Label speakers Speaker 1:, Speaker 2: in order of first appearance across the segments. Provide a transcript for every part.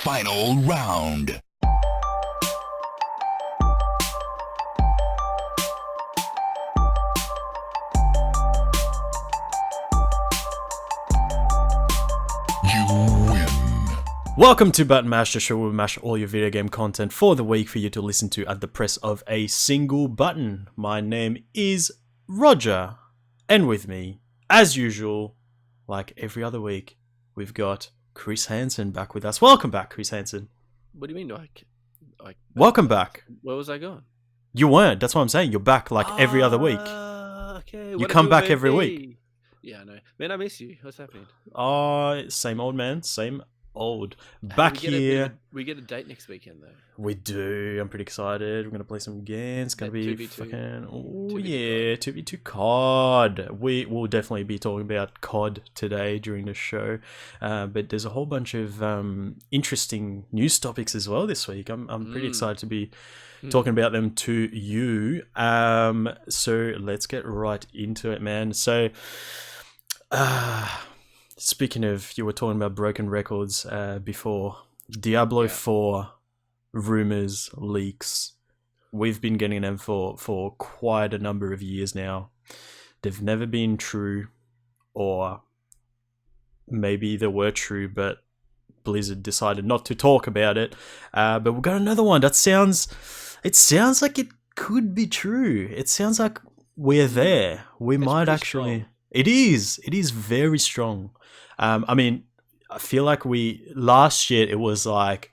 Speaker 1: final round. You win.
Speaker 2: Welcome to Button Mash, the show where we mash all your video game content for the week for you to listen to at the press of a single button. My name is Roger, and with me, as usual, like every other week, we've got Chris Hansen back with us. Welcome back, Chris Hansen.
Speaker 3: What do you mean,
Speaker 2: Welcome back.
Speaker 3: Where was I going?
Speaker 2: You weren't. That's what I'm saying. You're back like every other week.
Speaker 3: Okay.
Speaker 2: You
Speaker 3: what a
Speaker 2: come
Speaker 3: good
Speaker 2: back every
Speaker 3: baby.
Speaker 2: week.
Speaker 3: Yeah, I know. Man, I miss you. What's happening?
Speaker 2: Same old man, same old.
Speaker 3: Hey,
Speaker 2: Back
Speaker 3: we get
Speaker 2: here.
Speaker 3: we get a date next weekend, though.
Speaker 2: We do. I'm pretty excited. We're gonna play some games. It's gonna be
Speaker 3: 2v2.
Speaker 2: fucking. Oh
Speaker 3: 2v2
Speaker 2: yeah, 2v2 COD. We will definitely be talking about COD today during the show, but there's a whole bunch of interesting news topics as well this week. I'm pretty excited to be talking about them to you. So let's get right into it, man. So, speaking of, you were talking about broken records before. Diablo 4 rumors, leaks. We've been getting them for quite a number of years now. They've never been true, or maybe they were true, but Blizzard decided not to talk about it. But we've got another one that sounds like it could be true. It sounds like we're there. We might actually.
Speaker 3: Strong.
Speaker 2: It is very strong. I mean, I feel like last year it was like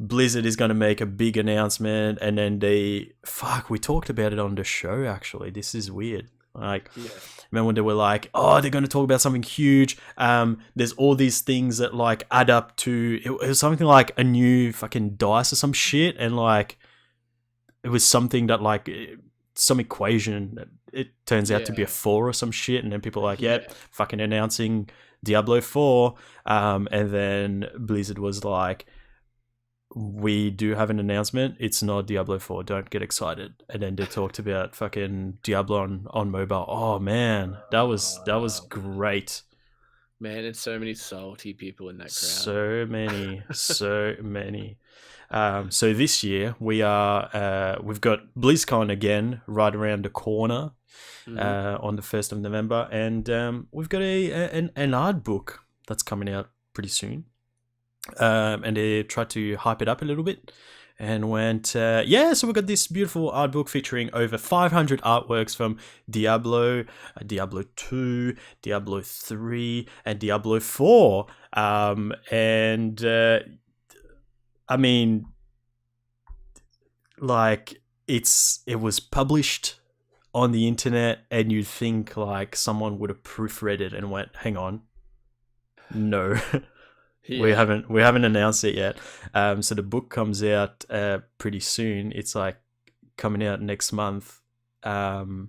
Speaker 2: Blizzard is going to make a big announcement, and then we talked about it on the show actually. This is weird. Like, remember when they were like, oh, they're going to talk about something huge. There's all these things that like add up to, it was something like a new fucking dice or some shit. And like, it was something that like some equation that it turns out to be a 4 or some shit. And then people are like, fucking announcing Diablo 4. And then Blizzard was like, we do have an announcement. It's not Diablo 4. Don't get excited. And then they talked about fucking Diablo on mobile. Oh man, that was great.
Speaker 3: Man, and so many salty people in that crowd.
Speaker 2: So many. So this year we've got BlizzCon again right around the corner on the 1st of November, and we've got an art book that's coming out pretty soon. And they tried to hype it up a little bit and went, so we got this beautiful art book featuring over 500 artworks from Diablo, Diablo 2, Diablo 3, and Diablo 4. I mean, like, it was published on the internet, and you'd think like someone would have proofread it and went, hang on, no. We haven't announced it yet. So the book comes out pretty soon. It's like coming out next month. And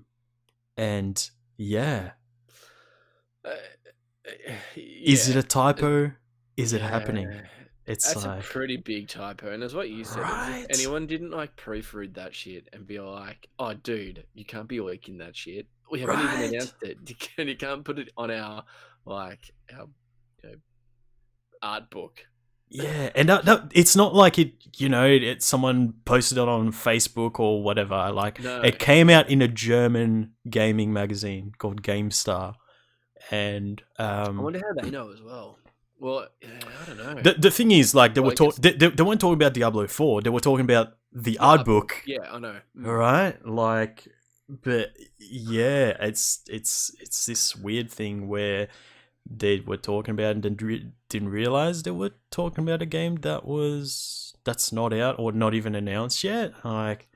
Speaker 2: is it a typo? Is it happening? That's
Speaker 3: a pretty big typo, and as what you said,
Speaker 2: right?
Speaker 3: If anyone didn't like proofread that shit and be like, "Oh, dude, you can't be leaking that shit. We haven't even announced it. You can't put it on our art book."
Speaker 2: Yeah, and that it's not like it's someone posted it on Facebook or whatever. Like, it came out in a German gaming magazine called GameStar, and I
Speaker 3: wonder how they know as well. Well, I don't know.
Speaker 2: The thing is, like, they weren't talking about Diablo 4. They were talking about the art book.
Speaker 3: Yeah, I know.
Speaker 2: Right? Like, but yeah, it's this weird thing where they were talking about it and didn't realize they were talking about a game that's not out or not even announced yet. Like,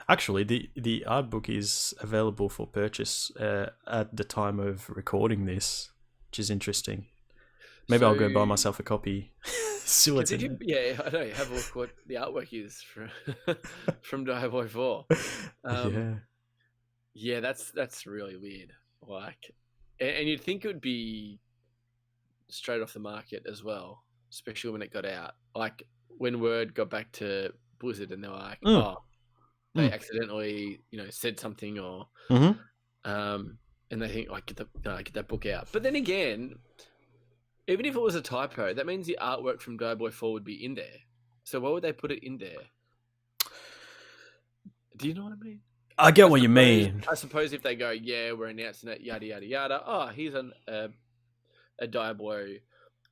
Speaker 2: actually, the art book is available for purchase at the time of recording this, which is interesting. Maybe I'll go buy myself a copy. See what's in it.
Speaker 3: Yeah, I know. Have a look what the artwork is from Diablo 4. Yeah, that's really weird. Like, and you'd think it would be straight off the market as well, especially when it got out. Like, when word got back to Blizzard and they were like, they accidentally, said something or, and they think, get that book out. But then again, Even if it was a typo, that means the artwork from Diablo 4 would be in there. So why would they put it in there? Do you know what I mean?
Speaker 2: I get what you mean.
Speaker 3: I suppose if they go, yeah, we're announcing it, yada yada yada. Oh, here's a Diablo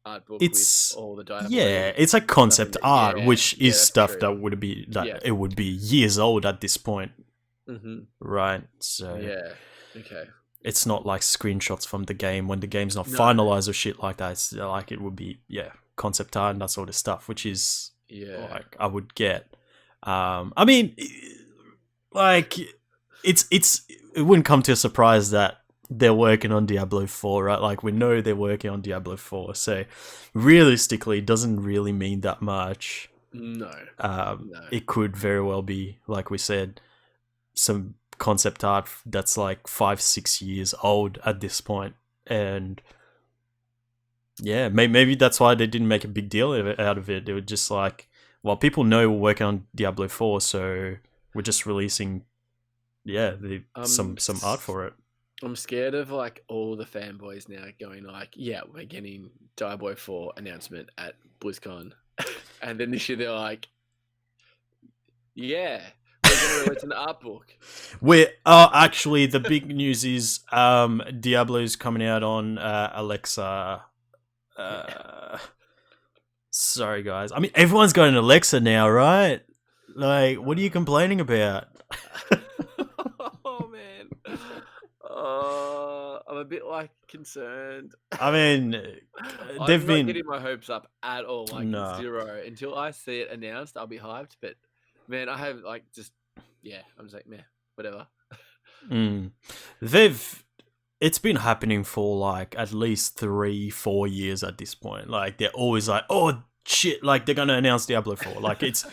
Speaker 3: art book
Speaker 2: It's
Speaker 3: with all the Diablo.
Speaker 2: yeah, it's a concept art, which is
Speaker 3: that's
Speaker 2: stuff
Speaker 3: true.
Speaker 2: that would be
Speaker 3: Yeah.
Speaker 2: it would be years old at this point,
Speaker 3: Mm-hmm.
Speaker 2: right? So
Speaker 3: Yeah. Okay.
Speaker 2: it's not like screenshots from the game when the game's not
Speaker 3: No.
Speaker 2: finalized or shit like that. It's like it would be concept art and that sort of stuff, which is like I would get. I mean, like it wouldn't come to a surprise that they're working on Diablo 4, right? Like we know they're working on Diablo 4, so realistically, it doesn't really mean that much.
Speaker 3: No.
Speaker 2: It could very well be, like we said, some concept art that's like 5-6 years old at this point, and yeah, maybe that's why they didn't make a big deal out of it. They were just like, well, people know we're working on Diablo 4, so we're just releasing some art for it.
Speaker 3: I'm scared of like all the fanboys now going like, yeah, we're getting Diablo 4 announcement at BlizzCon. And then this year they're like, yeah, we're going to release an art book.
Speaker 2: Actually, the big news is Diablo's coming out on Alexa. Sorry, guys. I mean, everyone's got an Alexa now, right? Like, what are you complaining about?
Speaker 3: Oh, man. I'm a bit like concerned.
Speaker 2: I mean,
Speaker 3: I'm not getting my hopes up at all. Like
Speaker 2: No.
Speaker 3: zero. Until I see it announced, I'll be hyped. But man, I have like I'm just like, meh, whatever.
Speaker 2: It's been happening for like at least 3-4 years at this point. Like they're always like, oh shit, like they're gonna announce Diablo 4. Like it's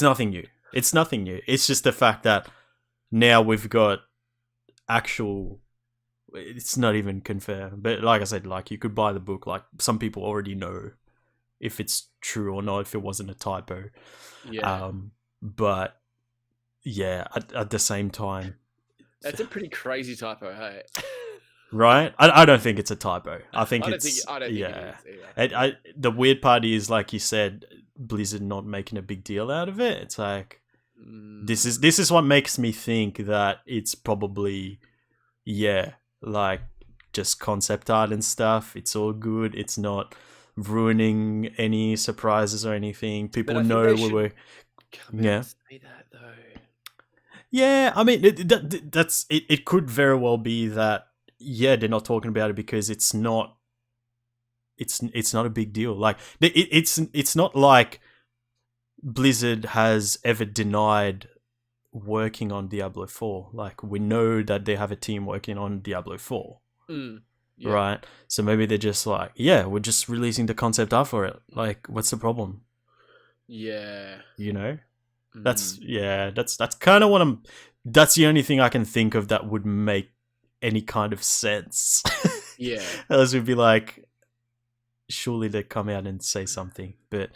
Speaker 2: nothing new. It's nothing new. It's just the fact that now we've got actual. It's not even confirmed, but like I said, like you could buy the book. Like some people already know if it's true or not, if it wasn't a typo.
Speaker 3: Yeah.
Speaker 2: But yeah, at the same time,
Speaker 3: That's a pretty crazy typo, hey.
Speaker 2: Right? I don't think it's a typo. I think
Speaker 3: I
Speaker 2: it's
Speaker 3: don't think
Speaker 2: yeah.
Speaker 3: it is either.
Speaker 2: The weird part is, like you said, Blizzard not making a big deal out of it. It's like this is what makes me think that it's probably like just concept art and stuff. It's all good. It's not ruining any surprises or anything. People know we were.
Speaker 3: Yeah. Say that though.
Speaker 2: Yeah, I mean that's it. It could very well be that they're not talking about it because it's not. It's not a big deal. Like it's not like Blizzard has ever denied working on Diablo 4. Like we know that they have a team working on Diablo 4. Right? So maybe they're just like, we're just releasing the concept art for it. Like, what's the problem?
Speaker 3: Yeah.
Speaker 2: You know? That's kind of what that's the only thing I can think of that would make any kind of sense.
Speaker 3: Yeah.
Speaker 2: Else would be like, surely they'd come out and say something. But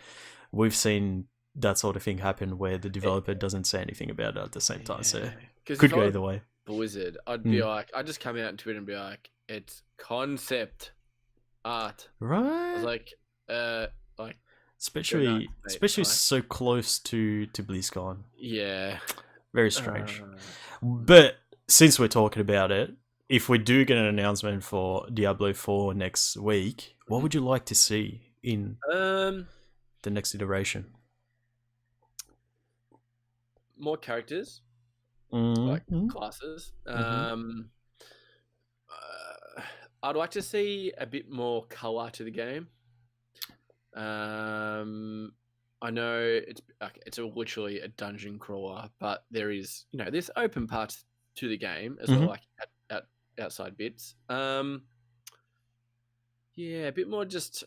Speaker 2: we've seen that sort of thing happen where the developer doesn't say anything about it at the same time. So could go either way.
Speaker 3: Blizzard, I'd be like, I'd just come out on Twitter and be like, it's concept art.
Speaker 2: Right.
Speaker 3: I was like,
Speaker 2: especially so close to BlizzCon.
Speaker 3: Yeah.
Speaker 2: Very strange. But since we're talking about it, if we do get an announcement for Diablo 4 next week, what would you like to see in the next iteration?
Speaker 3: More characters, like classes. I'd like to see a bit more color to the game. I know it's literally a dungeon crawler, but there is there's open parts to the game as well, like outside bits. A bit more. Just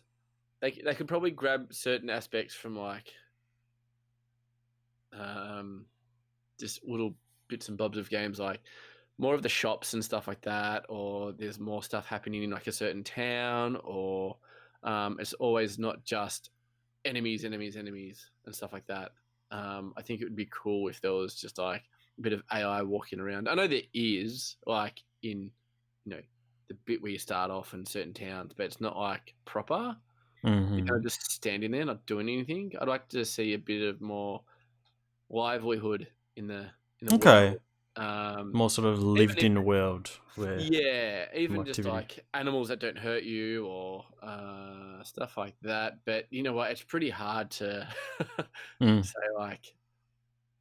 Speaker 3: they could probably grab certain aspects from like just little bits and bobs of games, like more of the shops and stuff like that, or there's more stuff happening in like a certain town, or it's always not just enemies and stuff like that. I think it would be cool if there was just like a bit of AI walking around. I know there is, like in the bit where you start off in certain towns, but it's not like proper. You're kind
Speaker 2: Mhm.
Speaker 3: of just standing there, not doing anything. I'd like to see a bit of more livelihood in the
Speaker 2: Okay.
Speaker 3: world. Um,
Speaker 2: More sort of
Speaker 3: even
Speaker 2: lived
Speaker 3: if
Speaker 2: in world where
Speaker 3: yeah,
Speaker 2: more
Speaker 3: even just
Speaker 2: activity.
Speaker 3: like animals that don't hurt you or stuff like that. But you know what? It's pretty hard to
Speaker 2: Mm.
Speaker 3: say like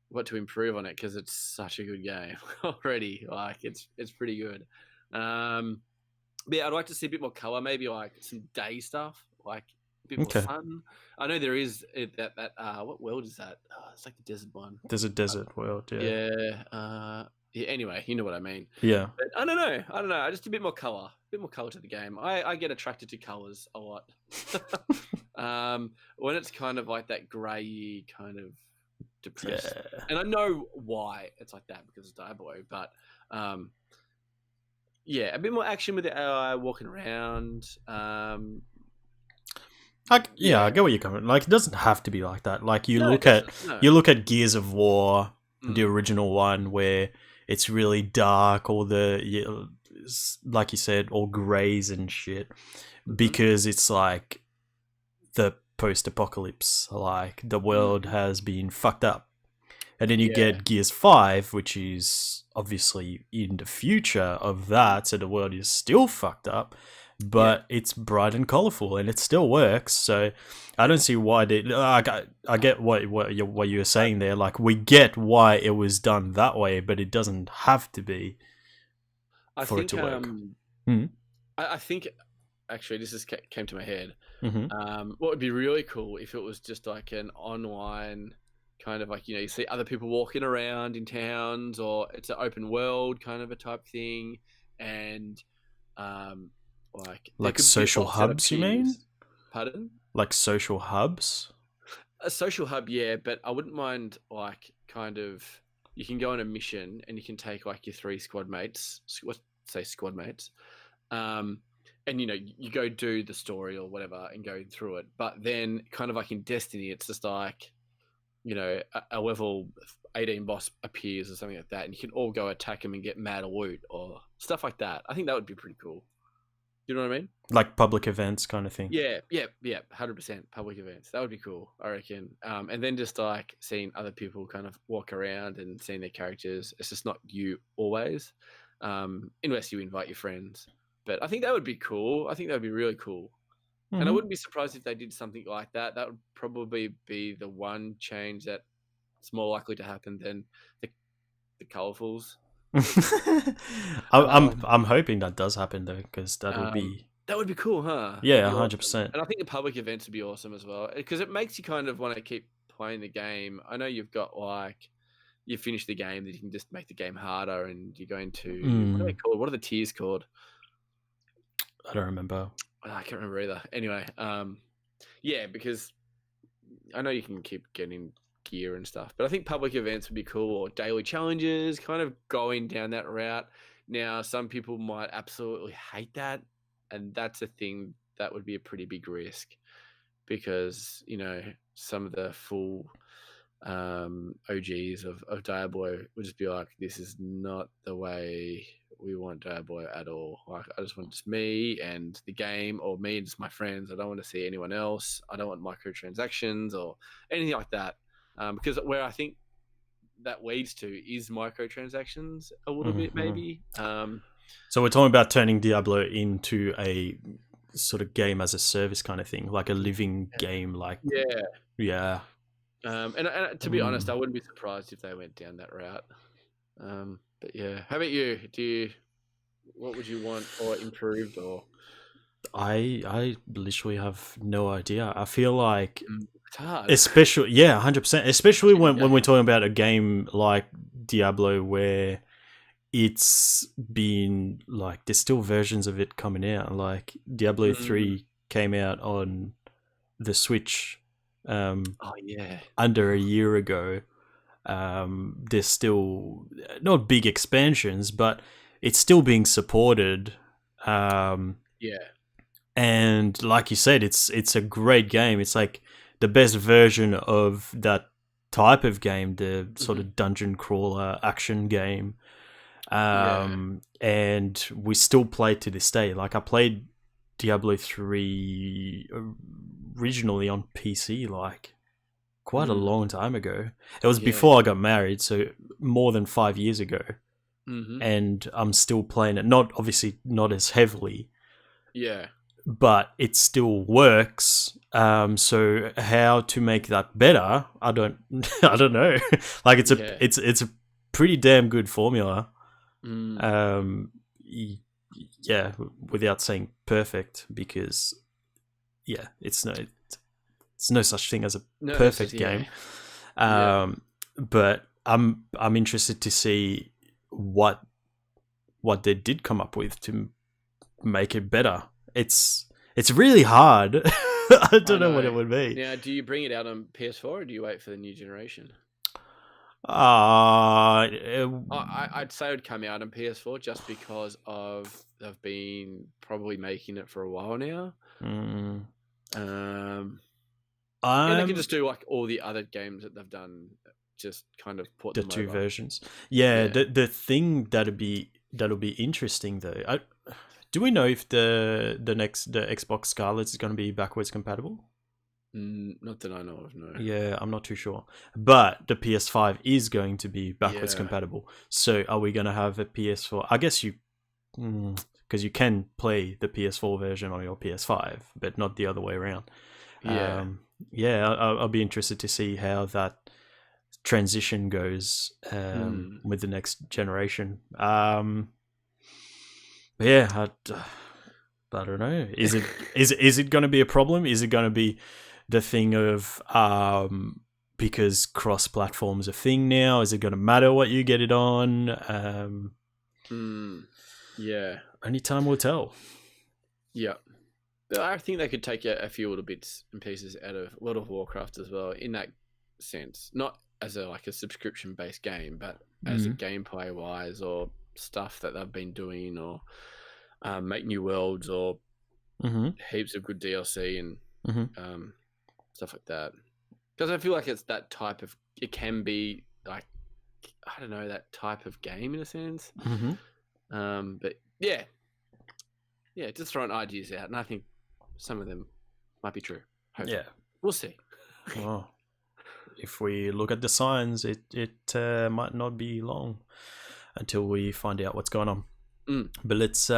Speaker 3: what to improve on it because it's such a good game already. Like it's pretty good. Um, but yeah, I'd like to see a bit more color, maybe like some day stuff, like a bit more
Speaker 2: Okay.
Speaker 3: sun. I know there is that what world is that? It's like the desert one.
Speaker 2: There's a desert world, yeah.
Speaker 3: Yeah. Yeah. Anyway, you know what I mean.
Speaker 2: Yeah.
Speaker 3: But I don't know. I don't know. Just a bit more color, to the game. I get attracted to colors a lot. When it's kind of like that grey kind of depressed,
Speaker 2: Yeah.
Speaker 3: and I know why it's like that because it's Diablo, but yeah, a bit more action with the AI walking around.
Speaker 2: Yeah,
Speaker 3: Yeah,
Speaker 2: I get what you're coming. Like, it doesn't have to be like that. Like,
Speaker 3: no, it doesn't. No.
Speaker 2: you look at Gears of War, the
Speaker 3: Mm.
Speaker 2: original one, where it's really dark, all the like you said, all greys and shit,
Speaker 3: Mhm.
Speaker 2: because it's like the post-apocalypse. Like, the world
Speaker 3: Mm.
Speaker 2: has been fucked up, and then you
Speaker 3: Yeah,
Speaker 2: get Gears 5, which is obviously in the future of that, so the world is still fucked up,
Speaker 3: yeah.
Speaker 2: but it's bright and colorful and it still works. So I don't see why they. I get what you were saying there. Like, we get why it was done that way, but it doesn't have to be
Speaker 3: I
Speaker 2: for it
Speaker 3: think
Speaker 2: to work. Mm.
Speaker 3: I think actually this just came to my head.
Speaker 2: Hmm.
Speaker 3: What would be really cool if it was just like an online kind of like you see other people walking around in towns, or it's an open world kind of a type thing, and um, like there
Speaker 2: Like
Speaker 3: could be a
Speaker 2: social
Speaker 3: boss that
Speaker 2: hubs, you mean?
Speaker 3: appears. Pardon?
Speaker 2: Like social hubs?
Speaker 3: A social hub, yeah, but I wouldn't mind like kind of you can go on a mission and you can take like your three squad mates, say squad mates, um, and you go do the story or whatever and go through it. But then, kind of like in Destiny, it's just like a level 18 boss appears or something like that, and you can all go attack him and get mad loot or stuff like that. I think that would be pretty cool. You know what I mean?
Speaker 2: Like public events kind of thing.
Speaker 3: Yeah, 100% public events. That would be cool, I reckon. And then just like seeing other people kind of walk around and seeing their characters. It's just not you always, unless you invite your friends. But I think that would be cool. I think that would be really cool. And I
Speaker 2: Mhm.
Speaker 3: wouldn't be surprised if they did something like that. That would probably be the one change that's more likely to happen than the colourfuls. Um,
Speaker 2: I'm hoping that does happen though, because that would
Speaker 3: um,
Speaker 2: be,
Speaker 3: that would be cool, huh? That'd
Speaker 2: yeah,
Speaker 3: be awesome.
Speaker 2: 100%.
Speaker 3: And I think the public events would be awesome as well because it makes you kind of want to keep playing the game. I know you've got like you finish the game, that you can just make the game harder, and you're going to what are they called? What are the tiers called?
Speaker 2: I don't remember.
Speaker 3: I can't remember either. Anyway, yeah, because I know you can keep getting gear and stuff, but I think public events would be cool, or daily challenges, kind of going down that route. Now, some people might absolutely hate that, and that's a thing that would be a pretty big risk because some of the full OGs of Diablo would just be like, "This is not the way we want Diablo at all. Like, I just want just me and the game, or me and just my friends. I don't want to see anyone else. I don't want microtransactions or anything like that." Because where I think that leads to is microtransactions a little bit,
Speaker 2: Mhm.
Speaker 3: maybe.
Speaker 2: So we're talking about turning Diablo into a sort of game as a service kind of thing, like a living game. Like,
Speaker 3: Yeah.
Speaker 2: yeah.
Speaker 3: And to be honest, I wouldn't be surprised if they went down that route. But yeah, how about you? What would you want or improved or?
Speaker 2: I literally have no idea. I feel like,
Speaker 3: It's hard.
Speaker 2: especially, yeah, 100%, especially
Speaker 3: Any
Speaker 2: when we're
Speaker 3: game.
Speaker 2: talking about a game like Diablo where it's been like there's still versions of it coming out. Like Diablo
Speaker 3: Mm.
Speaker 2: 3 came out on the Switch
Speaker 3: Oh yeah.
Speaker 2: under a year ago. There's still not big expansions, but it's still being supported.
Speaker 3: Yeah.
Speaker 2: And like you said, it's a great game. It's like the best version of that type of game, the sort
Speaker 3: Mhm.
Speaker 2: of dungeon crawler action game. And we still play to this day. Like I played Diablo 3 originally on PC, like quite a long time ago. It was before I got married, so more than 5 years ago. And I'm still playing it. Not obviously not as heavily.
Speaker 3: Yeah.
Speaker 2: But it still works. So how to make that better? I don't know. Like it's a pretty damn good formula. Yeah, without saying perfect, because it's no such thing as a perfect game. But I'm interested to see what they did come up with to make it better. It's really hard. I don't know what it would be.
Speaker 3: Now, do you bring it out on PS4 or do you wait for the new generation? I'd say it would come out on PS4 just because they've been probably making it for a while now. And they can just do like all the other games that they've done, just kind of put
Speaker 2: the
Speaker 3: them
Speaker 2: two
Speaker 3: over.
Speaker 2: versions. Yeah, the thing that'll be interesting though. Do we know if the Xbox Scarlet is going to be backwards compatible?
Speaker 3: Not that I know of, no.
Speaker 2: Yeah, I'm not too sure. But the PS5 is going to be backwards compatible. So are we going to have a PS4? I guess because you can play the PS4 version on your PS5, but not the other way around. I'll be interested to see how that transition goes with the next generation. I don't know. Is it going to be a problem? Is it going to be the thing of because cross-platform is a thing now? Is it going to matter what you get it on? Only time will tell. Yeah.
Speaker 3: I think they could take a few little bits and pieces out of World of Warcraft as well, in that sense. Not as a subscription-based game, but as a gameplay-wise, or stuff that they've been doing, or make new worlds, or heaps of good DLC and stuff like that. Because I feel like it's that type of... It can be, like, I don't know, that type of game in a sense. But, yeah, just throwing ideas out. And I think some of them might be true. Hopefully. Yeah. We'll see.
Speaker 2: Well, if we look at the signs, it might not be long until we find out what's going on. But let's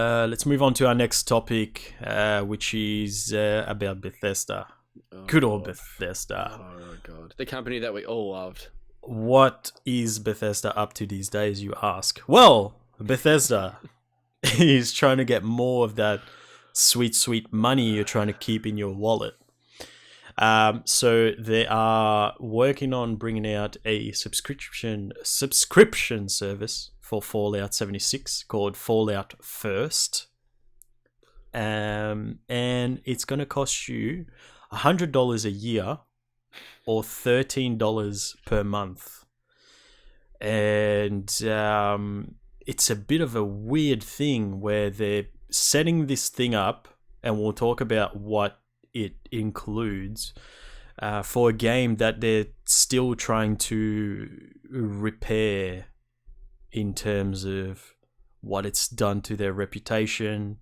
Speaker 2: move on to our next topic, which is about Bethesda. Good old Bethesda.
Speaker 3: Oh god, the company that we all loved.
Speaker 2: What is Bethesda up to these days, you ask? Well, Bethesda is trying to get more of that sweet money you're trying to keep in your wallet. So they are working on bringing out a subscription service for Fallout 76 called Fallout First. And it's going to cost you $100 a year or $13 per month. And it's a bit of a weird thing where they're setting this thing up, and we'll talk about what it includes for a game that they're still trying to repair in terms of what it's done to their reputation,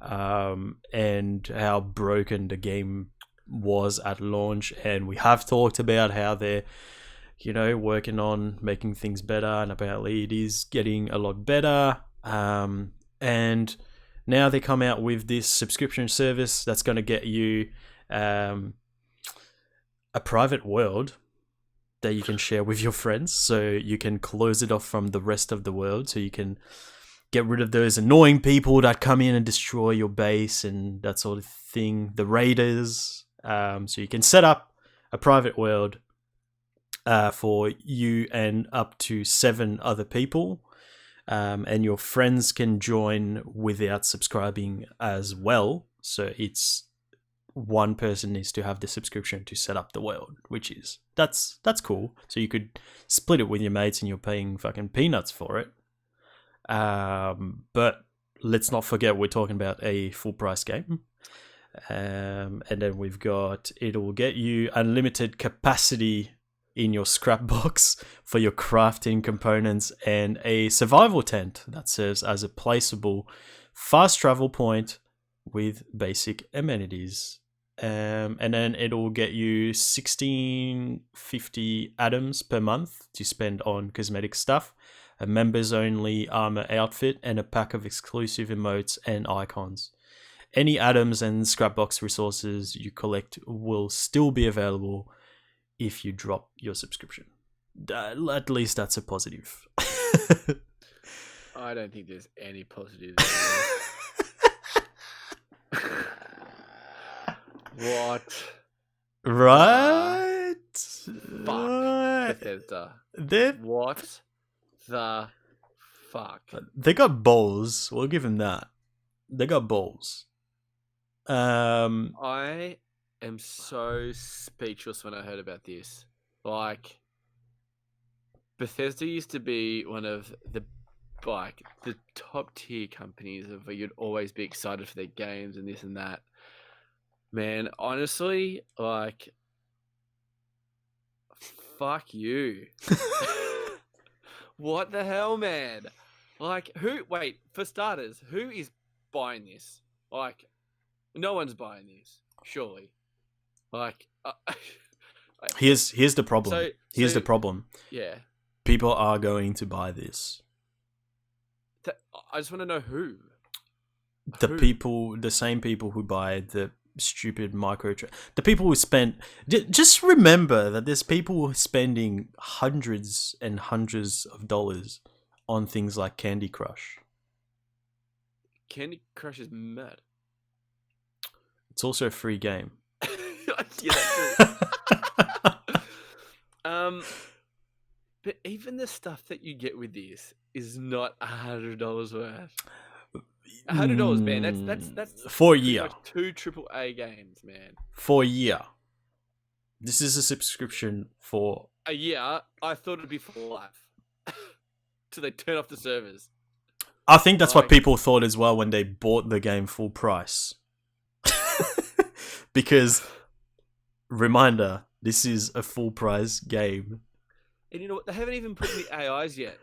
Speaker 2: and how broken the game was at launch. And we have talked about how they're working on making things better, and apparently it is getting a lot better. And now they come out with this subscription service that's going to get you a private world that you can share with your friends, so you can close it off from the rest of the world, so you can get rid of those annoying people that come in and destroy your base and that sort of thing, the raiders. So you can set up a private world for you and up to 7 other people, and your friends can join without subscribing as well. So it's one person needs to have the subscription to set up the world, which is that's cool. So you could split it with your mates and you're paying fucking peanuts for it. But let's not forget we're talking about a full price game. And then we've got, it'll get you unlimited capacity in your scrap box for your crafting components, and a survival tent that serves as a placeable fast travel point with basic amenities. And then it'll get you 1650 atoms per month to spend on cosmetic stuff, a members only armor outfit, and a pack of exclusive emotes and icons. Any atoms and scrapbox resources you collect will still be available if you drop your subscription. At least that's a positive.
Speaker 3: I don't think there's any positives. What?
Speaker 2: Right?
Speaker 3: Fuck. Bethesda. What the fuck?
Speaker 2: They got balls. We'll give them that. They got balls.
Speaker 3: I am so speechless when I heard about this. Like, Bethesda used to be one of the top tier companies of where you'd always be excited for their games and this and that. Man, honestly, like, fuck you. What the hell, man? Like, for starters, who is buying this? Like, no one's buying this, surely. Like,
Speaker 2: here's the problem. Here's the problem.
Speaker 3: Yeah.
Speaker 2: People are going to buy this.
Speaker 3: I just want to know who.
Speaker 2: The same people who buy the stupid the people who spend. Just remember that there's people spending hundreds and hundreds of dollars on things like Candy Crush.
Speaker 3: Candy Crush is mad.
Speaker 2: It's also a free game.
Speaker 3: Yeah, that's true. But even the stuff that you get with this is not $100 worth. $100, man. That's
Speaker 2: for a year.
Speaker 3: Like 2 AAA games, man.
Speaker 2: For a year. This is a subscription for
Speaker 3: a year. I thought it'd be for life. Till they turn off the servers.
Speaker 2: I think that's what people thought as well when they bought the game full price. Because, reminder, this is a full price game.
Speaker 3: And you know what? They haven't even put in the AIs yet.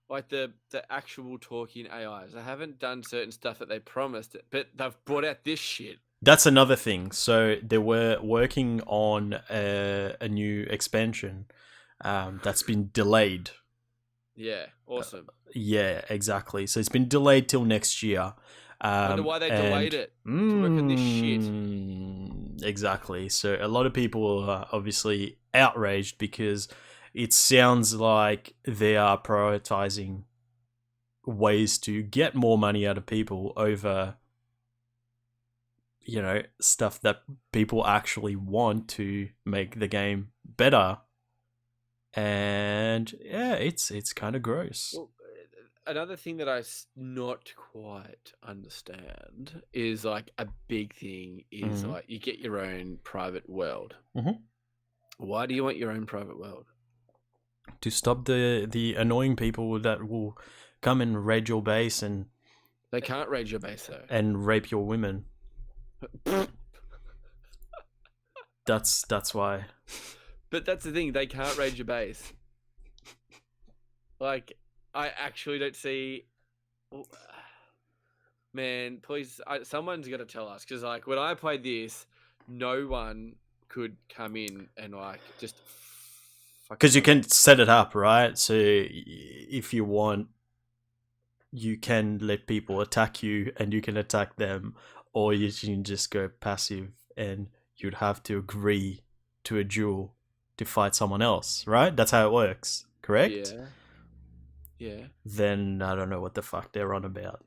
Speaker 3: Like the actual talking AIs. They haven't done certain stuff that they promised, but they've brought out this shit.
Speaker 2: That's another thing. So they were working on a new expansion that's been delayed.
Speaker 3: Yeah, awesome.
Speaker 2: Yeah, exactly. So it's been delayed till next year.
Speaker 3: I wonder why they delayed it to work on this shit.
Speaker 2: Exactly. So a lot of people are obviously outraged because it sounds like they are prioritizing ways to get more money out of people over, stuff that people actually want to make the game better. And yeah, it's kind of gross.
Speaker 3: Well, another thing that I not quite understand is like a big thing is like you get your own private world.
Speaker 2: Mm-hmm.
Speaker 3: Why do you want your own private world?
Speaker 2: To stop the annoying people that will come and raid your base and...
Speaker 3: They can't raid your base, though.
Speaker 2: And rape your women. That's why.
Speaker 3: But that's the thing, they can't raid your base. Like, I actually don't see... Man, please, someone's got to tell us. Because, like, when I played this, no one could come in and, like, just...
Speaker 2: Because you can set it up, right? So if you want, you can let people attack you and you can attack them, or you can just go passive and you'd have to agree to a duel to fight someone else, right? That's how it works, correct?
Speaker 3: Yeah.
Speaker 2: Then I don't know what the fuck they're on about.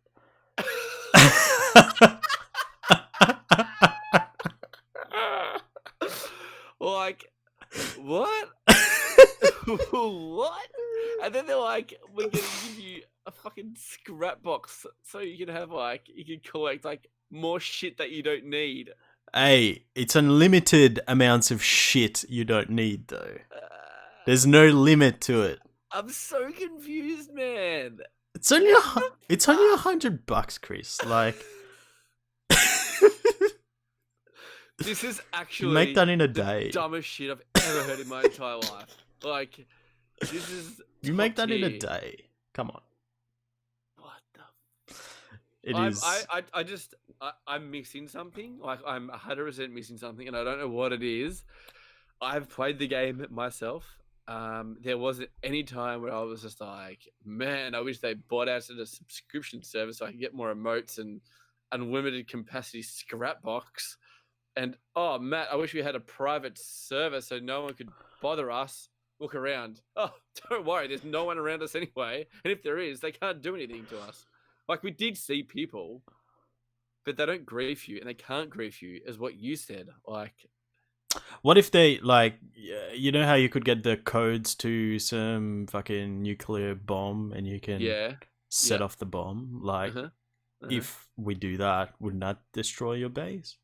Speaker 3: Like, what? What? And then they're like, we're gonna give you a fucking scrap box so you can have you can collect more shit that you don't need.
Speaker 2: Hey, it's unlimited amounts of shit you don't need though. There's no limit to it.
Speaker 3: I'm so confused, man.
Speaker 2: It's only $100, Chris. Like,
Speaker 3: this is actually
Speaker 2: make that in a day.
Speaker 3: Dumbest shit I've ever heard in my entire life. Like, this is
Speaker 2: You make
Speaker 3: top
Speaker 2: that in a
Speaker 3: tier.
Speaker 2: day. Come on.
Speaker 3: What the?
Speaker 2: It is.
Speaker 3: I'm missing something. Like, I'm 100% missing something, and I don't know what it is. I've played the game myself. There wasn't any time where I was just like, man, I wish they bought out a subscription service so I could get more emotes and unlimited capacity scrap box. And oh, Matt, I wish we had a private server so no one could bother us. Look around. Oh, don't worry, there's no one around us anyway. And if there is, they can't do anything to us. Like, we did see people, but they don't grief you, and they can't grief you, is what you said. Like,
Speaker 2: What if they, like, you know how you could get the codes to some fucking nuclear bomb and you can set off the bomb? Like, if we do that, wouldn't that destroy your base?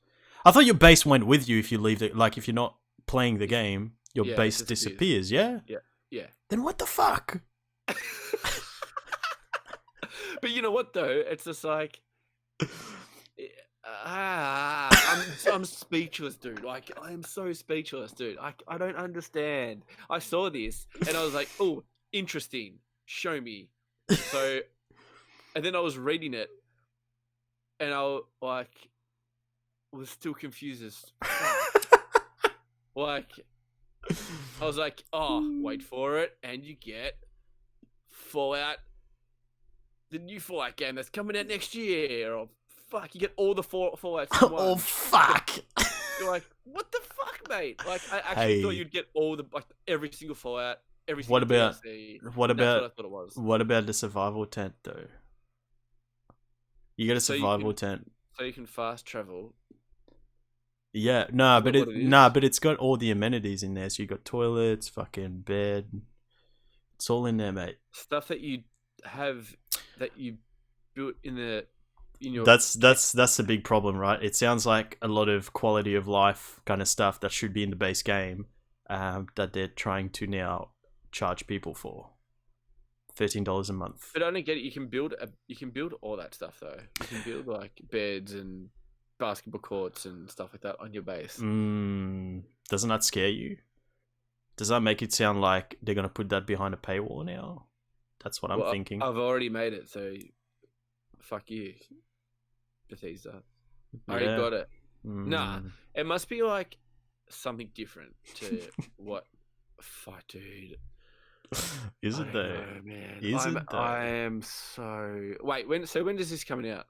Speaker 2: I thought your base went with you if you leave it. Like, if you're not playing the game, your base disappears, yeah?
Speaker 3: Yeah.
Speaker 2: Then what the fuck?
Speaker 3: But you know what, though? It's just like... I'm speechless, dude. Like, I am so speechless, dude. I don't understand. I saw this and I was like, oh, interesting. Show me. So, and then I was reading it and I was still confused as fuck. Like, I was like, oh, wait for it, and you get Fallout, the new Fallout game that's coming out next year, or fuck, you get all the Fallouts in one.
Speaker 2: Oh, fuck.
Speaker 3: You're like, what the fuck, mate? Like, I actually thought you'd get all the, like, every single Fallout, every single DLC.
Speaker 2: What about
Speaker 3: what I thought it was.
Speaker 2: What about the survival tent, though? You get a survival tent.
Speaker 3: So you can fast travel.
Speaker 2: Yeah, but it's got all the amenities in there. So you got toilets, fucking bed. It's all in there, mate.
Speaker 3: Stuff that you have that you built in your.
Speaker 2: That's the big problem, right? It sounds like a lot of quality of life kind of stuff that should be in the base game, that they're trying to now charge people for. $13 a month.
Speaker 3: But I don't get it. You can build all that stuff though. You can build like beds and basketball courts and stuff like that on your base.
Speaker 2: Doesn't that scare you? Does that make it sound like they're gonna put that behind a paywall now? That's what I'm thinking.
Speaker 3: I've already made it, so fuck you, Bethesda. I already got it. Nah, it must be like something different to what. Fuck, dude.
Speaker 2: Is it though?
Speaker 3: Know, man. I am so. Wait, when does this coming out?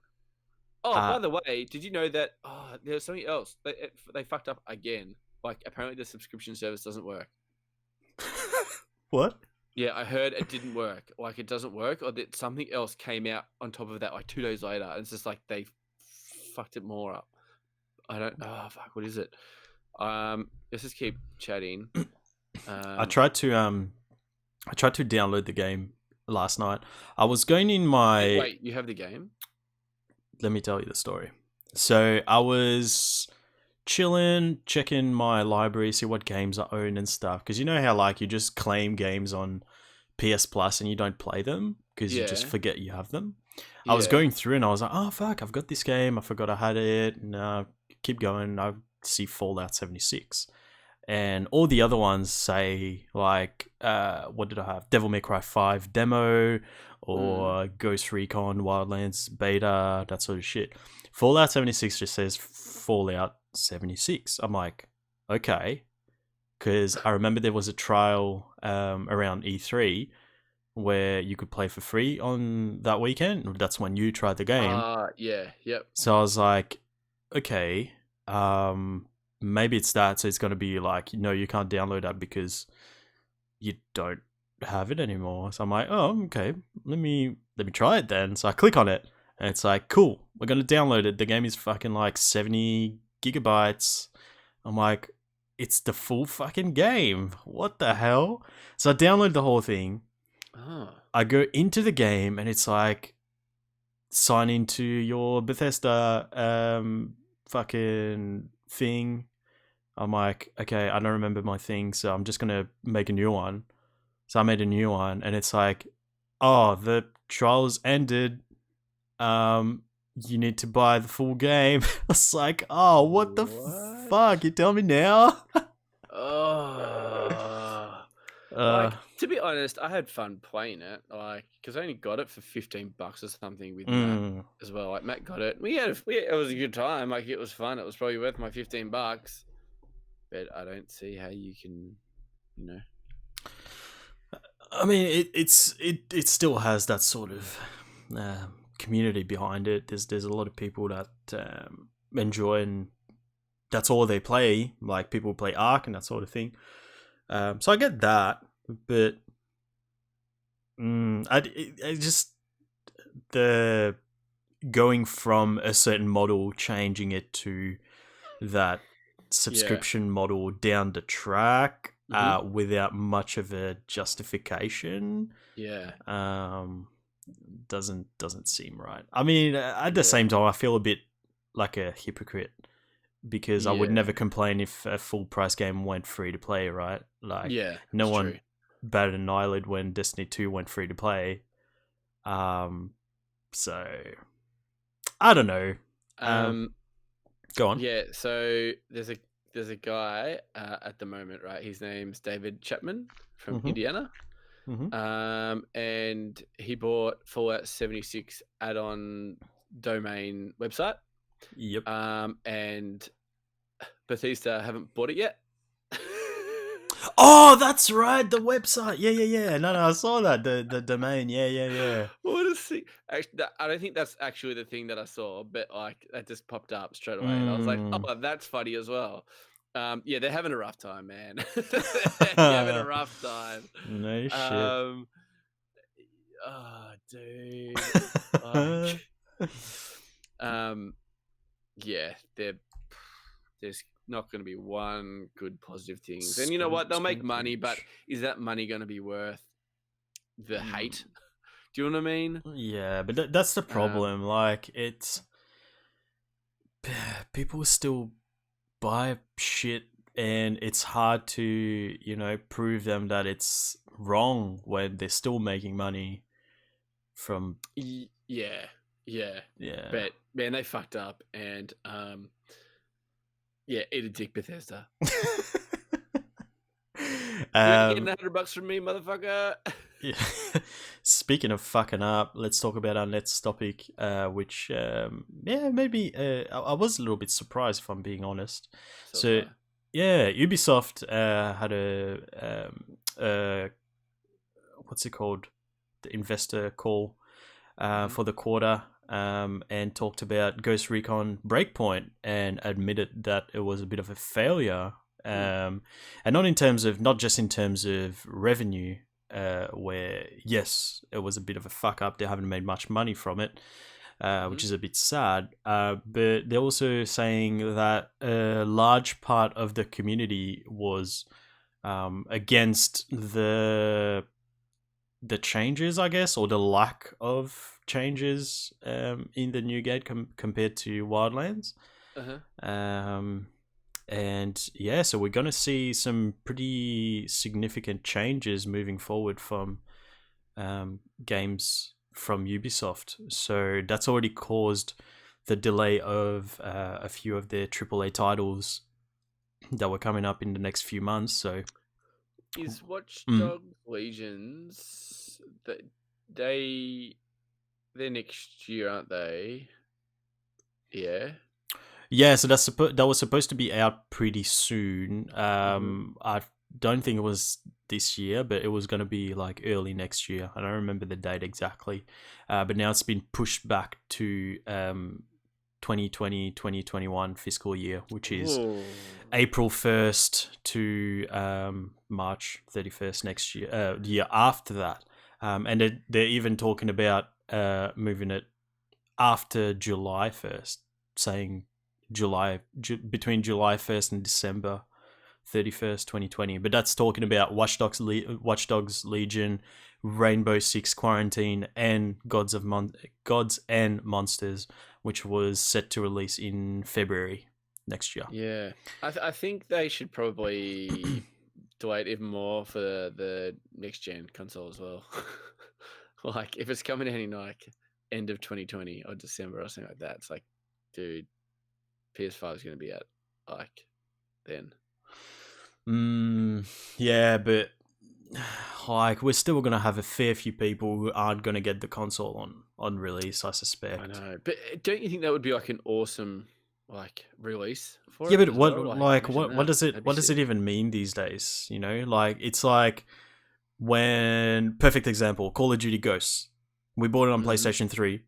Speaker 3: Oh, by the way, did you know that? Oh, there's something else. They fucked up again. Like, apparently the subscription service doesn't work.
Speaker 2: What?
Speaker 3: Yeah, I heard it didn't work. Like, it doesn't work, or that something else came out on top of that, like 2 days later. And it's just like they fucked it more up. I don't. Oh fuck, what is it? Let's just keep chatting.
Speaker 2: I tried to download the game last night. I was going in my.
Speaker 3: Wait, you have the game?
Speaker 2: Let me tell you the story. So I was chilling, checking my library, see what games I own and stuff. Because you know how like you just claim games on PS Plus and you don't play them because you just forget you have them. I was going through and I was like, oh fuck, I've got this game. I forgot I had it. And keep going. I see Fallout 76. And all the other ones say like, what did I have? Devil May Cry 5 demo or Ghost Recon Wildlands beta, that sort of shit. Fallout 76 just says Fallout 76. I'm like, okay. Because I remember there was a trial around E3 where you could play for free on that weekend. That's when you tried the game.
Speaker 3: Yep.
Speaker 2: So I was like, okay, maybe it's that. So it's going to be like, no, you can't download that because you don't have it anymore. So I'm like, oh, okay, let me try it then. So I click on it and it's like, cool, we're going to download it. The game is fucking like 70 gigabytes. I'm like, it's the full fucking game. What the hell? So I download the whole thing. I go into the game and it's like, sign into your Bethesda fucking thing. I'm like, okay, I don't remember my thing, so I'm just going to make a new one. So I made a new one, and it's like, oh, the trials ended. You need to buy the full game. I was like, oh, what the fuck? You tell me now?
Speaker 3: Oh.
Speaker 2: Uh,
Speaker 3: Like, to be honest, I had fun playing it. Like, because I only got it for $15 or something with Matt
Speaker 2: mm,
Speaker 3: as well. Like, Matt got it. It was a good time. Like, it was fun. It was probably worth my $15. But I don't see how you can, you know.
Speaker 2: I mean, it still has that sort of community behind it. There's a lot of people that enjoy, and that's all they play. Like people play Ark and that sort of thing. So I get that, but I just the going from a certain model, changing it to that subscription model down the track
Speaker 3: Mhm.
Speaker 2: without much of a justification
Speaker 3: Yeah.
Speaker 2: doesn't seem right. I mean, at the
Speaker 3: Yeah.
Speaker 2: same time, I feel a bit like a hypocrite because I would
Speaker 3: Yeah.
Speaker 2: never complain if a full price game went free to play, right? Like,
Speaker 3: Yeah.
Speaker 2: no
Speaker 3: It's
Speaker 2: one
Speaker 3: true.
Speaker 2: batted an eyelid when Destiny 2 went free to play. So I don't know.
Speaker 3: Um.
Speaker 2: Go on.
Speaker 3: Yeah. So there's a guy at the moment, right? His name's David Chapman from
Speaker 2: Mm-hmm.
Speaker 3: Indiana.
Speaker 2: Mm-hmm.
Speaker 3: And he bought Fallout 76 add-on domain website.
Speaker 2: Yep.
Speaker 3: And Bethesda haven't bought it yet.
Speaker 2: Oh, that's right. The website. Yeah. No, I saw that. The domain. Yeah.
Speaker 3: What a sick! Actually, I don't think that's actually the thing that I saw, but like that just popped up straight away, and I was like,
Speaker 2: Mm.
Speaker 3: "Oh, that's funny as well." Yeah, they're having a rough time, man. They're having a rough time.
Speaker 2: No shit.
Speaker 3: Um, oh, dude, like, yeah, there's not going to be one good positive things, and you know what? They'll make money, but is that money going to be worth the hate? Do you know what I mean?
Speaker 2: Yeah, but that's the problem. Like, it's people still buy shit, and it's hard to prove them that it's wrong when they're still making money from.
Speaker 3: Yeah.
Speaker 2: Yeah.
Speaker 3: But man, they fucked up, and yeah, eat a dick, Bethesda. You ain't getting $100 from me, motherfucker.
Speaker 2: Yeah. Speaking of fucking up, let's talk about our next topic, which, maybe I was a little bit surprised, if I'm being honest. So yeah, Ubisoft had what's it called? The investor call for the quarter, and talked about Ghost Recon Breakpoint and admitted that it was a bit of a failure. And not just in terms of revenue, where yes, it was a bit of a fuck up. They haven't made much money from it, which is a bit sad. But they're also saying that a large part of the community was against the changes, I guess, or the lack of changes in the new gate compared to Wildlands. And yeah, so we're going to see some pretty significant changes moving forward from games from Ubisoft. So that's already caused the delay of a few of their AAA titles that were coming up in the next few months. So
Speaker 3: is Watch Dogs Legions they're next year, aren't they? Yeah.
Speaker 2: Yeah, so that was supposed to be out pretty soon. I don't think it was this year, but it was going to be like early next year. I don't remember the date exactly. But now it's been pushed back to 2020-2021 fiscal year, which is April 1st to March 31st next year, the year after that. And they're even talking about moving it after July 1st, saying between July 1st and December 31st, 2020. But that's talking about Watch Dogs Legion, Rainbow Six Quarantine, and Gods and Monsters, which was set to release in February next year.
Speaker 3: Yeah. I think they should probably wait even more for the next gen console as well. Like, if it's coming out in like end of 2020 or December or something like that, it's like, dude, PS5 is going to be out like then.
Speaker 2: Yeah, but like we're still gonna have a fair few people who aren't gonna get the console on release, I suspect.
Speaker 3: I know, but don't you think that would be like an awesome like release for
Speaker 2: Yeah,
Speaker 3: it
Speaker 2: but
Speaker 3: as
Speaker 2: what
Speaker 3: well? Like,
Speaker 2: like
Speaker 3: imagine
Speaker 2: what
Speaker 3: that.
Speaker 2: does it
Speaker 3: That'd be
Speaker 2: what does it
Speaker 3: sick.
Speaker 2: even mean these days? You know, like it's like when perfect example, Call of Duty Ghosts. We bought it on
Speaker 3: Mm-hmm.
Speaker 2: PlayStation 3.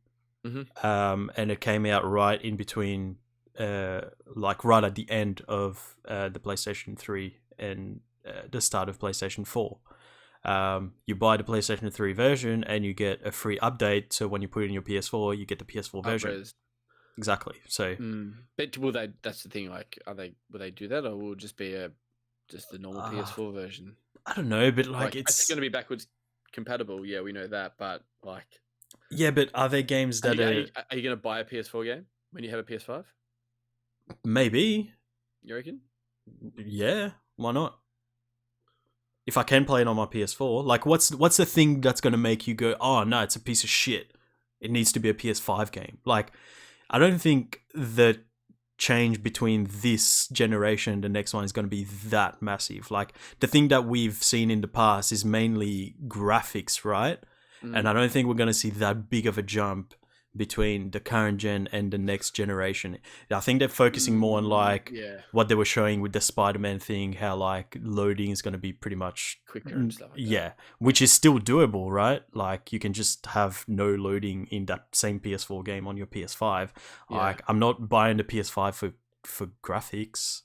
Speaker 3: Mm-hmm.
Speaker 2: And it came out right in between like right at the end of the PlayStation 3 and the start of PlayStation 4. You buy the PlayStation 3 version and you get a free update. So when you put it in your PS4, you get the PS4 version.
Speaker 3: Up-res.
Speaker 2: Exactly. So
Speaker 3: But will they? That's the thing. Like, will they do that, or will it just be just the normal PS4 version?
Speaker 2: I don't know, but
Speaker 3: Like, it's going to be backwards compatible. Yeah, we know that. But like,
Speaker 2: yeah, but are there games
Speaker 3: are
Speaker 2: that
Speaker 3: you going to buy a PS4 game when you have a PS5?
Speaker 2: maybe,
Speaker 3: You reckon?
Speaker 2: yeah, why not? If I can play it on my PS4, like what's the thing that's gonna make you go, oh no, it's a piece of shit. It needs to be a PS5 game. Like, I don't think the change between this generation and the next one is going to be that massive. Like, the thing that we've seen in the past is mainly graphics, right? And I don't think we're going to see that big of a jump between the current gen and the next generation. I think they're focusing more on like what they were showing with the Spider-Man thing, how like loading is going to be pretty much
Speaker 3: quicker and stuff like that.
Speaker 2: Yeah, which is still doable, right? Like you can just have no loading in that same PS4 game on your PS5.
Speaker 3: Yeah.
Speaker 2: Like I'm not buying the PS5 for graphics.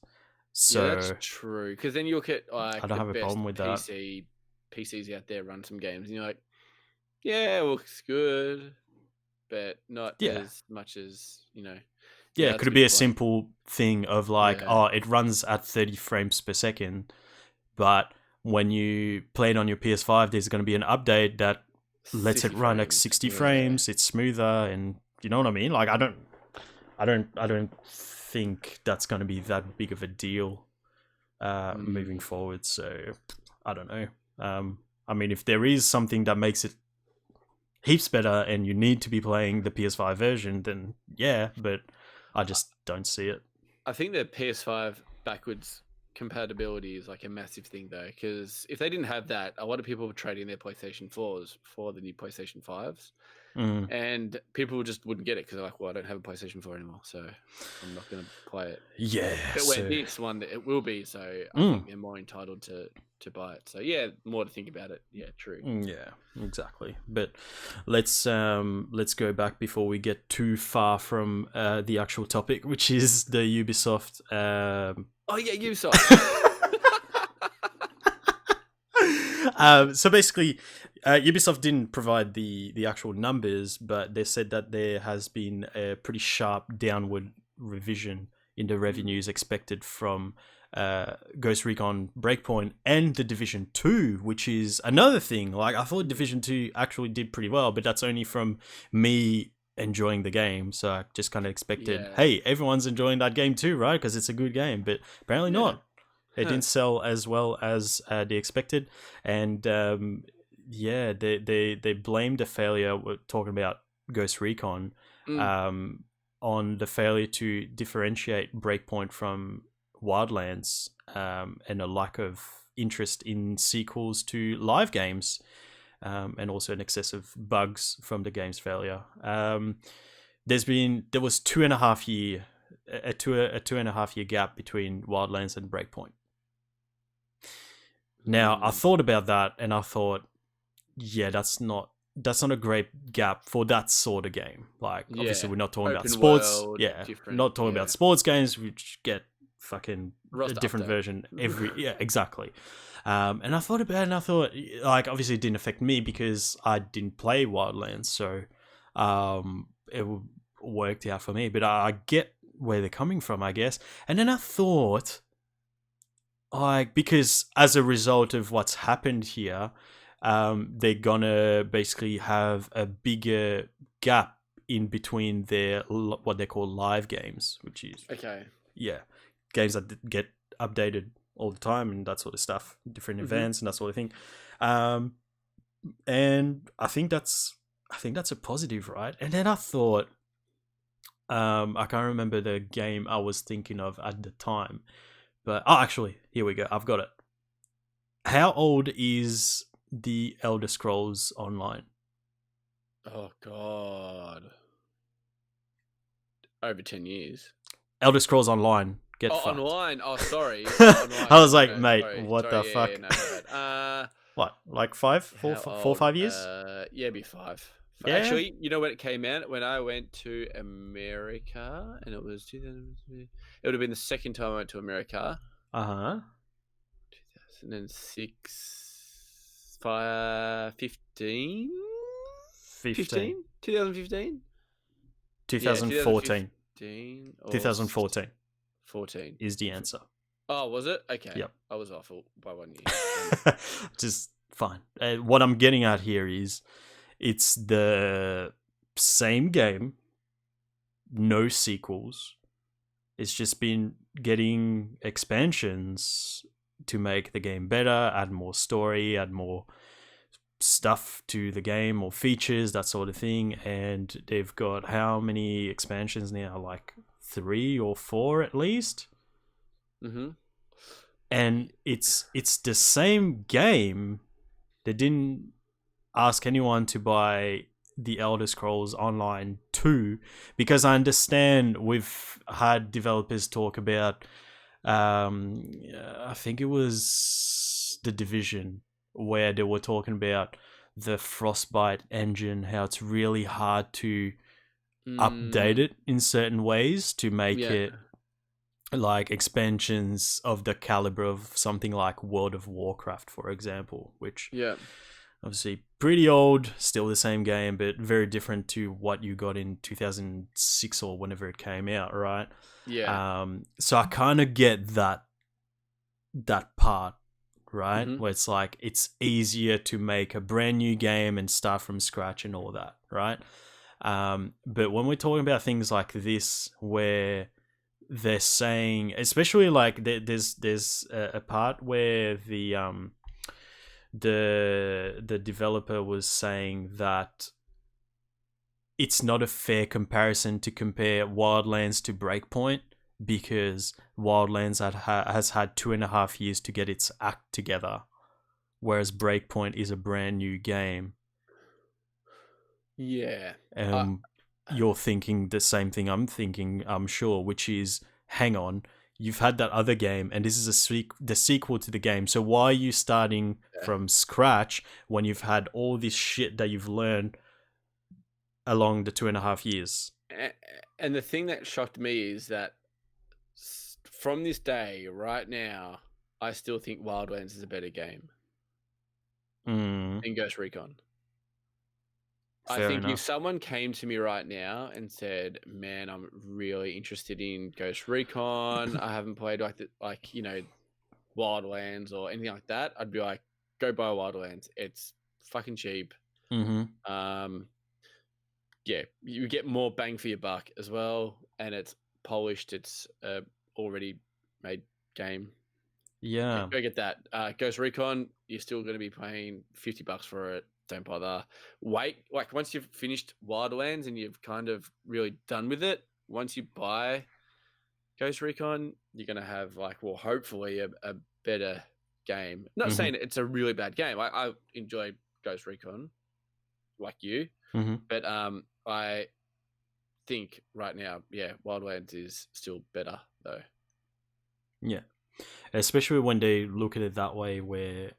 Speaker 2: So
Speaker 3: yeah, that's true. Because then you look at like
Speaker 2: I don't
Speaker 3: the
Speaker 2: have a
Speaker 3: best
Speaker 2: problem with that.
Speaker 3: PCs out there run some games, and you're like, yeah, it looks good, but not as much as
Speaker 2: Yeah,
Speaker 3: that's
Speaker 2: could
Speaker 3: a
Speaker 2: it be
Speaker 3: good
Speaker 2: a
Speaker 3: point.
Speaker 2: simple thing of like, oh, it runs at 30 frames per second, but when you play it on your PS5, there's going to be an update that lets it run at 60 frames. It's smoother, and you know what I mean. Like, I don't think that's going to be that big of a deal moving forward. So I don't know. I mean, if there is something that makes it heaps better, and you need to be playing the PS5 version, then yeah, but I just don't see it.
Speaker 3: I think the PS5 backwards compatibility is like a massive thing though, because if they didn't have that, a lot of people were trading their PlayStation 4s for the new PlayStation 5s. And people just wouldn't get it because they're like, well, I don't have a PlayStation 4 anymore, so I'm not going to play it.
Speaker 2: Yeah.
Speaker 3: But where this one, it will be, so I think they're more entitled to buy it. So yeah, more to think about it. Yeah, true.
Speaker 2: Yeah, exactly. But let's go back before we get too far from the actual topic, which is the Ubisoft.
Speaker 3: Oh yeah, Ubisoft.
Speaker 2: So basically, Ubisoft didn't provide the actual numbers, but they said that there has been a pretty sharp downward revision in the revenues expected from Ghost Recon Breakpoint and the Division 2, which is another thing. Like, I thought Division 2 actually did pretty well, but that's only from me enjoying the game. So I just kind of expected, hey, everyone's enjoying that game too, right? Because it's a good game, but apparently not. It didn't sell as well as they expected, and they blamed the failure. We're talking about Ghost Recon on the failure to differentiate Breakpoint from Wildlands and a lack of interest in sequels to live games, and also an excess of bugs from the game's failure. There was 2.5 year a 2.5 year gap between Wildlands and Breakpoint. Now, I thought about that and I thought, yeah, that's not a great gap for that sort of game. Like, obviously, we're not talking about sports. Not talking about sports games, which get fucking a different version every. Yeah, exactly. And I thought about it and I thought, like, obviously, it didn't affect me because I didn't play Wildlands, so it worked out for me. But I get where they're coming from, I guess. And then I thought, like, because as a result of what's happened here, they're gonna basically have a bigger gap in between their what they call live games, which is games that get updated all the time and that sort of stuff, different events and that sort of thing. And I think that's a positive, right? And then I thought, I can't remember the game I was thinking of at the time. But, actually, here we go. I've got it. How old is the Elder Scrolls Online?
Speaker 3: Oh God, over 10 years.
Speaker 2: Elder Scrolls Online. Get
Speaker 3: Oh,
Speaker 2: fucked.
Speaker 3: online. Oh, sorry. Online.
Speaker 2: I was like,
Speaker 3: No,
Speaker 2: mate,
Speaker 3: sorry.
Speaker 2: what the
Speaker 3: Sorry.
Speaker 2: fuck?
Speaker 3: Yeah, no, my bad.
Speaker 2: What, like 5,
Speaker 3: How
Speaker 2: 4,
Speaker 3: old?
Speaker 2: 5 years?
Speaker 3: Yeah, it'd be 5.
Speaker 2: Yeah.
Speaker 3: Actually, you know when it came out? When I went to America, and it was 2000. It would have been the second time I went to America.
Speaker 2: Uh huh.
Speaker 3: 2006, 15?
Speaker 2: 15.
Speaker 3: 2015?
Speaker 2: 2014.
Speaker 3: 2015 or
Speaker 2: 2014
Speaker 3: 14.
Speaker 2: is the answer.
Speaker 3: Oh, was it? Okay.
Speaker 2: Yep.
Speaker 3: I was off by 1 year.
Speaker 2: Just fine. What I'm getting at here is it's the same game, no sequels. It's just been getting expansions to make the game better, add more story, add more stuff to the game or features, that sort of thing. And they've got how many expansions now? Like 3 or 4 at least.
Speaker 3: Mm-hmm.
Speaker 2: And it's the same game. They didn't ask anyone to buy the Elder Scrolls Online 2 because I understand we've had developers talk about I think it was The Division where they were talking about the Frostbite engine, how it's really hard to update it in certain ways to make it like expansions of the caliber of something like World of Warcraft, for example, which obviously pretty old, still the same game, but very different to what you got in 2006 or whenever it came out, right?
Speaker 3: Yeah.
Speaker 2: So I kind of get that part, right?
Speaker 3: Mm-hmm.
Speaker 2: Where it's like it's easier to make a brand new game and start from scratch and all that, right? But when we're talking about things like this, where they're saying, especially like there's a part where the developer was saying that it's not a fair comparison to compare Wildlands to Breakpoint because Wildlands has had 2.5 years to get its act together, whereas Breakpoint is a brand new game.
Speaker 3: Yeah.
Speaker 2: You're thinking the same thing I'm thinking, I'm sure, which is, hang on, you've had that other game, and this is the sequel to the game. So why are you starting from scratch when you've had all this shit that you've learned along the 2.5 years?
Speaker 3: And the thing that shocked me is that from this day, right now, I still think Wildlands is a better game than Ghost Recon. I think if someone came to me right now and said, "Man, I'm really interested in Ghost Recon. I haven't played Wildlands or anything like that," I'd be like, "Go buy Wildlands. It's fucking cheap.
Speaker 2: Mm-hmm.
Speaker 3: Yeah, you get more bang for your buck as well, and it's polished. It's a already made game.
Speaker 2: Yeah,
Speaker 3: go get that. Ghost Recon, you're still going to be paying $50 for it. Don't bother. Wait, like once you've finished Wildlands and you've kind of really done with it, once you buy Ghost Recon, you're going to have hopefully a better game. Not saying it's a really bad game. I enjoy Ghost Recon like you, but I think right now, Wildlands is still better though.
Speaker 2: Yeah, especially when they look at it that way, where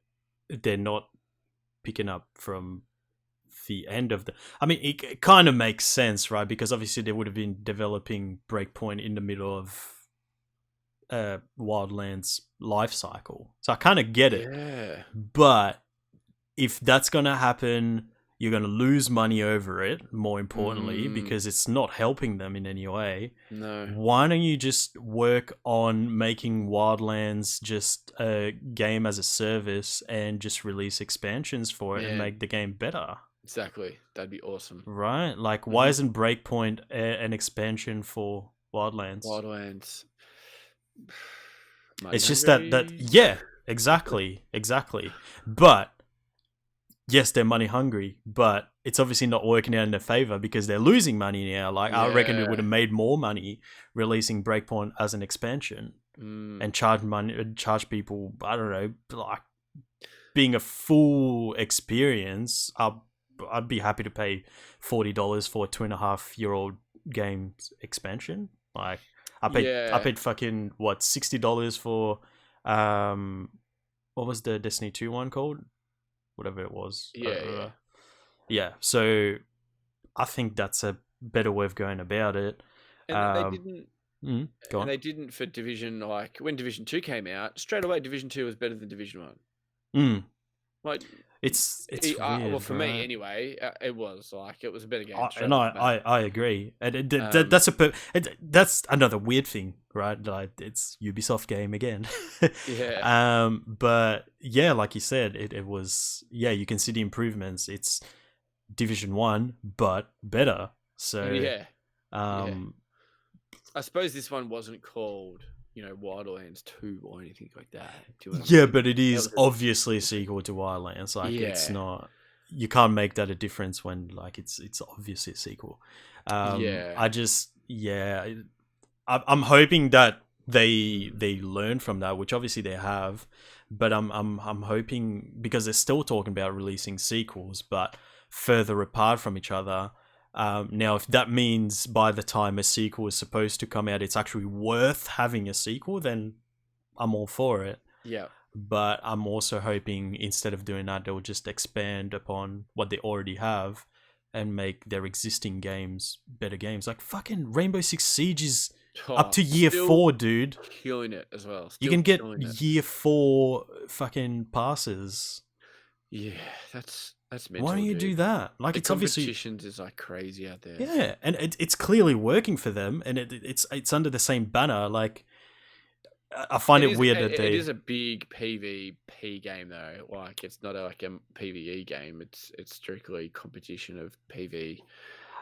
Speaker 2: they're not picking up from the end of the... I mean, it kind of makes sense, right? Because obviously they would have been developing Breakpoint in the middle of Wildlands life cycle. So I kind of get it.
Speaker 3: Yeah.
Speaker 2: But if that's going to happen, you're going to lose money over it, more importantly, because it's not helping them in any way.
Speaker 3: No.
Speaker 2: Why don't you just work on making Wildlands just a game as a service and just release expansions for it and make the game better?
Speaker 3: Exactly. That'd be awesome.
Speaker 2: Right? Like, why isn't Breakpoint an expansion for Wildlands? It's just that yeah, exactly. But yes, they're money hungry, but it's obviously not working out in their favor because they're losing money now. Like, I reckon it would have made more money releasing Breakpoint as an expansion and charge people, I don't know, like being a full experience, I'd be happy to pay $40 for a 2.5-year-old game's expansion. Like I paid fucking what, $60 for what was the Destiny 2 one called? Whatever it was. Yeah. So I think that's a better way of going about it.
Speaker 3: And they didn't.
Speaker 2: Go on.
Speaker 3: They didn't for Division, like when Division 2 came out, straight away Division 2 was better than Division 1. Like
Speaker 2: it's weird,
Speaker 3: well, for
Speaker 2: right?
Speaker 3: me anyway, it was a better game.
Speaker 2: I agree, and that's another weird thing, right? Like it's Ubisoft game again. But yeah, like you said, it was, yeah, you can see the improvements. It's Division 1 but better. So
Speaker 3: I suppose this one wasn't called, Wildlands 2 or anything like that.
Speaker 2: Yeah, but it is obviously a sequel to Wildlands. Like it's not. You can't make that a difference when like it's obviously a sequel. I'm hoping that they learn from that, which obviously they have. But I'm hoping, because they're still talking about releasing sequels, but further apart from each other. Now, if that means by the time a sequel is supposed to come out, it's actually worth having a sequel, then I'm all for it.
Speaker 3: Yeah.
Speaker 2: But I'm also hoping instead of doing that, they'll just expand upon what they already have and make their existing games better games. Like fucking Rainbow Six Siege is up to year 4, dude.
Speaker 3: Killing it as well.
Speaker 2: You can get year 4 fucking passes.
Speaker 3: Yeah, that's mental.
Speaker 2: Why don't you do that? Like, it's obviously
Speaker 3: competitions is like crazy out there.
Speaker 2: Yeah, and it's clearly working for them, and it's under the same banner. Like, I find it weird that
Speaker 3: it is a big PvP game though. Like, it's not like a PvE game. It's strictly competition of PvP.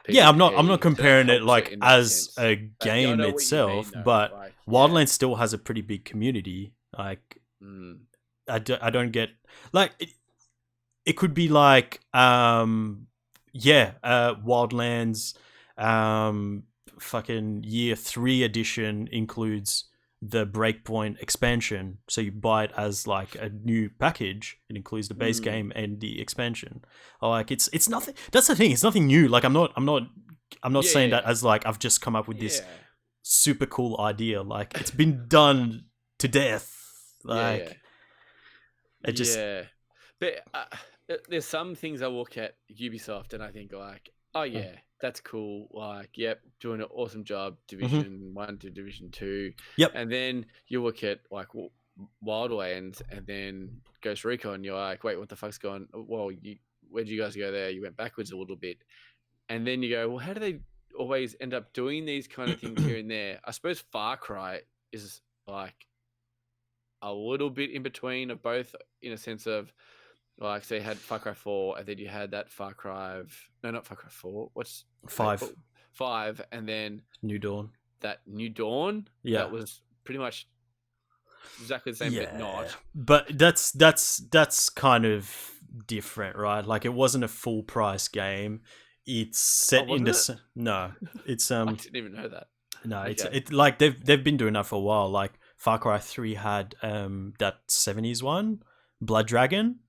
Speaker 2: Yeah, I'm not comparing it like as a game itself, but like, Wildlands still has a pretty big community. Like, I don't get like. It could be like, Wildlands, fucking year 3 edition includes the Breakpoint expansion. So you buy it as like a new package. It includes the base game and the expansion. Like it's nothing. That's the thing. It's nothing new. Like I'm not saying that as like I've just come up with this super cool idea. Like it's been done to death. Like it just
Speaker 3: but. There's some things I look at Ubisoft and I think like, oh yeah, that's cool. Like, yep, doing an awesome job. Division 1 to Division 2.
Speaker 2: Yep.
Speaker 3: And then you look at like Wildlands and then Ghost Recon. You're like, wait, what the fuck's going? Well, where'd you guys go there? You went backwards a little bit. And then you go, well, how do they always end up doing these kind of things here and there? I suppose Far Cry is like a little bit in between of both, in a sense of, like, so you had Far Cry 4, and then you had that Far Cry... No, not Far Cry 4. What's...
Speaker 2: 5.
Speaker 3: 5, and then...
Speaker 2: New Dawn.
Speaker 3: That New Dawn?
Speaker 2: Yeah.
Speaker 3: That was pretty much exactly the same, but not.
Speaker 2: But that's kind of different, right? Like, it wasn't a full-price game. It's set in the... No. It's...
Speaker 3: I didn't even know that.
Speaker 2: No, it's like, they've been doing that for a while. Like, Far Cry 3 had that 70s one, Blood Dragon.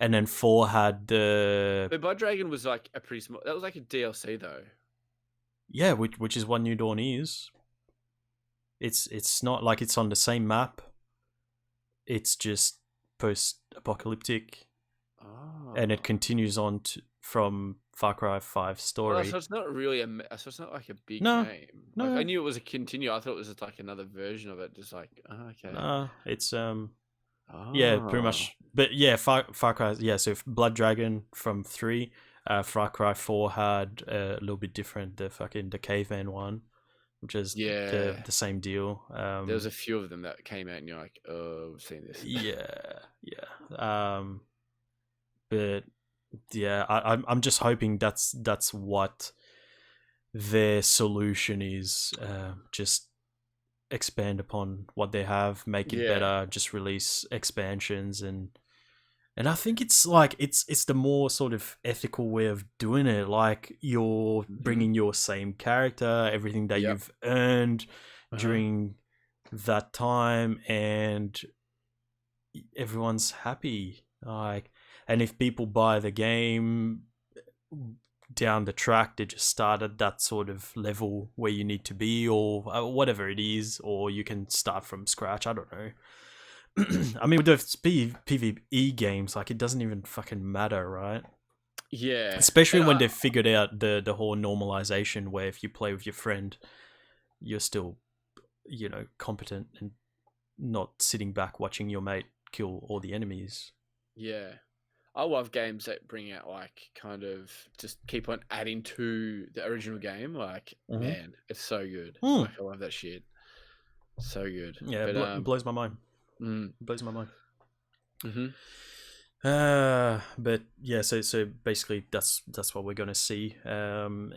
Speaker 2: And then 4 had the...
Speaker 3: But Blood Dragon was like a pretty small... That was like a DLC though.
Speaker 2: Yeah, which is what New Dawn is. It's not like it's on the same map. It's just post-apocalyptic. Oh. And it continues on from Far Cry 5 story.
Speaker 3: Well, so it's not really so it's not like a big game.
Speaker 2: No.
Speaker 3: Like, I knew it was a continue. I thought it was just like another version of it. Just like, okay.
Speaker 2: No, it's... Yeah, pretty much. But yeah, Far Cry. Yeah, so Blood Dragon from 3, Far Cry 4 had a little bit different. The caveman one, which is the same deal.
Speaker 3: There was a few of them that came out, and you're like, oh, I've seen this.
Speaker 2: Yeah. But yeah, I'm just hoping that's what their solution is. Just expand upon what they have, make it better, just release expansions, and I think it's like it's the more sort of ethical way of doing it. Like, you're bringing your same character, everything that you've earned during that time, and everyone's happy. Like, and if people buy the game down the track, they just start at that sort of level where you need to be, or whatever it is, or you can start from scratch. I don't know. I mean, with the PvE games, like, it doesn't even fucking matter, right?
Speaker 3: Yeah,
Speaker 2: Especially
Speaker 3: and
Speaker 2: when they've figured out the whole normalization, where if you play with your friend, you're still, competent and not sitting back watching your mate kill all the enemies.
Speaker 3: yeah, I love games that bring out like kind of just keep on adding to the original game. Like, man, it's so good. Like, I love that shit. So good.
Speaker 2: Yeah,
Speaker 3: But
Speaker 2: it blows my mind.
Speaker 3: mm,
Speaker 2: It blows my mind.
Speaker 3: mm-hmm.
Speaker 2: But yeah, so basically that's what we're gonna see. Yeah, I'm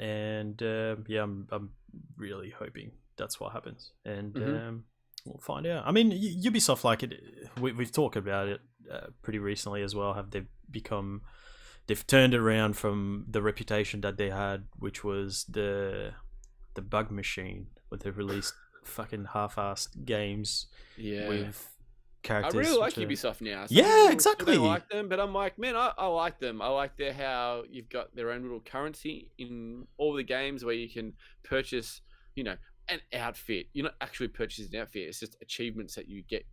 Speaker 2: really hoping that's what happens, and we'll find out. I mean, Ubisoft, like it, we've talked about it pretty recently as well. Have they become? They've turned around from the reputation that they had, which was the bug machine, where they released fucking half-assed games with characters.
Speaker 3: I really like Ubisoft now.
Speaker 2: Exactly.
Speaker 3: I like them, but I'm like, man, I like them. I like how you've got their own little currency in all the games where you can purchase, an outfit. You're not actually purchasing an outfit. It's just achievements that you get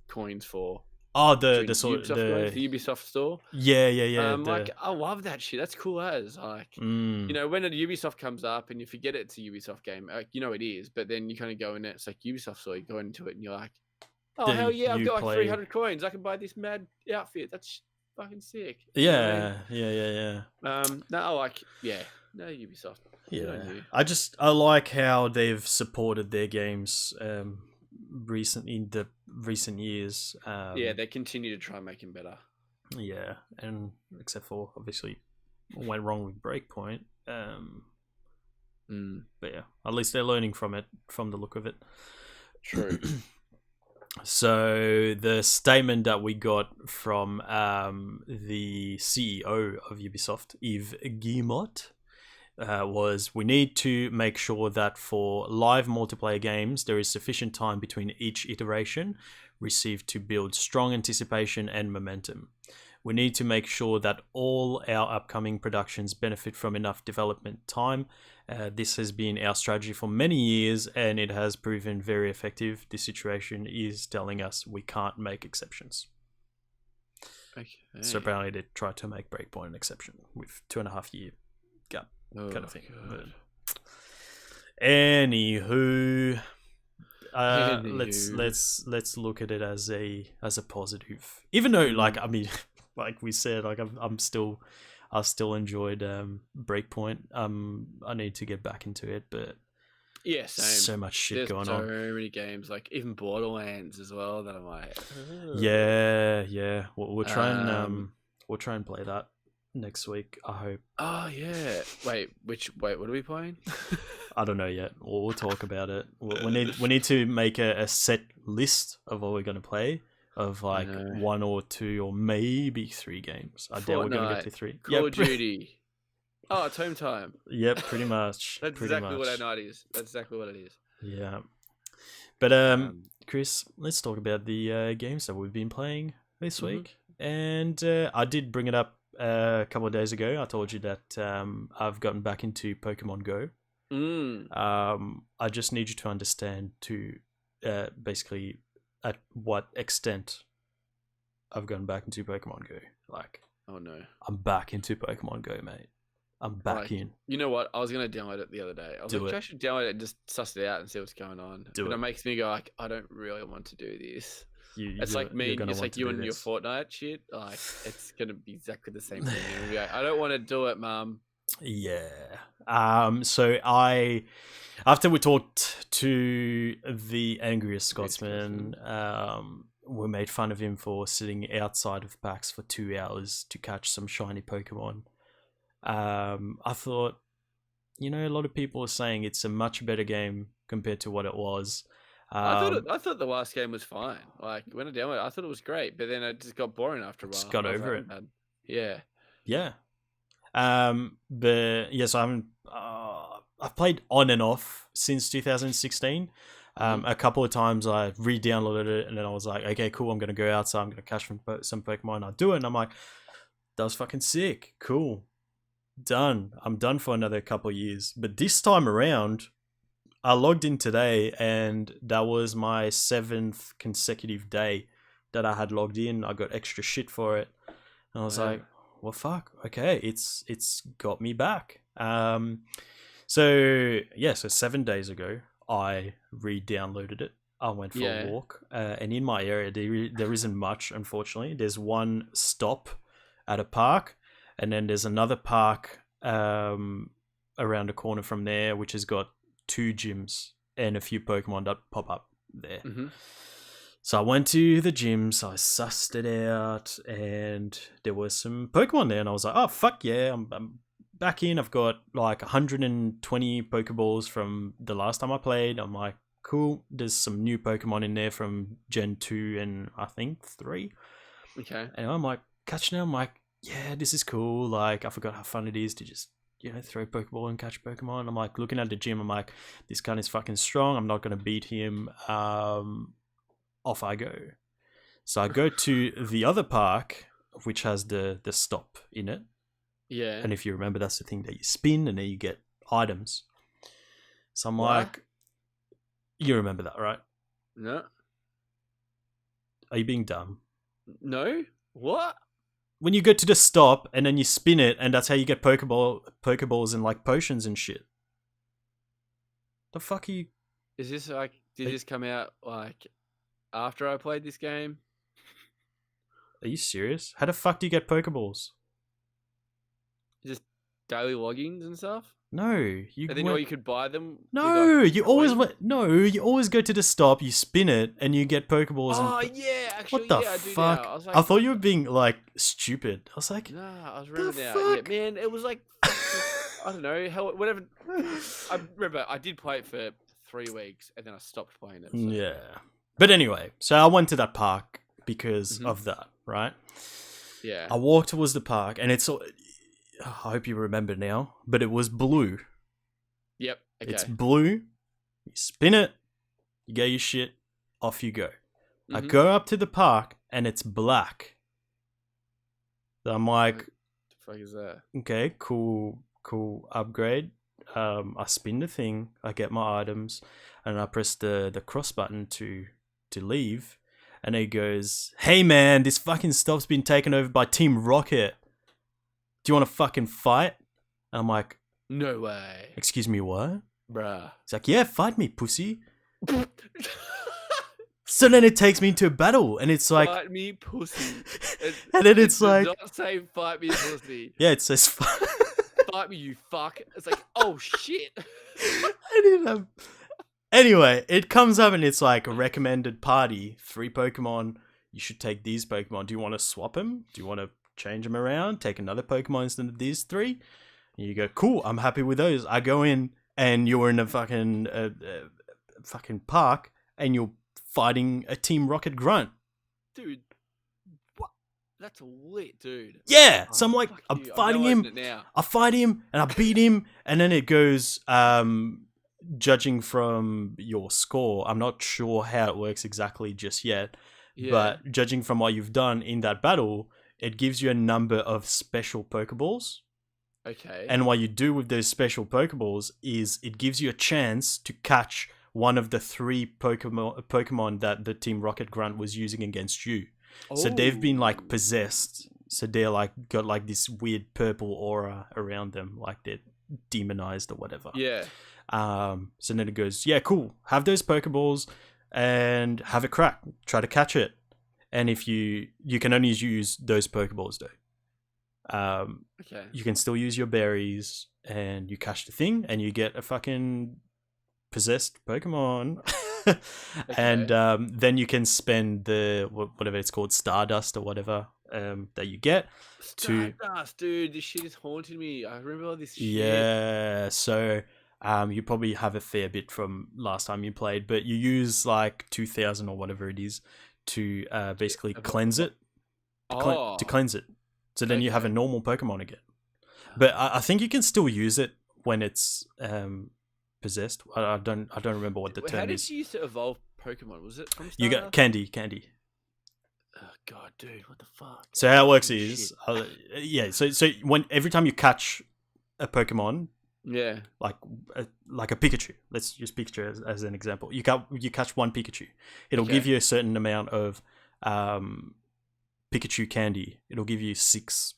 Speaker 3: coins for.
Speaker 2: Oh, the
Speaker 3: Ubisoft store.
Speaker 2: Yeah.
Speaker 3: Like, I love that shit. That's cool as like, when a Ubisoft comes up and you forget it's a Ubisoft game, like, it is, but then you kind of go in there, it's like Ubisoft store. You go into it and you're like, oh hell yeah, I've got like 300 coins. I can buy this mad outfit. That's fucking sick.
Speaker 2: Yeah.
Speaker 3: No, Ubisoft.
Speaker 2: Yeah, I like how they've supported their games in the recent years.
Speaker 3: They continue to try and make them better.
Speaker 2: Yeah, and except for obviously what went wrong with Breakpoint. But yeah, at least they're learning from it, from the look of it.
Speaker 3: True.
Speaker 2: So the statement that we got from the CEO of Ubisoft, Yves Guillemot, was, we need to make sure that for live multiplayer games, there is sufficient time between each iteration received to build strong anticipation and momentum. We need to make sure that all our upcoming productions benefit from enough development time. This has been our strategy for many years, and it has proven very effective. This situation is telling us we can't make exceptions.
Speaker 3: Okay.
Speaker 2: So apparently they tried to make Breakpoint an exception with 2.5 year gap kind of thing. Anywho, let's look at it as a positive. Even though, like, I mean, like we said, like I still enjoyed Breakpoint. I need to get back into it, but
Speaker 3: yeah, same.
Speaker 2: So much shit going on.
Speaker 3: So many games, like even Borderlands as well. That I'm like,
Speaker 2: yeah. We'll try and play that next week, I hope.
Speaker 3: Oh yeah. Wait, what are we playing?
Speaker 2: I don't know yet. We'll talk about it. We need to make a set list of what we're going to play, of like 1 or 2 or maybe 3 games. I doubt we're going to get to 3.
Speaker 3: Call of Duty. Oh, it's home time.
Speaker 2: Yep, pretty much.
Speaker 3: That's exactly what our night is. That's exactly what it is.
Speaker 2: Yeah. But Chris, let's talk about the games that we've been playing this week. And I did bring it up a couple of days ago. I told you that I've gotten back into Pokemon Go. I just need you to understand to basically at what extent I've gone back into Pokemon Go. Like,
Speaker 3: oh no,
Speaker 2: I'm back into Pokemon Go, mate. I'm back in.
Speaker 3: You know what? I was gonna download it the other day. I was like, I should download it and just suss it out and see what's going on. But it makes me go like, I don't really want to do this. It's like me. It's like you and your Fortnite shit. Like, it's gonna be exactly the same thing. Like, I don't want to do it, Mum.
Speaker 2: Yeah. So after we talked to the Angriest Scotsman, we made fun of him for sitting outside of PAX for 2 hours to catch some shiny Pokemon. I thought, a lot of people are saying it's a much better game compared to what it was.
Speaker 3: I thought the last game was fine. Like, when I downloaded it, I thought it was great, but then it just got boring after a while.
Speaker 2: Just got over it.
Speaker 3: Yeah.
Speaker 2: But yes, I've played on and off since 2016. A couple of times I re-downloaded it, and then I was like, okay, cool, I'm going to go outside, I'm going to catch some Pokemon. I do it, and I'm like, that was fucking sick. Cool. Done. I'm done for another couple of years. But this time around, I logged in today, and that was my 7th consecutive day that I had logged in. I got extra shit for it. And I was like, well, fuck. Okay, it's got me back. So 7 days ago, I re-downloaded it. I went for a walk, and in my area, there isn't much, unfortunately. There's one stop at a park, and then there's another park around the corner from there, which has got 2 gyms and a few Pokemon that pop up there.
Speaker 3: Mm-hmm.
Speaker 2: So I went to the gyms, I sussed it out, and there was some Pokemon there, and I was like, oh, fuck yeah, I'm back in. I've got like 120 Pokeballs from the last time I played. I'm like, cool, there's some new Pokemon in there from Gen 2 and I think 3.
Speaker 3: Okay.
Speaker 2: And I'm like, catching them, I'm like, yeah, this is cool. Like, I forgot how fun it is to just, throw Pokeball and catch Pokemon. I'm like, looking at the gym, I'm like, this guy is fucking strong. I'm not going to beat him. Off I go. So I go to the other park, which has the stop in it.
Speaker 3: Yeah.
Speaker 2: And if you remember, that's the thing that you spin and then you get items. So I'm
Speaker 3: What?
Speaker 2: like, you remember that, right?
Speaker 3: No.
Speaker 2: Are you being dumb?
Speaker 3: No? What?
Speaker 2: When you go to the stop and then you spin it, and that's how you get Pokeballs and like potions and shit. The fuck are you?
Speaker 3: Is this like, did this come out like after I played this game?
Speaker 2: Are you serious? How the fuck do you get Pokeballs?
Speaker 3: Just daily logins and stuff?
Speaker 2: No, you.
Speaker 3: And then or you could buy them?
Speaker 2: No,
Speaker 3: with, like,
Speaker 2: you always
Speaker 3: coins?
Speaker 2: you always go to the stop, you spin it, and you get Pokeballs.
Speaker 3: Oh,
Speaker 2: and
Speaker 3: yeah, actually,
Speaker 2: what the
Speaker 3: yeah, I do
Speaker 2: fuck?
Speaker 3: now. I was like,
Speaker 2: I thought you were being like stupid. I was like,
Speaker 3: nah, I was remember
Speaker 2: the
Speaker 3: now.
Speaker 2: fuck?
Speaker 3: Yeah, man, it was like, I don't know, hell, whatever. I remember I did play it for 3 weeks, and then I stopped playing it. So.
Speaker 2: yeah. But anyway, so I went to that park because of that, right?
Speaker 3: Yeah.
Speaker 2: I walked towards the park, and it's. I hope you remember now, but it was blue.
Speaker 3: Yep. Okay.
Speaker 2: It's blue. You spin it, you get your shit, off you go. I
Speaker 3: Mhm.
Speaker 2: go up to the park, and it's black. So I'm like,
Speaker 3: What the fuck is that?
Speaker 2: okay, cool upgrade. I spin the thing, I get my items, and I press the cross button to leave, and it goes, hey man, this fucking stuff's been taken over by Team Rocket. Do you want to fucking fight? And I'm like,
Speaker 3: No way.
Speaker 2: excuse me, what?
Speaker 3: Bruh.
Speaker 2: It's like, yeah, fight me, pussy. So then it takes me into a battle, and it's like,
Speaker 3: Fight me, pussy.
Speaker 2: and then
Speaker 3: It
Speaker 2: it's
Speaker 3: does
Speaker 2: like,
Speaker 3: not say fight me, pussy.
Speaker 2: yeah, it says,
Speaker 3: Fight me, you fuck. It's like, oh shit.
Speaker 2: I didn't have... Anyway, it comes up and it's like a recommended party, 3 Pokemon. You should take these Pokemon. Do you want to swap them? Do you want to change them around? Take another Pokemon instead of these 3? And you go, cool, I'm happy with those. I go in and you're in a fucking park and you're fighting a Team Rocket grunt.
Speaker 3: Dude. What? That's lit, dude.
Speaker 2: Yeah,
Speaker 3: Oh,
Speaker 2: so I'm like,
Speaker 3: fuck
Speaker 2: I'm
Speaker 3: you.
Speaker 2: fighting
Speaker 3: downloading
Speaker 2: him.
Speaker 3: it now.
Speaker 2: I fight him and I beat him, and then it goes, judging from your score, I'm not sure how it works exactly just yet,
Speaker 3: Yeah.
Speaker 2: but judging from what you've done in that battle, it gives you a number of special Pokeballs.
Speaker 3: Okay.
Speaker 2: And what you do with those special Pokeballs is it gives you a chance to catch one of the 3 Pokemon that the Team Rocket Grunt was using against you. So they've been like possessed. So they're like got like this weird purple aura around them, like they're demonized or whatever.
Speaker 3: Yeah.
Speaker 2: So then it goes, yeah, cool. Have those Pokeballs and have a crack. Try to catch it. And if you can only use those Pokeballs though.
Speaker 3: Okay.
Speaker 2: You can still use your berries and you catch the thing and you get a fucking possessed Pokemon. And then you can spend the whatever it's called, Stardust or whatever that you get to
Speaker 3: Stardust, dude. This shit is haunting me. I remember all this shit.
Speaker 2: yeah. So you probably have a fair bit from last time you played, but you use like 2,000 or whatever it is to basically cleanse it. To cleanse it. So then you have a normal Pokemon again. But I think you can still use it when it's possessed. I don't remember what the
Speaker 3: How
Speaker 2: term
Speaker 3: did
Speaker 2: is.
Speaker 3: you used to evolve Pokemon? Was it from
Speaker 2: You
Speaker 3: starter?
Speaker 2: got candy.
Speaker 3: Oh god, dude, what the fuck?
Speaker 2: So how it works
Speaker 3: Holy
Speaker 2: is,
Speaker 3: shit.
Speaker 2: So when every time you catch a Pokemon,
Speaker 3: Yeah.
Speaker 2: like a Pikachu, let's use Pikachu as an example. You catch one Pikachu, it'll
Speaker 3: Okay.
Speaker 2: give you a certain amount of Pikachu candy. It'll give you 6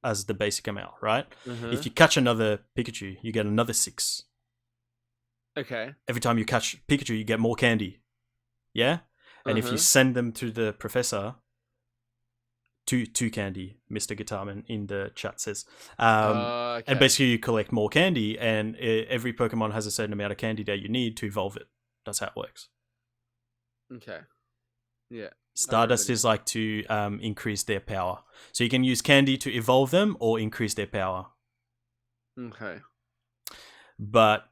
Speaker 2: as the basic amount, right?
Speaker 3: Uh-huh.
Speaker 2: If you catch another Pikachu, you get another 6.
Speaker 3: Okay.
Speaker 2: Every time you catch Pikachu, you get more candy. Yeah? And if you send them to the professor, two candy, Mr. Guitarman in the chat says.
Speaker 3: Okay.
Speaker 2: And basically you collect more candy, and every Pokemon has a certain amount of candy that you need to evolve it. That's how it works.
Speaker 3: Okay. Yeah.
Speaker 2: Stardust is like to increase their power. So you can use candy to evolve them or increase their power.
Speaker 3: Okay.
Speaker 2: But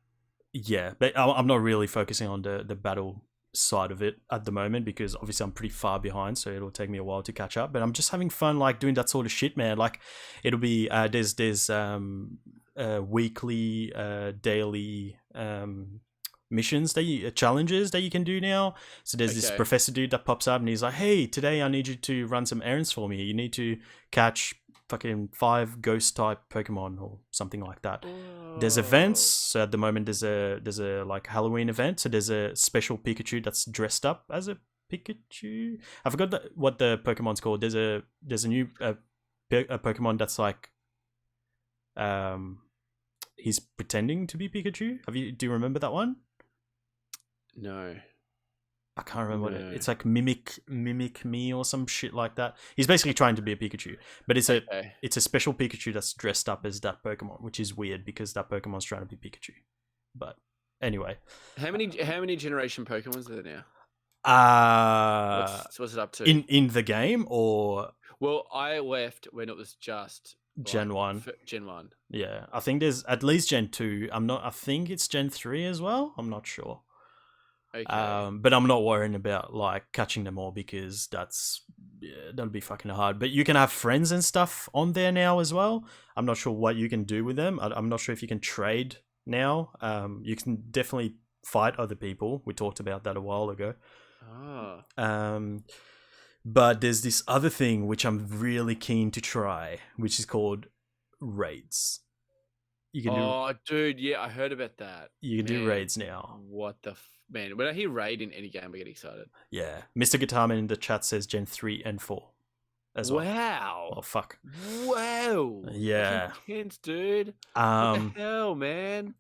Speaker 2: yeah, but I'm not really focusing on the battle side of it at the moment because obviously I'm pretty far behind, so it'll take me a while to catch up. But I'm just having fun like doing that sort of shit, man. Like it'll be there's weekly, daily missions challenges that you can do now. So there's this professor dude that pops up and he's like, hey, today I need you to run some errands for me. You need to catch fucking 5 ghost type Pokemon or something like that. There's events. So at the moment there's a like Halloween event. So there's a special Pikachu that's dressed up as a Pikachu. I forgot what the Pokemon's called. There's a new a Pokemon that's like he's pretending to be Pikachu. Do you remember that one?
Speaker 3: No.
Speaker 2: I can't remember what it's like. Mimic me or some shit like that. He's basically trying to be a Pikachu, but it's a special Pikachu that's dressed up as that Pokemon, which is weird because that Pokemon's trying to be Pikachu. But anyway,
Speaker 3: how many generation Pokemons are there
Speaker 2: now?
Speaker 3: What's it up to
Speaker 2: in the game or?
Speaker 3: Well, I left when it was just
Speaker 2: Gen 1.
Speaker 3: Gen 1.
Speaker 2: Yeah, I think there's at least Gen 2. I think it's Gen 3 as well. I'm not sure.
Speaker 3: Okay.
Speaker 2: But I'm not worrying about like catching them all because that'll be fucking hard. But you can have friends and stuff on there now as well. I'm not sure what you can do with them. I'm not sure if you can trade now. You can definitely fight other people. We talked about that a while ago. But there's this other thing which I'm really keen to try, which is called raids. You can
Speaker 3: dude, yeah, I heard about that.
Speaker 2: You can do raids now.
Speaker 3: What the man? When I hear raid in any game, I get excited.
Speaker 2: Yeah, Mr. Guitarman in the chat says Gen 3 and 4 as well.
Speaker 3: Wow.
Speaker 2: Oh fuck.
Speaker 3: Wow.
Speaker 2: Yeah.
Speaker 3: That's intense, dude. What the hell, man?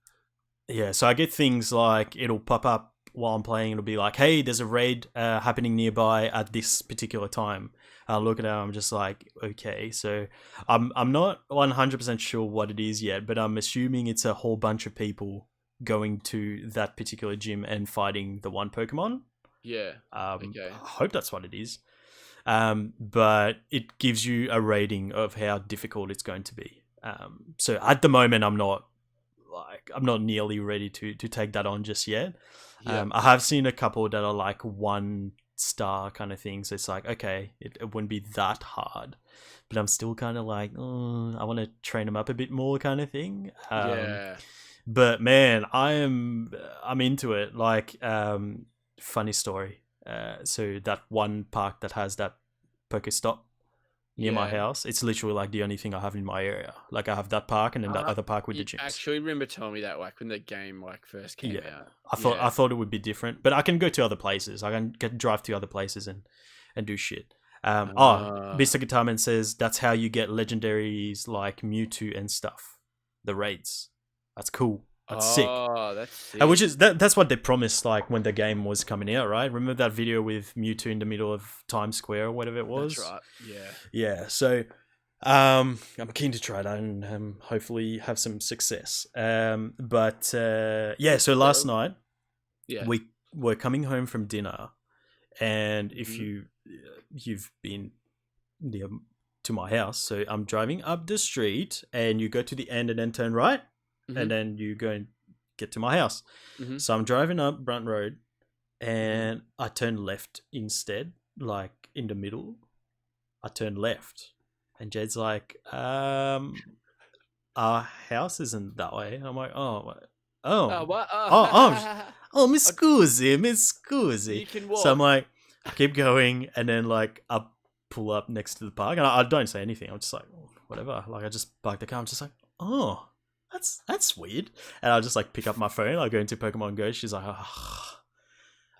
Speaker 2: Yeah, so I get things like it'll pop up while I'm playing. It'll be like, hey, there's a raid happening nearby at this particular time. I'll look at it, I'm just like, okay. So I'm not 100% sure what it is yet, but I'm assuming it's a whole bunch of people going to that particular gym and fighting the one Pokemon.
Speaker 3: Yeah.
Speaker 2: Okay. I hope that's what it is. But it gives you a rating of how difficult it's going to be. So at the moment, I'm not nearly ready to take that on just yet. Yeah. I have seen a couple that are like 1-star kind of things. So it's like, okay, it wouldn't be that hard, but I'm still kind of like, I want to train them up a bit more kind of thing.
Speaker 3: Yeah.
Speaker 2: But man, I'm into it. Like, funny story. So that one park that has that Pokestop near my house, it's literally like the only thing I have in my area. Like I have that park and then that other park with the gyms.
Speaker 3: Actually, remember telling me that like when the game like first came out.
Speaker 2: I thought it would be different, but I can go to other places. I can drive to other places and do shit. Mr. Guitarman says that's how you get legendaries like Mewtwo and stuff. The raids. That's cool. That's sick.
Speaker 3: Oh, that's sick.
Speaker 2: Which is that's what they promised like when the game was coming out, right? Remember that video with Mewtwo in the middle of Times Square or whatever it was?
Speaker 3: That's right. Yeah.
Speaker 2: Yeah. So I'm keen to try that and hopefully have some success. So last night we were coming home from dinner, and if you've been near to my house, so I'm driving up the street and you go to the end and then turn right. And then you go and get to my house. So I'm driving up Brunt Road and I turn left instead, like in the middle. I turn left. And Jed's like, our house isn't that way. I'm like, oh, oh,
Speaker 3: what?
Speaker 2: mi scusi, mi scusi.
Speaker 3: You can walk.
Speaker 2: So I'm like, I keep going, and then like I pull up next to the park, and I don't say anything. I'm just like, whatever. Like I just park the car. I'm just like, oh, that's weird. And I just like pick up my phone. I go into Pokemon Go. She's like, oh,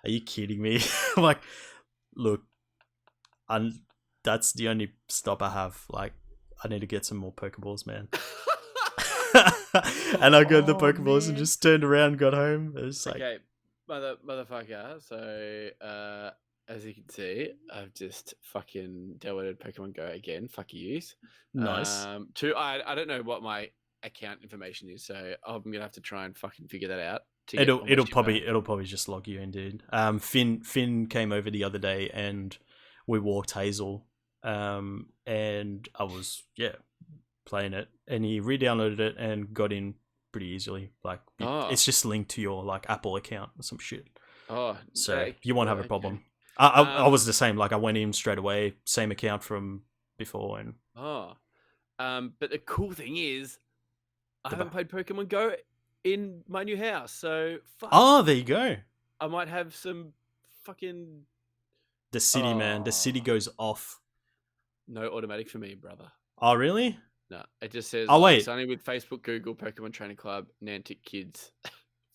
Speaker 2: are you kidding me? I'm like, look, that's the only stop I have. Like, I need to get some more Pokeballs, man. And I got the Pokeballs and just turned around, got home. It was like,
Speaker 3: Okay, motherfucker. So, as you can see, I've just fucking downloaded Pokemon Go again. Fuck yous.
Speaker 2: nice.
Speaker 3: I don't know what my account information is, so I'm gonna have to try and fucking figure that out.
Speaker 2: It'll probably just log you in, dude. Finn came over the other day and we walked Hazel. And I was playing it, and he re-downloaded it and got in pretty easily. Like it's just linked to your like Apple account or some shit.
Speaker 3: Oh,
Speaker 2: so you won't have a problem. I was the same. Like I went in straight away, same account from before, and
Speaker 3: but the cool thing is, I haven't played Pokemon Go in my new house, so fuck.
Speaker 2: Oh, there you go.
Speaker 3: I might have some fucking
Speaker 2: the city, man. The city goes off.
Speaker 3: No automatic for me, brother.
Speaker 2: Oh, really?
Speaker 3: No, it just says.
Speaker 2: Oh, wait.
Speaker 3: Signing with Facebook, Google, Pokemon Training Club, Niantic Kids.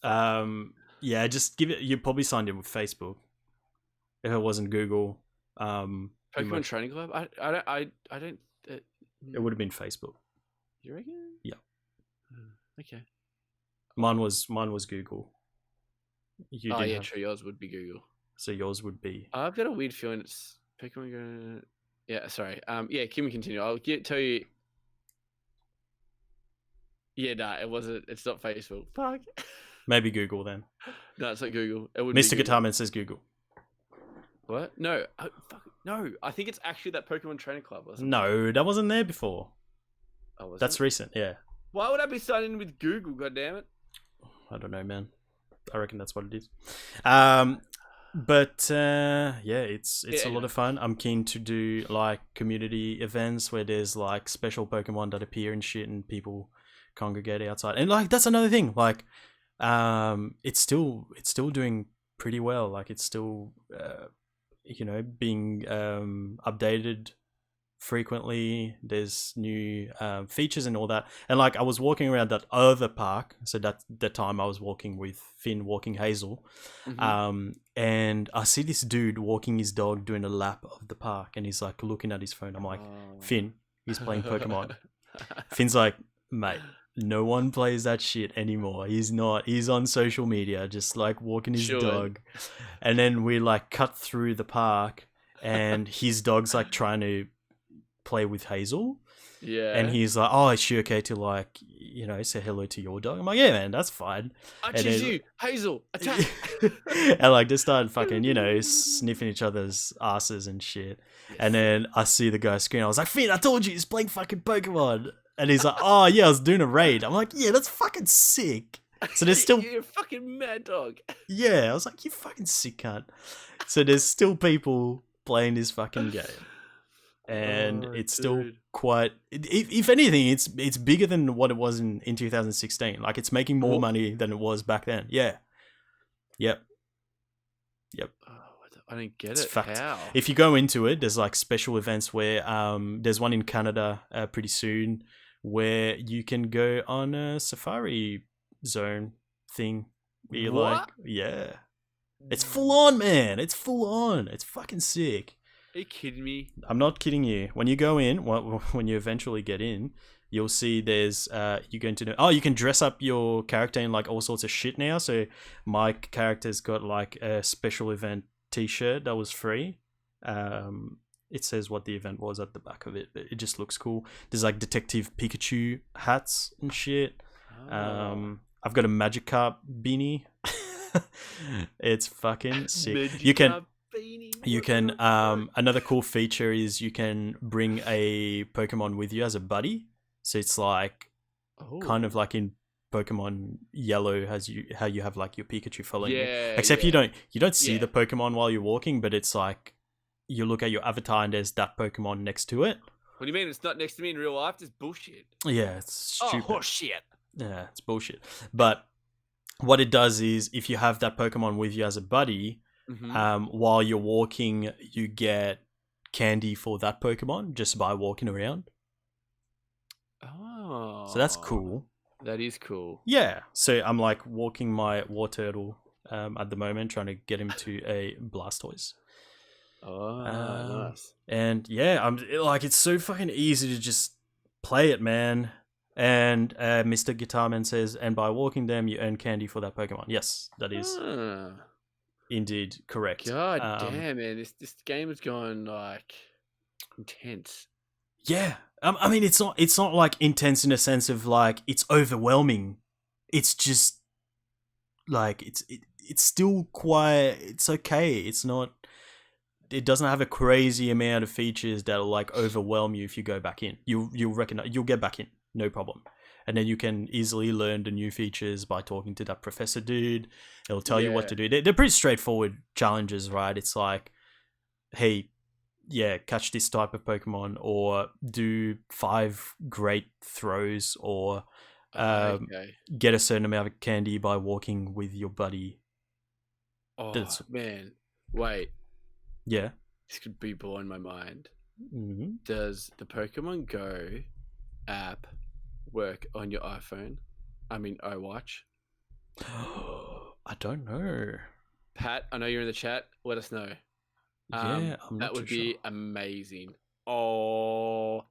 Speaker 2: Yeah, just give it. You probably signed in with Facebook. If it wasn't Google,
Speaker 3: Pokemon Training Club. I don't.
Speaker 2: It would have been Facebook.
Speaker 3: You reckon?
Speaker 2: Yeah.
Speaker 3: Okay.
Speaker 2: Mine was Google.
Speaker 3: True. Yours would be Google.
Speaker 2: So yours would be.
Speaker 3: I've got a weird feeling it's Pokemon Go. Yeah, sorry. Yeah, can we continue? I'll tell you. Yeah, nah, it wasn't. It's not Facebook. Fuck.
Speaker 2: Maybe Google then.
Speaker 3: No, it's not Google. It would.
Speaker 2: Mr. Guitarman says Google.
Speaker 3: What? No. Fuck. No. I think it's actually that Pokemon Training Club.
Speaker 2: No, that wasn't there before.
Speaker 3: Oh,
Speaker 2: that's recent. Yeah.
Speaker 3: Why would I be signing in with Google? God damn it.
Speaker 2: I don't know, man. I reckon that's what it is. But it's a lot of fun. I'm keen to do like community events where there's like special Pokemon that appear and shit, and people congregate outside. And like that's another thing. Like, it's still doing pretty well. Like it's still being updated frequently. There's new features and all that. And like I was walking around that other park, so that the time I was walking with Finn, walking Hazel, and I see this dude walking his dog doing a lap of the park, and he's like looking at his phone. I'm like, Finn, he's playing Pokemon. Finn's like, mate, no one plays that shit anymore. He's not. He's on social media, just like walking his dog. And then we like cut through the park, and his dog's like trying to play with Hazel.
Speaker 3: Yeah.
Speaker 2: And he's like, oh, is she okay to like, say hello to your dog? I'm like, yeah, man, that's fine.
Speaker 3: I choose you, Hazel, attack.
Speaker 2: And like they started fucking, sniffing each other's asses and shit. Yes. And then I see the guy scream. I was like, Finn, I told you he's playing fucking Pokemon. And he's like, oh yeah, I was doing a raid. I'm like, yeah, that's fucking sick. So there's still
Speaker 3: you're a fucking mad dog.
Speaker 2: Yeah, I was like, you fucking sick cunt. So there's still people playing this fucking game. And it's still quite. If anything, it's bigger than what it was in 2016. Like it's making more money than it was back then. Yeah. Yep.
Speaker 3: Oh, I didn't get
Speaker 2: it's
Speaker 3: it.
Speaker 2: Fact.
Speaker 3: How?
Speaker 2: If you go into it, there's like special events where there's one in Canada pretty soon where you can go on a safari zone thing. Where you're like, yeah, it's full on, man. It's full on. It's fucking sick.
Speaker 3: Are you kidding me?
Speaker 2: I'm not kidding you. When you go in, when you eventually get in, you'll see there's you're going to know. Oh, you can dress up your character in like all sorts of shit now. So my character's got like a special event T-shirt that was free. It says what the event was at the back of it, but it just looks cool. There's like Detective Pikachu hats and shit. I've got a Magikarp beanie. It's fucking sick. You can another cool feature is you can bring a Pokemon with you as a buddy. So it's like kind of like in Pokemon Yellow how you have like your Pikachu following you. Except you don't see the Pokemon while you're walking, but it's like you look at your avatar and there's that Pokemon next to it.
Speaker 3: What do you mean it's not next to me in real life? It's bullshit.
Speaker 2: Yeah, it's stupid.
Speaker 3: Oh, shit.
Speaker 2: Yeah, it's bullshit. But what it does is if you have that Pokemon with you as a buddy, while you're walking, you get candy for that Pokemon just by walking around.
Speaker 3: Oh,
Speaker 2: So that's cool.
Speaker 3: That is cool.
Speaker 2: Yeah. So I'm like walking my Wartortle at the moment, trying to get him to a Blastoise.
Speaker 3: Oh, nice.
Speaker 2: And yeah, I'm like, it's so fucking easy to just play it, man. And Mr. Guitarman says, and by walking them, you earn candy for that Pokemon. Yes, that is indeed correct.
Speaker 3: God damn, man, this game is going like intense.
Speaker 2: Yeah, I mean, it's not like intense in a sense of like it's overwhelming. It's just like it's still quite. It's okay. It's not. It doesn't have a crazy amount of features that'll like overwhelm you if you go back in. You'll recognize. You'll get back in, no problem. And then you can easily learn the new features by talking to that professor dude. It'll tell you what to do. They're pretty straightforward challenges, right? It's like, hey, yeah, catch this type of Pokemon, or do 5 great throws, or get a certain amount of candy by walking with your buddy.
Speaker 3: Oh, man. Wait.
Speaker 2: Yeah.
Speaker 3: This could be blowing my mind.
Speaker 2: Mm-hmm.
Speaker 3: Does the Pokemon Go app work on your iPhone? I mean, iWatch?
Speaker 2: I don't know.
Speaker 3: Pat, I know you're in the chat. Let us know.
Speaker 2: Yeah, I'm not
Speaker 3: that would
Speaker 2: too
Speaker 3: be
Speaker 2: sure.
Speaker 3: amazing. Oh,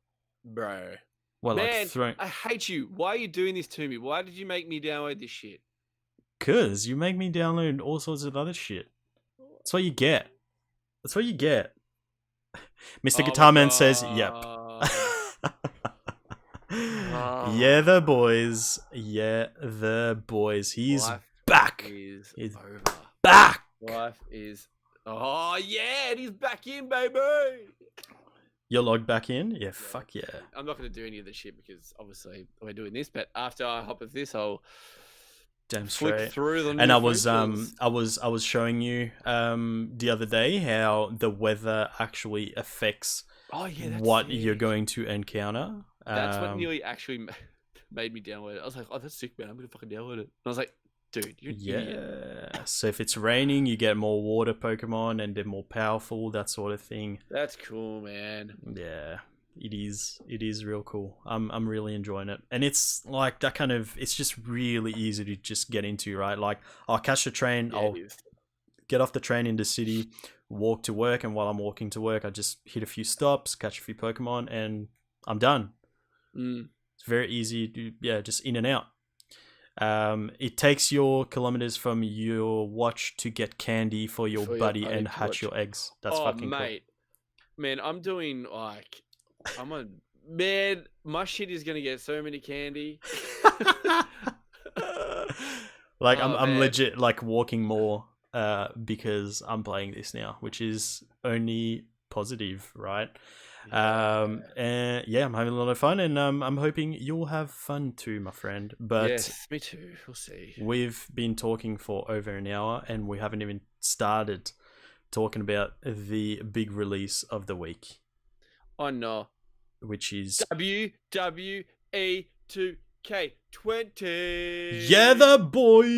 Speaker 3: bro.
Speaker 2: Well,
Speaker 3: Man,
Speaker 2: like
Speaker 3: I hate you. Why are you doing this to me? Why did you make me download this shit?
Speaker 2: Cause you make me download all sorts of other shit. That's what you get. That's what you get. Mr. Guitarman says, yep. Yeah, the boys. Yeah, the boys. He's back. He's
Speaker 3: over.
Speaker 2: Back.
Speaker 3: Life is... Oh, yeah, and he's back in, baby.
Speaker 2: You're logged back in? Yeah, fuck yeah.
Speaker 3: I'm not going to do any of the shit because obviously we're doing this, but after I hop of this, I'll
Speaker 2: damn
Speaker 3: flick
Speaker 2: straight
Speaker 3: through them.
Speaker 2: And I was showing you the other day how the weather actually affects what you're going to encounter.
Speaker 3: That's what nearly actually made me download it. I was like, oh, that's sick, man. I'm going to fucking download it. And I was like, dude, you're an idiot.
Speaker 2: So if it's raining, you get more water Pokemon and they're more powerful, that sort of thing.
Speaker 3: That's cool, man.
Speaker 2: Yeah, it is. It is real cool. I'm really enjoying it. And it's like that kind of, it's just really easy to just get into, right? Like I'll catch the train, I'll get off the train in the city, walk to work, and while I'm walking to work, I just hit a few stops, catch a few Pokemon, and I'm done. It's very easy to, just in and out. It takes your kilometers from your watch to get candy for your buddy and hatch your eggs. That's fucking
Speaker 3: mate. Cool. Man, I'm doing like, man, my shit is gonna get so many candy.
Speaker 2: Like I'm legit like walking more because I'm playing this now, which is only positive, right? And yeah, I'm having a lot of fun, and I'm hoping you'll have fun too, my friend. But
Speaker 3: yes, me too. We'll see.
Speaker 2: We've been talking for over an hour, and we haven't even started talking about the big release of the week.
Speaker 3: Oh no,
Speaker 2: which is
Speaker 3: WWE 2K20.
Speaker 2: Yeah, the boys.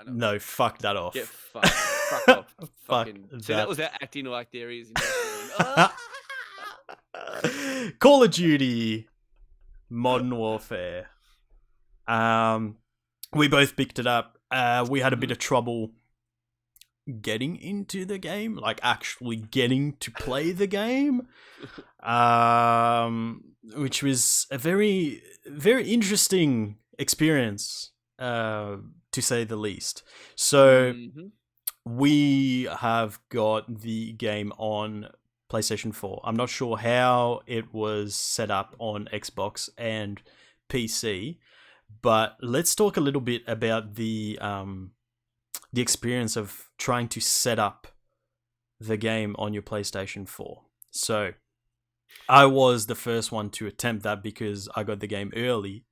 Speaker 2: No, fuck that off.
Speaker 3: Get fucked. Fuck off. Fucking. So that was our acting like there is.
Speaker 2: Call of Duty Modern Warfare. We both picked it up. We had a bit of trouble getting into the game, like actually getting to play the game, which was a very, very interesting experience, to say the least. So we have got the game on PlayStation 4. I'm not sure how it was set up on Xbox and PC, but let's talk a little bit about the experience of trying to set up the game on your PlayStation 4. So I was the first one to attempt that because I got the game early.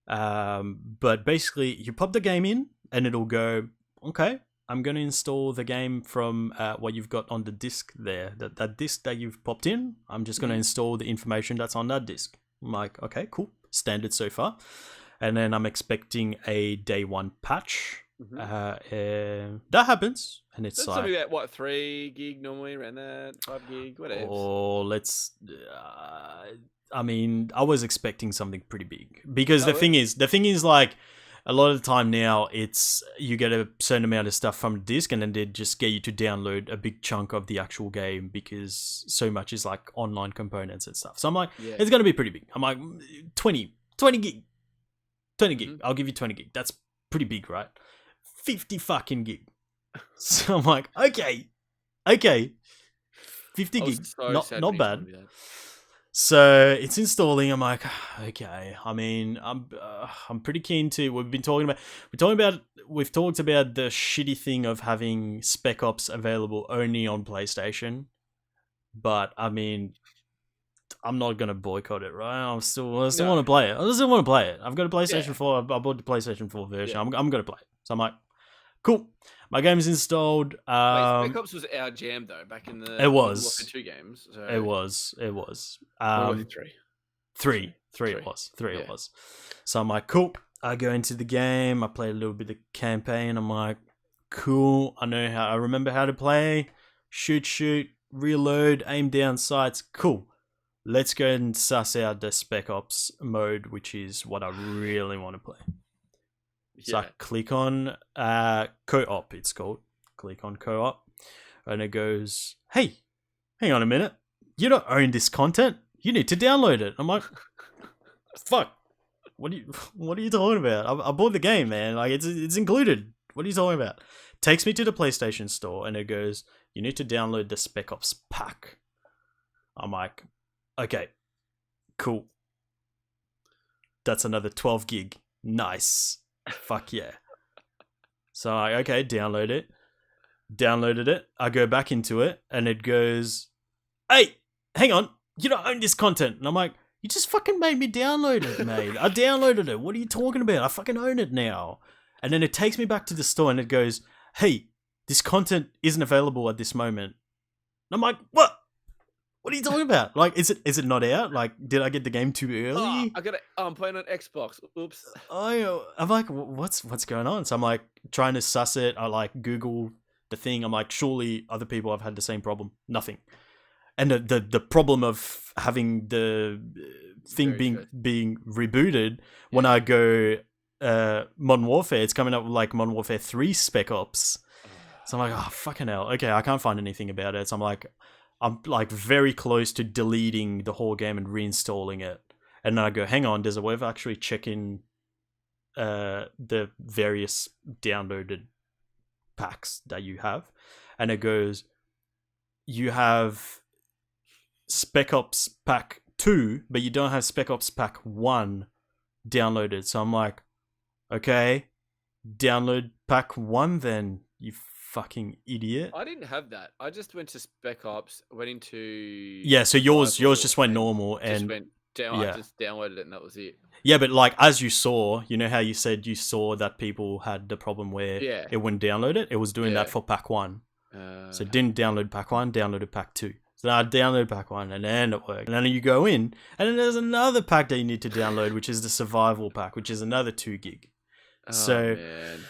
Speaker 2: But basically you pop the game in and it'll go, okay, I'm going to install the game from what you've got on the disc there. That disc that you've popped in, I'm just going to install the information that's on that disc. I'm like, okay, cool. standard so far. And then I'm expecting a day one patch. And that happens, and it's
Speaker 3: That's
Speaker 2: like,
Speaker 3: something that, what, 3 gig normally, around that, 5 gig, whatever.
Speaker 2: oh, let's. I mean, I was expecting something pretty big because the thing is, like, a lot of the time now, it's you get a certain amount of stuff from the disc, and then they just get you to download a big chunk of the actual game because so much is like online components and stuff. So I'm like, it's gonna be pretty big. I'm like, 20 gig, 20 gig. I'll give you 20 gig. That's pretty big, right? 50 fucking gig. So I'm like, okay, 50 gig, not bad. So it's installing. I'm like, okay. I mean, I'm pretty keen to. We've talked about the shitty thing of having Spec Ops available only on PlayStation. But I mean, I'm not gonna boycott it, right? I still want to play it. I still want to play it. I've got a PlayStation 4. I bought the PlayStation 4 version. I'm gonna play it. So I'm like, cool. My game's installed.
Speaker 3: Spec Ops was our jam though, back in the.
Speaker 2: It was.
Speaker 3: The 2 games. So.
Speaker 2: It was.
Speaker 3: Three.
Speaker 2: It was. So I'm like, cool. I go into the game. I play a little bit of campaign. I'm like, cool. I remember how to play. Shoot, reload, aim down sights. Cool. Let's go and suss out the Spec Ops mode, which is what I really want to play. So I click on co-op, it's called. Click on co-op. And it goes, hey, hang on a minute. You don't own this content. You need to download it. I'm like, fuck. What are you talking about? I bought the game, man. Like, it's included. What are you talking about? Takes me to the PlayStation store and it goes, you need to download the Spec Ops pack. I'm like, okay, cool. That's another 12 gig. Nice. Fuck yeah. So okay, download it. Downloaded it. I go back into it and it goes, hey, hang on. You don't own this content. And I'm like, you just fucking made me download it, mate. I downloaded it. What are you talking about? I fucking own it now. And then it takes me back to the store and it goes, hey, this content isn't available at this moment. And I'm like, what? What are you talking about? Like, is it not out? Like, did I get the game too early?
Speaker 3: I'm playing on Xbox. Oops.
Speaker 2: I'm like, what's going on? So I'm like trying to suss it. I like Google the thing. I'm like, surely other people have had the same problem. Nothing. And the problem of having the thing being rebooted when I go Modern Warfare, it's coming up with like Modern Warfare 3 Spec Ops. So I'm like, oh fucking hell. Okay, I can't find anything about it. So I'm like very close to deleting the whole game and reinstalling it. And then I go, hang on, there's a way of actually checking the various downloaded packs that you have. And it goes, you have Spec Ops Pack 2, but you don't have Spec Ops Pack 1 downloaded. So I'm like, okay, download Pack 1 then, you fucking idiot.
Speaker 3: I didn't have that. I just went to Spec Ops, went into...
Speaker 2: Yeah, so yours just went normal and...
Speaker 3: I just downloaded it and that was it.
Speaker 2: Yeah, but like, as you saw, you know how you said you saw that people had the problem where it wouldn't download it? It was doing that for Pack 1. So it didn't download Pack 1, downloaded Pack 2. So I downloaded Pack 1 and then it worked. And then you go in and then there's another pack that you need to download, which is the Survival Pack, which is another 2 gig. Man.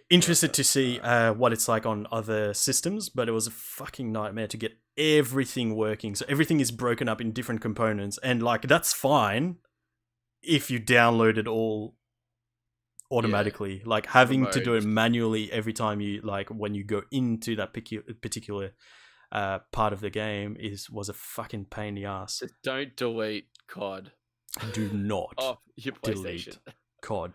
Speaker 2: Interested to see what it's like on other systems, but it was a fucking nightmare to get everything working. So everything is broken up in different components, and like that's fine if you download it all automatically. Like having to do it manually every time you like when you go into that particular part of the game was a fucking pain in the ass.
Speaker 3: Just don't delete COD.
Speaker 2: Do not
Speaker 3: off your PlayStation.
Speaker 2: delete COD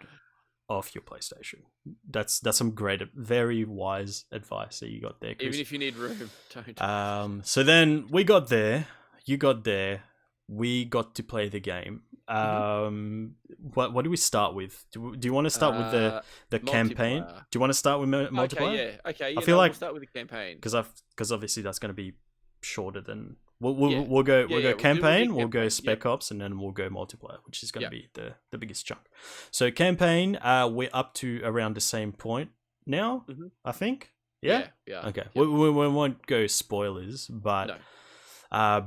Speaker 2: off your PlayStation. That's some great, very wise advice that you got there, Chris.
Speaker 3: Even if you need room, don't.
Speaker 2: So then we got there. You got there. We got to play the game. What do we start with? Do you want to start with the campaign? Do you want to start with multiplayer?
Speaker 3: Okay.
Speaker 2: I feel like
Speaker 3: we'll start with the campaign
Speaker 2: because obviously that's going to be shorter than we'll go campaign. We'll go Spec Ops, and then we'll go multiplayer, which is going to be the biggest chunk. So campaign, we're up to around the same point now. I think. Yeah. Okay. We won't go spoilers, but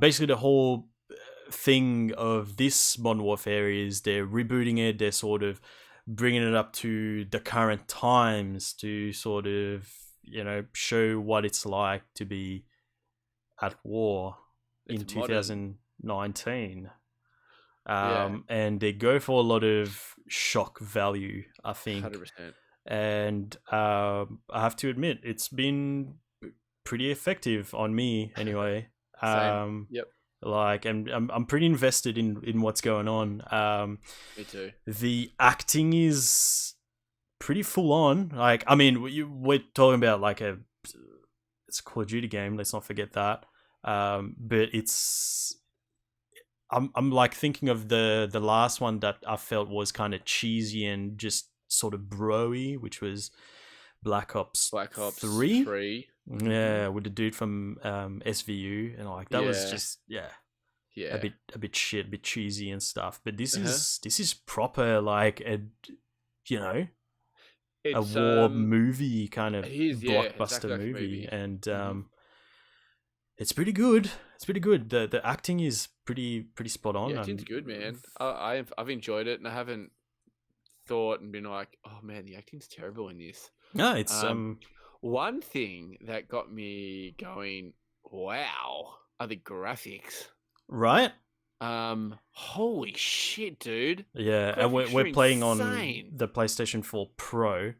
Speaker 2: basically the whole thing of this Modern Warfare is they're rebooting it. They're sort of bringing it up to the current times to sort of, show what it's like to be at war in
Speaker 3: It's modern.
Speaker 2: 2019.
Speaker 3: Yeah.
Speaker 2: And they go for a lot of shock value, I think.
Speaker 3: 100%.
Speaker 2: And I have to admit, it's been pretty effective on me anyway.
Speaker 3: Same. Yep.
Speaker 2: Like, and I'm pretty invested in what's going on.
Speaker 3: Me too.
Speaker 2: The acting is pretty full on. Like, I mean, we're talking about like it's a Call of Duty game. Let's not forget that. But I'm like thinking of the last one that I felt was kind of cheesy and just sort of bro-y, which was Black Ops 3.
Speaker 3: 3.
Speaker 2: Yeah, with the dude from SVU, and like that was just
Speaker 3: Yeah.
Speaker 2: a bit shit, a bit cheesy and stuff. But this is proper, like a
Speaker 3: It's
Speaker 2: war movie kind of
Speaker 3: it is,
Speaker 2: blockbuster
Speaker 3: exactly like a
Speaker 2: movie,
Speaker 3: movie.
Speaker 2: and it's pretty good. It's pretty good. The acting is pretty spot on.
Speaker 3: Yeah, acting's good, man. I've enjoyed it, and I haven't thought and been like, oh man, the acting's terrible in this.
Speaker 2: No, it's
Speaker 3: One thing that got me going, wow, are the graphics.
Speaker 2: right.
Speaker 3: Holy shit, dude.
Speaker 2: Yeah, and
Speaker 3: Graphics
Speaker 2: we're
Speaker 3: are
Speaker 2: playing
Speaker 3: insane.
Speaker 2: on the PlayStation 4 Pro.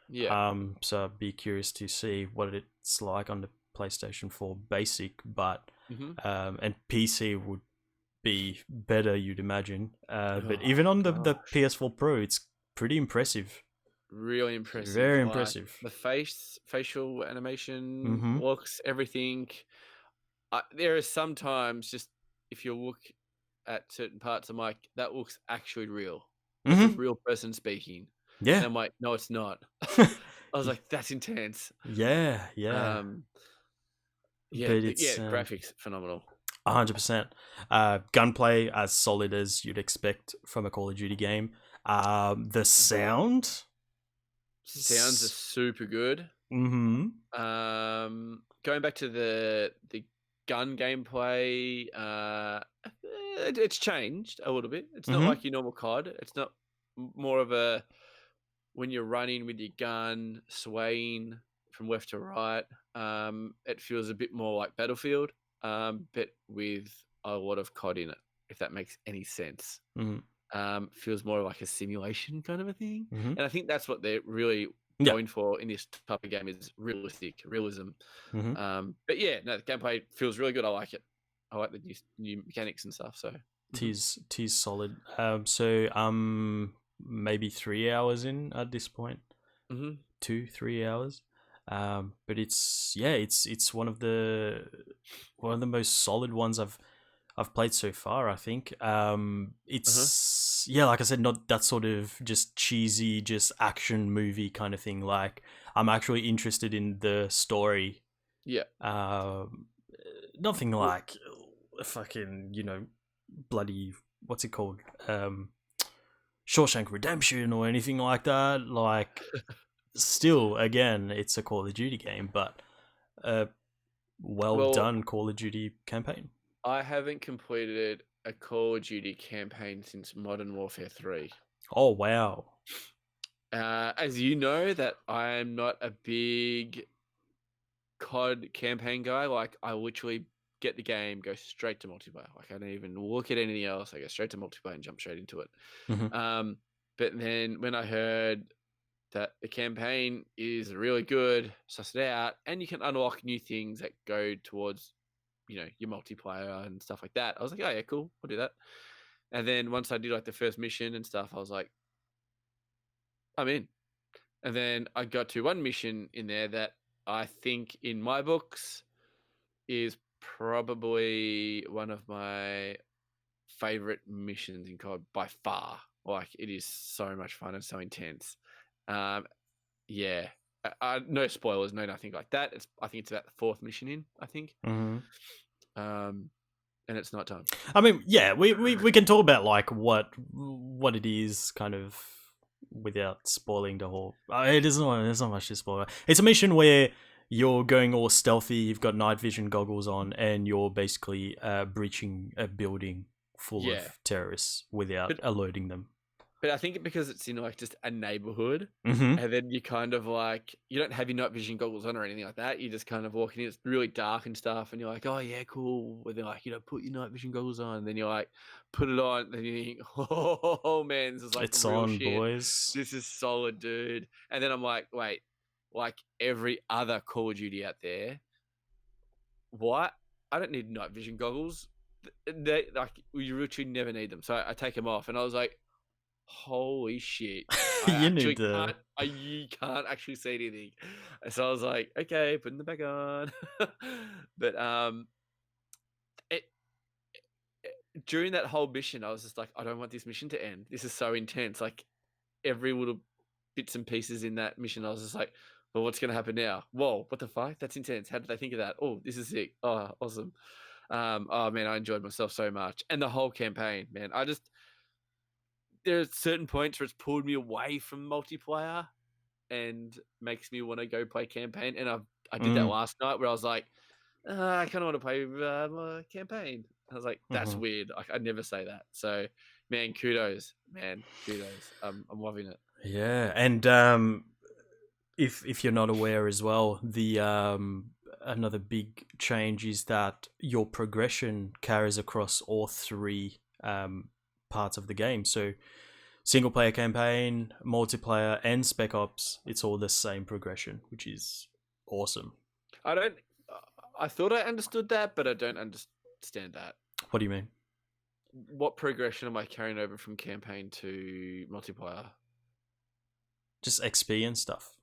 Speaker 3: Yeah.
Speaker 2: So I'd be curious to see what it's like on the PlayStation 4 Basic, but and PC would be better, you'd imagine. But even on the PS4 Pro, it's pretty impressive.
Speaker 3: Really impressive.
Speaker 2: Very
Speaker 3: Like,
Speaker 2: impressive.
Speaker 3: the facial animation,
Speaker 2: Mhm.
Speaker 3: looks, everything. There are sometimes just if you look at certain parts, I'm like, that looks actually real. That's a real person speaking. And
Speaker 2: Yeah.
Speaker 3: I'm like, no, it's not. I was like, that's intense.
Speaker 2: Yeah.
Speaker 3: Yeah,
Speaker 2: But it's
Speaker 3: graphics phenomenal.
Speaker 2: 100%. Gunplay as solid as you'd expect from a Call of Duty game. The sounds
Speaker 3: are super good.
Speaker 2: Mm-hmm.
Speaker 3: Going back to the gun gameplay, it's changed a little bit. It's not like your normal COD. It's not more of a when you're running with your gun swaying from left to right. It feels a bit more like Battlefield, but with a lot of COD in it, if that makes any sense. Feels more like a simulation kind of a thing. And I think that's what they're really going for in this type of game is realism. But yeah, no, the gameplay feels really good. I like it. I like the new mechanics and stuff. So
Speaker 2: Tis solid. So maybe 3 hours in at this point. 2-3 hours. But it's one of the most solid ones I've played so far, I think. It's like I said, not that sort of just cheesy, just action movie kind of thing. Like, I'm actually interested in the story.
Speaker 3: Yeah.
Speaker 2: Nothing like fucking, bloody, what's it called? Shawshank Redemption or anything like that. Like, still, again, it's a Call of Duty game, but well done Call of Duty campaign.
Speaker 3: I haven't completed a Call of Duty campaign since Modern Warfare 3.
Speaker 2: Oh, wow.
Speaker 3: As you know, that I am not a big COD campaign guy. Like, I literally get the game, go straight to multiplayer. Like, I don't even look at anything else. I go straight to multiplayer and jump straight into it. But then when I heard that the campaign is really good, sussed it out, and you can unlock new things that go towards your multiplayer and stuff like that. I was like, oh yeah, cool, I'll do that. And then once I did like the first mission and stuff, I was like, I'm in. And then I got to one mission in there that I think in my books is probably one of my favorite missions in COD by far. Like, it is so much fun and so intense. Yeah. No spoilers, no nothing like that. I think it's about the fourth mission in, I think. And it's not time.
Speaker 2: I mean, yeah, we can talk about like what it is kind of without spoiling the whole. There's not much to spoil. It's a mission where you're going all stealthy, you've got night vision goggles on, and you're basically breaching a building full
Speaker 3: Yeah.
Speaker 2: of terrorists without
Speaker 3: But-
Speaker 2: alerting them.
Speaker 3: But I think because it's in like just a neighborhood,
Speaker 2: Mm-hmm.
Speaker 3: and then you kind of like you don't have your night vision goggles on or anything like that. You just kind of walking in. It's really dark and stuff, and you're like, oh yeah, cool. And they're like, put your night vision goggles on. And then you're like, put it on. And then you think, oh man, this is like
Speaker 2: It's
Speaker 3: real
Speaker 2: on,
Speaker 3: shit.
Speaker 2: boys.
Speaker 3: This is solid, dude. And then I'm like, wait, like every other Call of Duty out there, what? I don't need night vision goggles. They like you literally never need them. So I take them off, and I was like, holy shit!
Speaker 2: You need to.
Speaker 3: You can't actually see anything. So I was like, okay, putting them back on. But it, during that whole mission, I was just like, I don't want this mission to end. This is so intense. Like every little bits and pieces in that mission, I was just like, well, what's gonna happen now? Whoa, what the fuck? That's intense. How did they think of that? Oh, this is sick. Oh, awesome. Oh man, I enjoyed myself so much, and the whole campaign, man. There are certain points where it's pulled me away from multiplayer and makes me want to go play campaign. And I did that last night where I was like, I kind of want to play my campaign. I was like, that's weird. I'd never say that. So, man, kudos, man, kudos. I'm loving it.
Speaker 2: Yeah, and if you're not aware as well, the another big change is that your progression carries across all three parts of the game. So single player campaign, multiplayer, and Spec Ops, it's all the same progression, which is awesome.
Speaker 3: I thought I understood that, but I don't understand that.
Speaker 2: What do you mean?
Speaker 3: What progression am I carrying over from campaign to multiplayer?
Speaker 2: Just XP and stuff.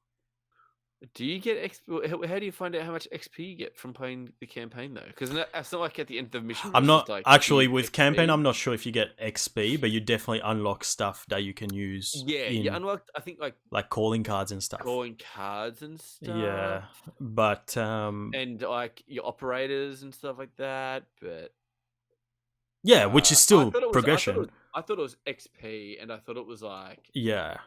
Speaker 3: Do you get XP? How do you find out how much XP you get from playing the campaign though? Because it's not like at the end of the mission.
Speaker 2: I'm not
Speaker 3: like
Speaker 2: actually with
Speaker 3: XP.
Speaker 2: campaign. I'm not sure if you get XP, but you definitely unlock stuff that you can use.
Speaker 3: Yeah, you unlocked. I think like
Speaker 2: calling cards and stuff.
Speaker 3: calling cards and stuff.
Speaker 2: Yeah, but
Speaker 3: and like your operators and stuff like that. But
Speaker 2: yeah, which is still progression.
Speaker 3: I thought it was XP, and I thought it was like
Speaker 2: yeah.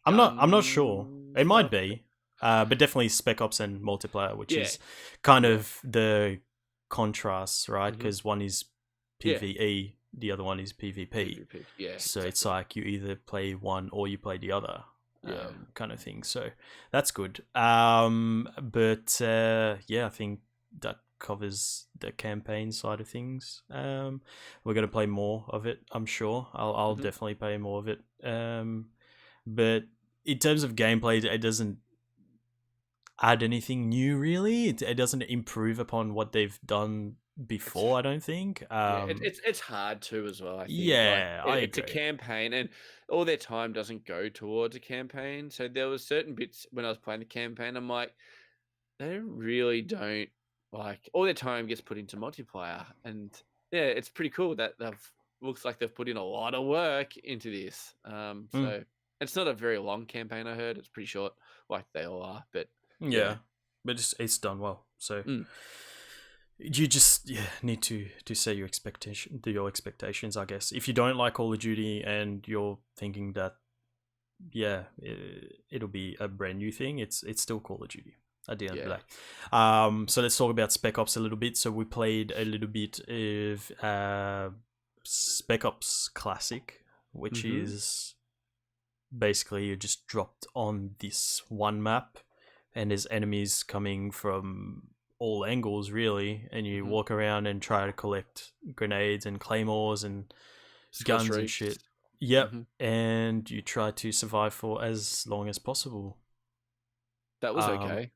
Speaker 2: I'm not sure. It might be. But definitely Spec Ops and multiplayer, which is kind of the contrast, right? Because one is PvE, the other one is PvP.
Speaker 3: Yeah.
Speaker 2: So it's like you either play one or you play the other, kind of thing. So that's good. But I think that covers the campaign side of things. We're gonna play more of it, I'm sure. I'll definitely play more of it. But in terms of gameplay, it doesn't add anything new, really. It doesn't improve upon what they've done before, I don't think.
Speaker 3: It's hard to as well, I think.
Speaker 2: Yeah, I agree.
Speaker 3: It's a campaign, and all their time doesn't go towards a campaign. So there was certain bits when I was playing the campaign, I'm like, they really don't, like, all their time gets put into multiplayer. And yeah, it's pretty cool that looks like they've put in a lot of work into this. So it's not a very long campaign, I heard. It's pretty short, like they all are, but
Speaker 2: yeah, but it's done well. So you just need to set your expectations, I guess. If you don't like Call of Duty and you're thinking that it'll be a brand new thing, it's still Call of Duty at the end of the day. So let's talk about Spec Ops a little bit. So we played a little bit of Spec Ops Classic, which is basically you're just dropped on this one map and there's enemies coming from all angles, really, and you walk around and try to collect grenades and claymores and guns and shit. Yep. And you try to survive for as long as possible.
Speaker 3: That was okay.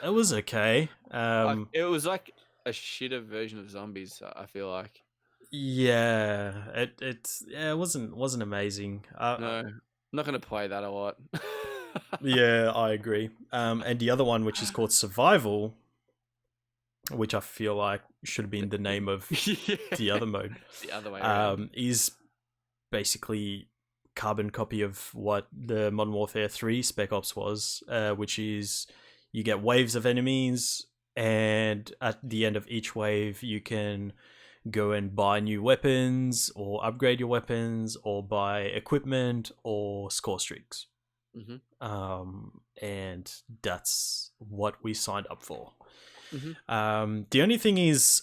Speaker 2: It was okay.
Speaker 3: It was like a shitter version of zombies, I feel like.
Speaker 2: Yeah, it wasn't amazing.
Speaker 3: No, I'm not gonna play that a lot.
Speaker 2: Yeah, I agree. And the other one, which is called Survival, which I feel like should have been the name of the other mode.
Speaker 3: The other way around.
Speaker 2: Is basically carbon copy of what the Modern Warfare 3 Spec Ops was, which is you get waves of enemies, and at the end of each wave, you can go and buy new weapons or upgrade your weapons or buy equipment or score streaks. And that's what we signed up for. The only thing is,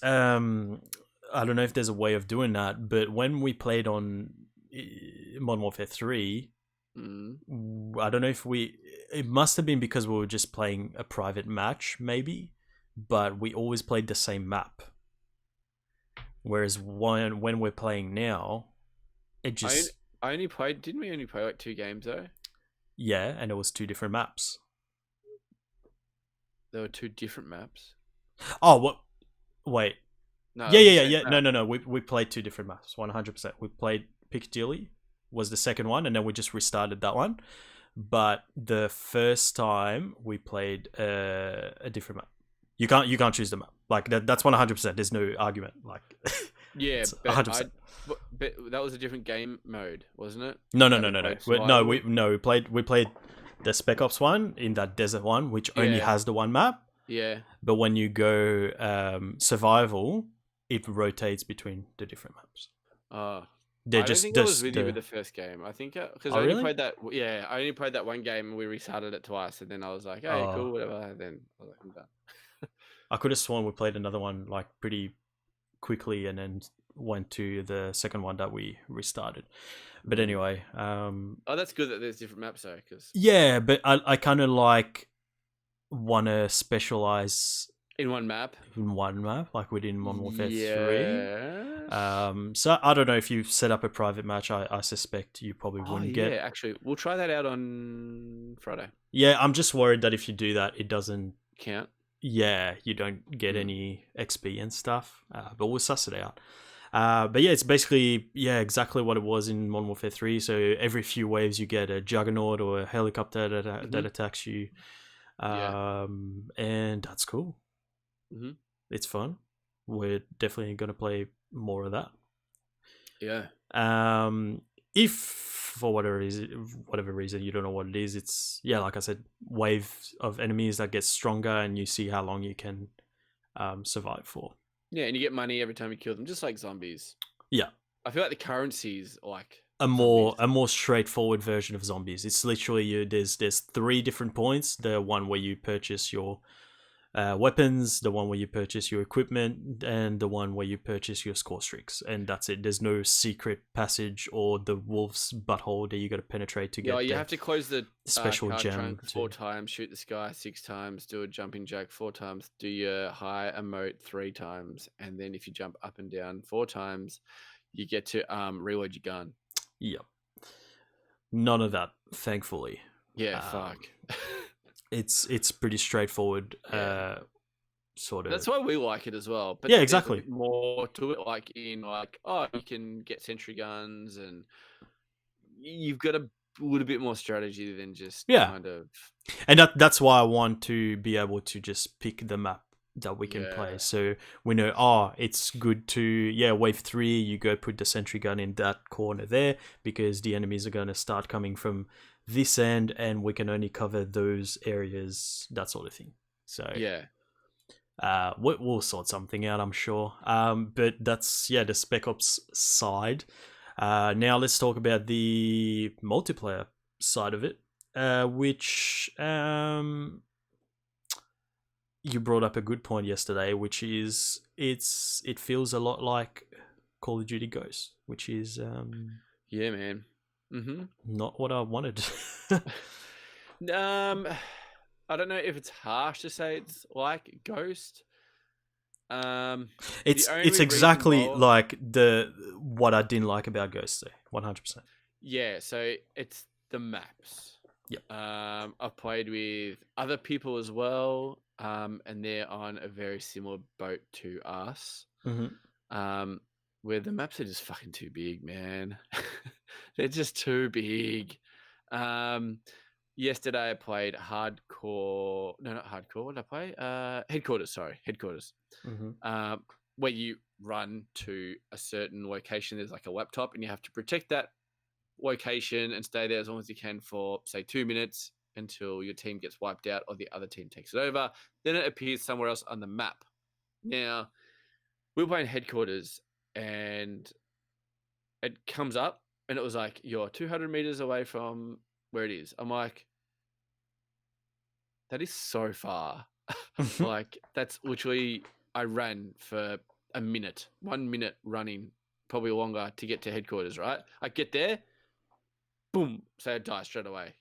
Speaker 2: I don't know if there's a way of doing that, but when we played on Modern Warfare 3, I don't know if it must have been because we were just playing a private match, maybe, but we always played the same map. Whereas when we're playing now, it just...
Speaker 3: I only played... Didn't we only play like 2 games though?
Speaker 2: Yeah, and it was 2 different maps.
Speaker 3: There were 2 different maps.
Speaker 2: Oh, what? Wait.
Speaker 3: No.
Speaker 2: Yeah. No. We played 2 different maps, 100%. We played Piccadilly was the second one, and then we just restarted that one. But the first time we played a different map. You can't choose the map. Like that's 100%. There's no argument. Like
Speaker 3: yeah,
Speaker 2: it's
Speaker 3: but
Speaker 2: 100%.
Speaker 3: But that was a different game mode, wasn't it?
Speaker 2: No. We played the Spec Ops one in that desert one, which only has the one map.
Speaker 3: Yeah.
Speaker 2: But when you go survival, it rotates between the different maps.
Speaker 3: I
Speaker 2: They're
Speaker 3: don't
Speaker 2: just
Speaker 3: think I was with you with the first game. I think because I only
Speaker 2: really?
Speaker 3: played that. Yeah, I only played that one game and we restarted it twice, and then I was like, "Hey, cool, whatever." And then I was like, "I'm done."
Speaker 2: I could have sworn we played another one like pretty quickly, and then went to the second one that we restarted. But anyway,
Speaker 3: oh, that's good that there's different maps though, because
Speaker 2: yeah, but I kind of like want to specialize
Speaker 3: in one map,
Speaker 2: like we did in Modern Warfare 3.
Speaker 3: Yeah.
Speaker 2: So I don't know if you set up a private match. I suspect you probably wouldn't get.
Speaker 3: Yeah, actually, we'll try that out on Friday.
Speaker 2: Yeah, I'm just worried that if you do that, it doesn't
Speaker 3: count.
Speaker 2: Yeah, you don't get any XP and stuff. But we'll suss it out. But yeah, it's basically exactly what it was in Modern Warfare 3. So every few waves you get a juggernaut or a helicopter that attacks you. And that's cool. It's fun. We're definitely going to play more of that.
Speaker 3: Yeah.
Speaker 2: If for whatever reason you don't know what it is, it's like I said, waves of enemies that get stronger, and you see how long you can survive for.
Speaker 3: Yeah, and you get money every time you kill them, just like zombies.
Speaker 2: Yeah,
Speaker 3: I feel like the currency's like
Speaker 2: a more straightforward version of zombies. It's literally there's 3 different points. The one where you purchase your weapons, the one where you purchase your equipment, and the one where you purchase your score streaks, and that's it. There's no secret passage or the wolf's butthole that you got to penetrate to get.
Speaker 3: Yeah, you have to close the
Speaker 2: special gem
Speaker 3: 4 times, shoot the sky 6 times, do a jumping jack 4 times, do your high emote 3 times, and then if you jump up and down 4 times, you get to reload your gun.
Speaker 2: Yep. None of that, thankfully.
Speaker 3: Yeah, fuck.
Speaker 2: It's pretty straightforward, sort of.
Speaker 3: That's why we like it as well. But
Speaker 2: yeah, exactly.
Speaker 3: More to it, like you can get sentry guns, and you've got a little bit more strategy than just kind of.
Speaker 2: And that's why I want to be able to just pick the map that we can play. So we know, it's good to wave 3. You go put the sentry gun in that corner there because the enemies are going to start coming from this end, and we can only cover those areas, that sort of thing. So we'll sort something out, I'm sure. But that's the Spec Ops side. Now let's talk about the multiplayer side of it, which you brought up a good point yesterday, which is it feels a lot like Call of Duty Ghost, which is
Speaker 3: man.
Speaker 2: Not what I wanted.
Speaker 3: I don't know if it's harsh to say it's like Ghost.
Speaker 2: It's exactly like what I didn't like about Ghost, 100%.
Speaker 3: Yeah, so it's the maps.
Speaker 2: Yep.
Speaker 3: I've played with other people as well, and they're on a very similar boat to us. Where the maps are just fucking too big, man. They're just too big. Yesterday I played hardcore. No, not hardcore. What did I play? Headquarters. Sorry, headquarters. Where you run to a certain location. There's like a laptop, and you have to protect that location and stay there as long as you can for, say, 2 minutes until your team gets wiped out or the other team takes it over. Then it appears somewhere else on the map. Now, we were playing headquarters, and it comes up, and it was like, you're 200 meters away from where it is. I'm like, that is so far. Like, that's literally, I ran for a minute, 1 minute running, probably longer to get to headquarters, right? I get there, boom, say I die straight away.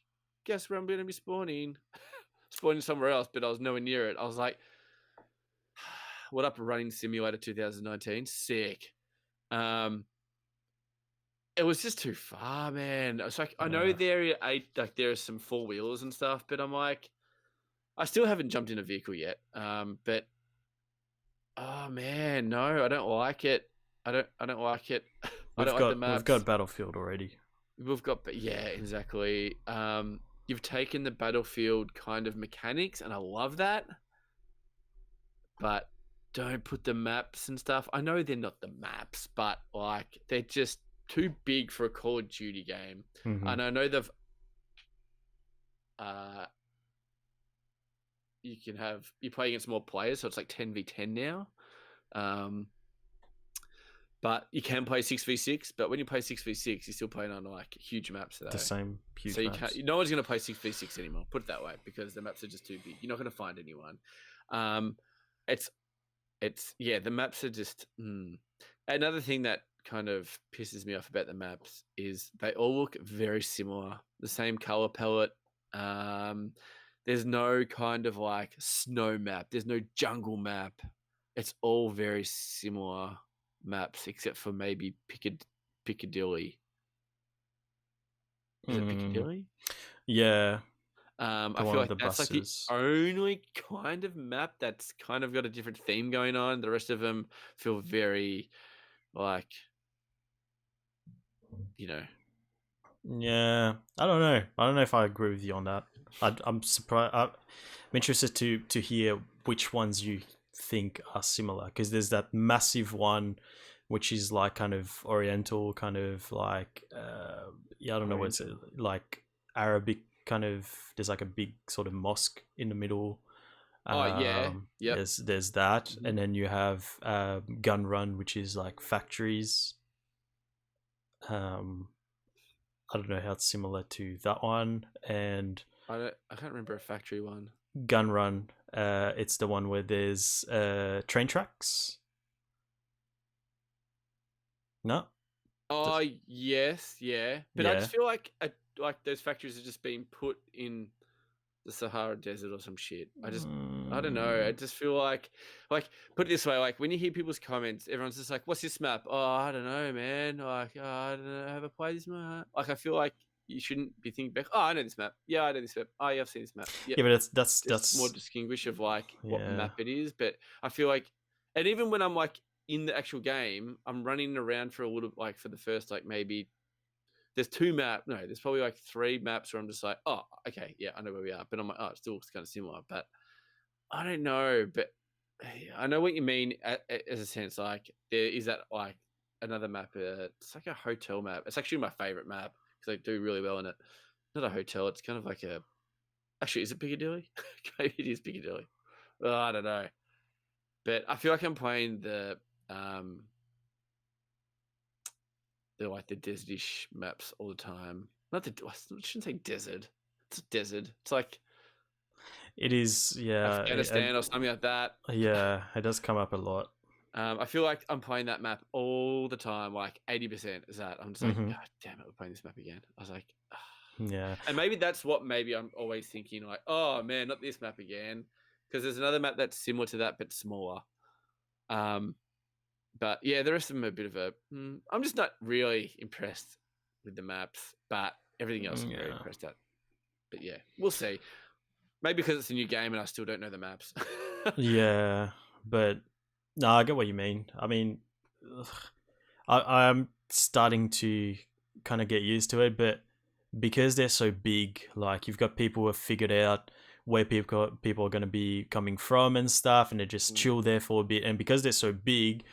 Speaker 3: Guess where I'm going to be spawning? Spawning somewhere else, but I was nowhere near it. I was like, what up, Running Simulator 2019? Sick. It was just too far, man. It's like, I know there are some four wheelers and stuff, but I'm like, I still haven't jumped in a vehicle yet. But oh man, no, I don't like it. I don't like it. I don't like the maps.
Speaker 2: We've got Battlefield already.
Speaker 3: Yeah, exactly. You've taken the Battlefield kind of mechanics, and I love that. But don't put the maps and stuff. I know they're not the maps, but like they're just too big for a Call of Duty game.
Speaker 2: Mm-hmm.
Speaker 3: And I know they've you play against more players, so it's like 10v10 now. But you can play 6v6, but when you play 6v6, you're still playing on like huge maps.
Speaker 2: The same huge maps.
Speaker 3: No one's going to play 6v6 anymore, put it that way, because the maps are just too big. You're not going to find anyone. The maps are just... Another thing that kind of pisses me off about the maps is they all look very similar. The same color palette. There's no kind of like snow map. There's no jungle map. It's all very similar maps, except for maybe Piccadilly. Is it Piccadilly?
Speaker 2: Yeah.
Speaker 3: I feel like that's like the only kind of map that's kind of got a different theme going on. The rest of them feel very like,
Speaker 2: Yeah, I don't know. I don't know if I agree with you on that. I'm surprised. I'm interested to hear which ones you think are similar, because there's that massive one, which is like kind of Oriental, kind of like I don't know what's it like, Arabic kind of. There's like a big sort of mosque in the middle.
Speaker 3: Yeah.
Speaker 2: There's that, and then you have Gun Run, which is like factories. I don't know how it's similar to that one, and
Speaker 3: I can't remember a factory one.
Speaker 2: Gun Run, it's the one where there's train tracks. No.
Speaker 3: Oh yes, yeah, but I just feel like those factories are just being put in the Sahara Desert or some shit. I don't know. I just feel like put it this way, like when you hear people's comments, everyone's just like, "What's this map?" Oh, I don't know, man. Like, I don't know. Have I played this map? Like, I feel like you shouldn't be thinking back. Oh, I know this map. Yeah, I know this map. Oh, yeah, I've seen this map. Yep.
Speaker 2: Yeah, but that's
Speaker 3: more distinguish of like what map it is. But I feel like, and even when I'm like in the actual game, I'm running around for a little, like for the first like maybe. There's there's probably like 3 maps where I'm just like, oh, okay, yeah, I know where we are. But I'm like, oh, it still looks kind of similar. But I don't know. But I know what you mean as a sense. Like, there is that like another map. It's like a hotel map. It's actually my favorite map because they do really well in it. Not a hotel. It's kind of like a... Actually, is it Piccadilly? Maybe it is Piccadilly. Oh, I don't know. But I feel like I'm playing the desertish maps all the time. I shouldn't say desert. It's a desert. It's like
Speaker 2: it is, yeah.
Speaker 3: Afghanistan or something like that.
Speaker 2: Yeah, it does come up a lot.
Speaker 3: I feel like I'm playing that map all the time. Like 80% is that. I'm just like, God damn it, we're playing this map again. I was like,
Speaker 2: yeah.
Speaker 3: And maybe that's what maybe I'm always thinking, like, oh man, not this map again. Because there's another map that's similar to that but smaller. But yeah, the rest of them are a bit of a... I'm just not really impressed with the maps, but everything else I'm very impressed at. But yeah, we'll see. Maybe because it's a new game and I still don't know the maps.
Speaker 2: Yeah, but no, I get what you mean. I mean, I'm starting to kind of get used to it, but because they're so big, like you've got people who have figured out where people are going to be coming from and stuff, and they just chill there for a bit. And because they're so big,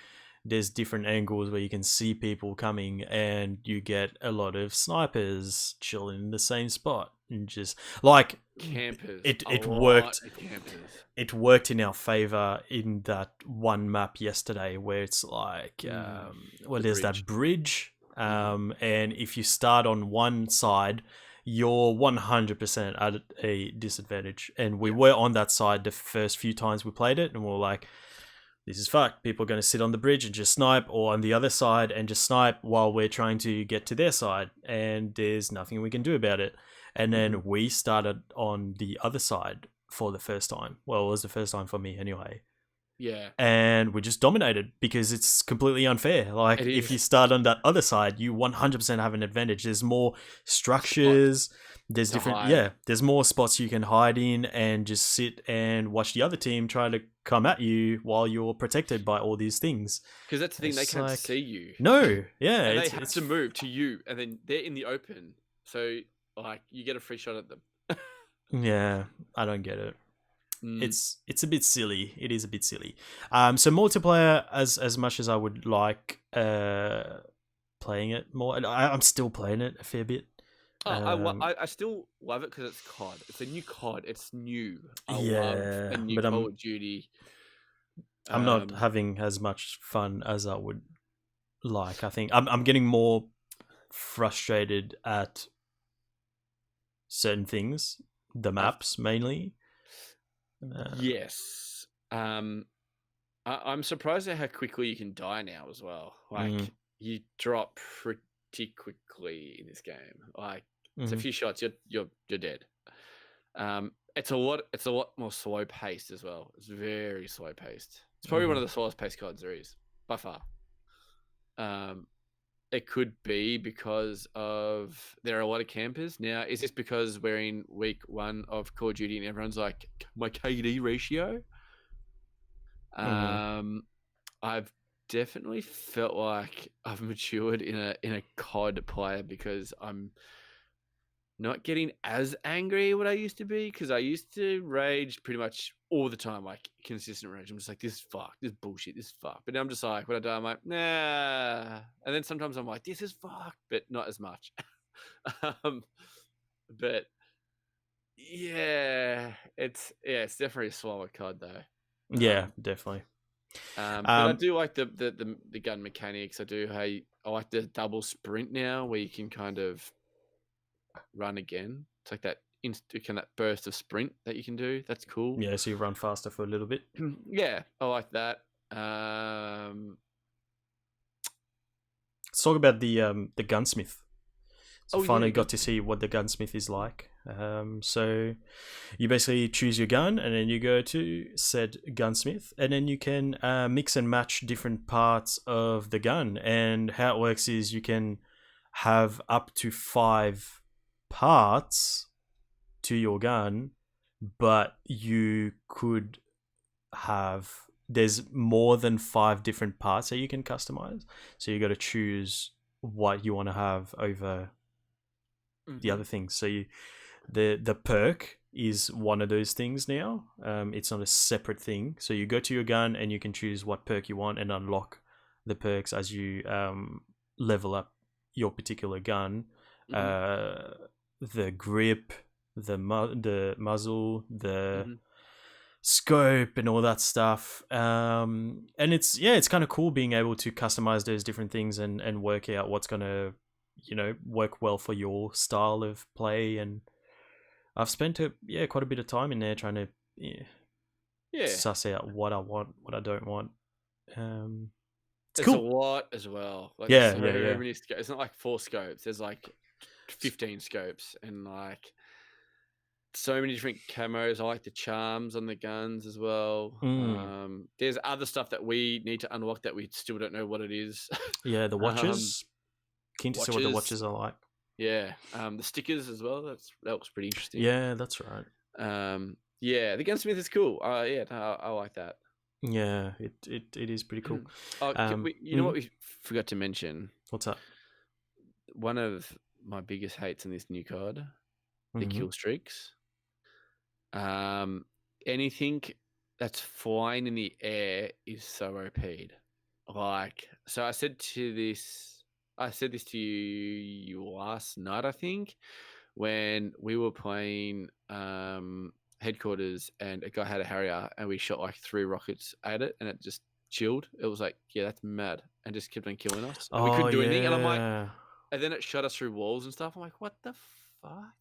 Speaker 2: there's different angles where you can see people coming, and you get a lot of snipers chilling in the same spot, and just like
Speaker 3: campers.
Speaker 2: It worked. It worked in our favor in that one map yesterday, where it's like, there's that bridge, and if you start on one side, you're 100% at a disadvantage. And we were on that side the first few times we played it, and we were like, this is fucked. People are going to sit on the bridge and just snipe, or on the other side and just snipe while we're trying to get to their side, and there's nothing we can do about it. And then we started on the other side for the first time. Well, it was the first time for me anyway.
Speaker 3: Yeah.
Speaker 2: And we just dominated because it's completely unfair. Like,
Speaker 3: It
Speaker 2: if
Speaker 3: is.
Speaker 2: you start on that other side, you 100% have an advantage. There's more structures. There's
Speaker 3: to
Speaker 2: different,
Speaker 3: hide.
Speaker 2: there's more spots you can hide in and just sit and watch the other team try to come at you while you're protected by all these things.
Speaker 3: Because that's the thing, they
Speaker 2: It's
Speaker 3: can't
Speaker 2: like-
Speaker 3: see you.
Speaker 2: No, yeah,
Speaker 3: And they
Speaker 2: it's,
Speaker 3: have
Speaker 2: it's
Speaker 3: to move to you, and then they're in the open. So, like, you get a free shot at them.
Speaker 2: yeah, I don't get it.
Speaker 3: Mm.
Speaker 2: It's a bit silly. It is a bit silly. So multiplayer, as much as I would like playing it more, and I'm still playing it a fair bit.
Speaker 3: I still love it because it's COD. It's a new COD. It's new. I love
Speaker 2: Yeah,
Speaker 3: a new
Speaker 2: but
Speaker 3: Call of Duty.
Speaker 2: I'm not having as much fun as I would like. I think I'm getting more frustrated at certain things, the maps mainly.
Speaker 3: Yes. I'm surprised at how quickly you can die now as well. Like, you drop pretty quickly in this game. Like, it's a few shots, you're dead. It's a lot more slow paced as well. It's very slow paced. It's probably one of the slowest paced CODs there is by far. It could be because there are a lot of campers now. Is this because we're in week 1 of Call of Duty and everyone's like, my KD ratio? I've definitely felt like I've matured in a COD player because I'm not getting as angry what I used to be, because I used to rage pretty much all the time, like consistent rage. I'm just like, this is fuck, this is bullshit, this is fuck. But now I'm just like, when I die, I'm like, nah. And then sometimes I'm like, this is fuck, but not as much. But yeah, it's definitely a slower COD though.
Speaker 2: Yeah, definitely.
Speaker 3: But I do like the gun mechanics. I like the double sprint now, where you can kind of run again. It's like that that burst of sprint that you can do. That's cool.
Speaker 2: Yeah, so you run faster for a little bit.
Speaker 3: Yeah, I like that.
Speaker 2: Let's talk about the gunsmith. So finally
Speaker 3: yeah,
Speaker 2: got to see what the gunsmith is like. So you basically choose your gun, and then you go to said gunsmith, and then you can mix and match different parts of the gun. And how it works is you can have up to 5 parts to your gun, but you could have, there's more than 5 different parts that you can customize. So you got to choose what you want to have over the other things. So the perk is one of those things now. It's not a separate thing. So you go to your gun and you can choose what perk you want and unlock the perks as you level up your particular gun. The grip, the muzzle, the scope, and all that stuff. And it's kind of cool being able to customize those different things and work out what's gonna work well for your style of play. And I've spent quite a bit of time in there trying to suss out what I want, what I don't want.
Speaker 3: It's
Speaker 2: cool.
Speaker 3: a lot as well. Like,
Speaker 2: Yeah.
Speaker 3: many scopes. It's not like 4 scopes. There's like 15 scopes, and like so many different camos. I like the charms on the guns as well. There's other stuff that we need to unlock that we still don't know what it is.
Speaker 2: Yeah, the watches. Keen to see what the watches are like.
Speaker 3: Yeah, the stickers as well. That looks pretty interesting.
Speaker 2: Yeah, that's right.
Speaker 3: Yeah, the gunsmith is cool. I like that.
Speaker 2: Yeah, it is pretty cool.
Speaker 3: You know what we forgot to mention?
Speaker 2: What's up?
Speaker 3: One of my biggest hates in this new COD, the kill streaks. Anything that's flying in the air is so OP'd. Like, so I said this to you last night, I think, when we were playing headquarters, and a guy had a Harrier, and we shot like 3 rockets at it, and it just chilled. It was like, yeah, that's mad, and just kept on killing us. And we couldn't do anything, and I'm like, and then it shot us through walls and stuff. I'm like, what the fuck?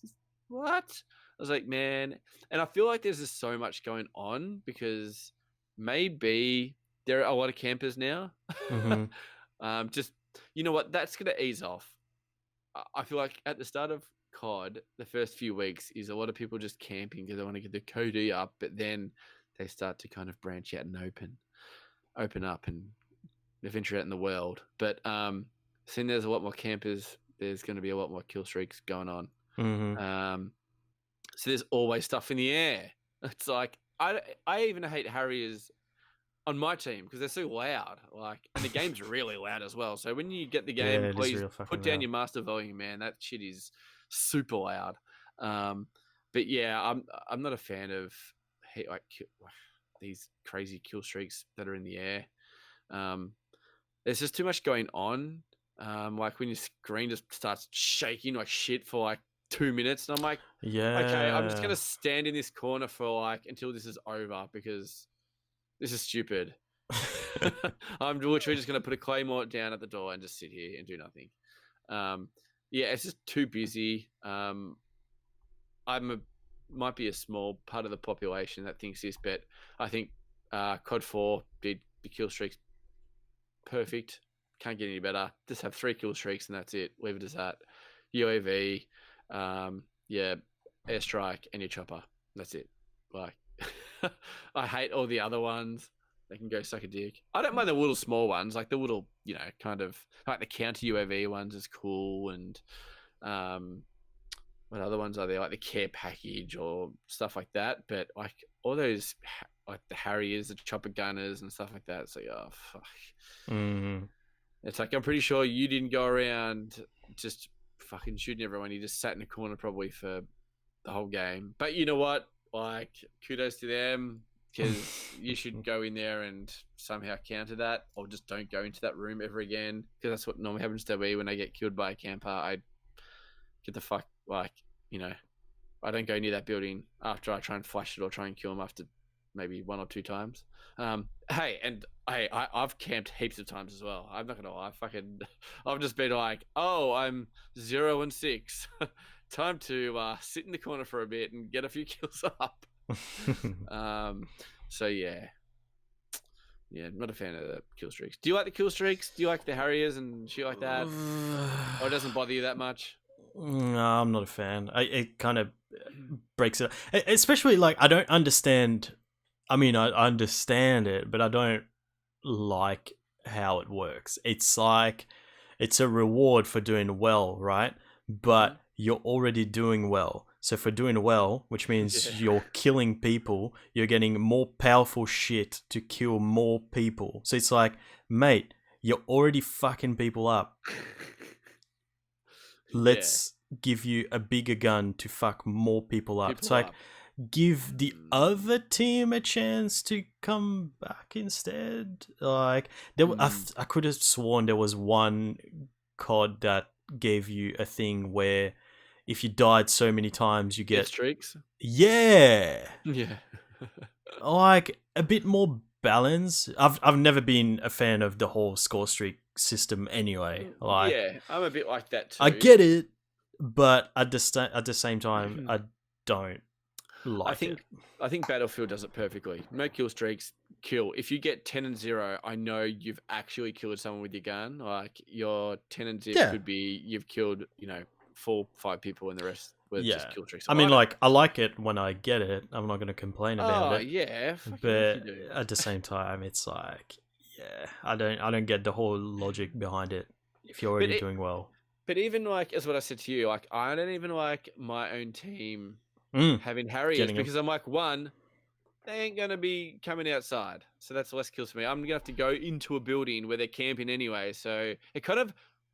Speaker 3: What? I was like, man. And I feel like there's just so much going on, because maybe there are a lot of campers now.
Speaker 2: Mm-hmm.
Speaker 3: Just you know what? That's gonna ease off. I feel like at the start of COD, the first few weeks is a lot of people just camping because they want to get the COD up, but then they start to kind of branch out and open up and venture out in the world. But seeing there's a lot more campers, there's going to be a lot more kill streaks going on.
Speaker 2: Mm-hmm.
Speaker 3: So there's always stuff in the air. It's like I even hate Harriers on my team because they're so loud. Like, and the game's really loud as well. So when you get the
Speaker 2: Yeah,
Speaker 3: game,
Speaker 2: it is
Speaker 3: please
Speaker 2: real fucking
Speaker 3: put down
Speaker 2: loud.
Speaker 3: your master volume, man. That shit is super loud. But yeah, I'm not a fan of these crazy kill streaks that are in the air. There's just too much going on. Like when your screen just starts shaking like shit for like 2 minutes, and I'm like, okay, I'm just
Speaker 2: Yeah.
Speaker 3: gonna stand in this corner for like until this is over because this is stupid. I'm literally just gonna put a claymore down at the door and just sit here and do nothing. Yeah, it's just too busy. Might be a small part of the population that thinks this, but I think COD 4 did the kill streaks perfect. Can't get any better. Just have 3 kill streaks and that's it. Leave it as that. UAV, yeah, airstrike, and your chopper. That's it. Like, I hate all the other ones. They can go suck a dick. I don't mind the little small ones, like the little, kind of like the counter UAV ones is cool, and what other ones are there? Like the care package or stuff like that. But like all those, like the Harriers, the chopper gunners, and stuff like that. It's like, oh fuck.
Speaker 2: Mm-hmm.
Speaker 3: It's like I'm pretty sure you didn't go around just fucking shooting everyone. You just sat in a corner probably for the whole game. But you know what? Like, kudos to them because you should go in there and somehow counter that, or just don't go into that room ever again, because that's what normally happens to me when I get killed by a camper. I get the fuck, like, I don't go near that building after I try and flash it or try and kill them after maybe 1 or 2 times. I've camped heaps of times as well. I'm not gonna lie. I've just been like, oh, I'm 0 and 6. Time to sit in the corner for a bit and get a few kills up. So yeah, I'm not a fan of the kill streaks. Do you like the kill streaks? Do you like the Harriers and shit like that? Or it doesn't bother you that much?
Speaker 2: No, I'm not a fan. It kind of breaks it, especially like I don't understand. I mean, I understand it, but I don't like how it works. It's like it's a reward for doing well, right? But you're already doing well. So for doing well, which means you're killing people, you're getting more powerful shit to kill more people. So it's like, mate, you're already fucking people up. Let's give you a bigger gun to fuck more people up. It's like, give the other team a chance to come back instead. Like, I could have sworn there was one COD that gave you a thing where if you died so many times, you get
Speaker 3: streaks.
Speaker 2: Yeah,
Speaker 3: Yeah.
Speaker 2: like a bit more balance. I've never been a fan of the whole score streak system anyway. Like,
Speaker 3: yeah, I'm a bit like that too.
Speaker 2: I get it, but at the same time, I don't like it.
Speaker 3: I think Battlefield does it perfectly. No kill streaks, kill. If you get 10 and 0, I know you've actually killed someone with your gun. Like your 10 and 0 could be you've killed, 4, 5 people, and the rest were just kill streaks.
Speaker 2: I mean, like, I like it when I get it. I'm not going to complain about it.
Speaker 3: Yeah,
Speaker 2: but at the same time, it's like, I don't get the whole logic behind it. If you're already doing well,
Speaker 3: but even like as what I said to you, like I don't even like my own team having Harriers because I'm like, one, they ain't gonna be coming outside, so that's less kills for me. I'm gonna have to go into a building where they're camping anyway, so it kind of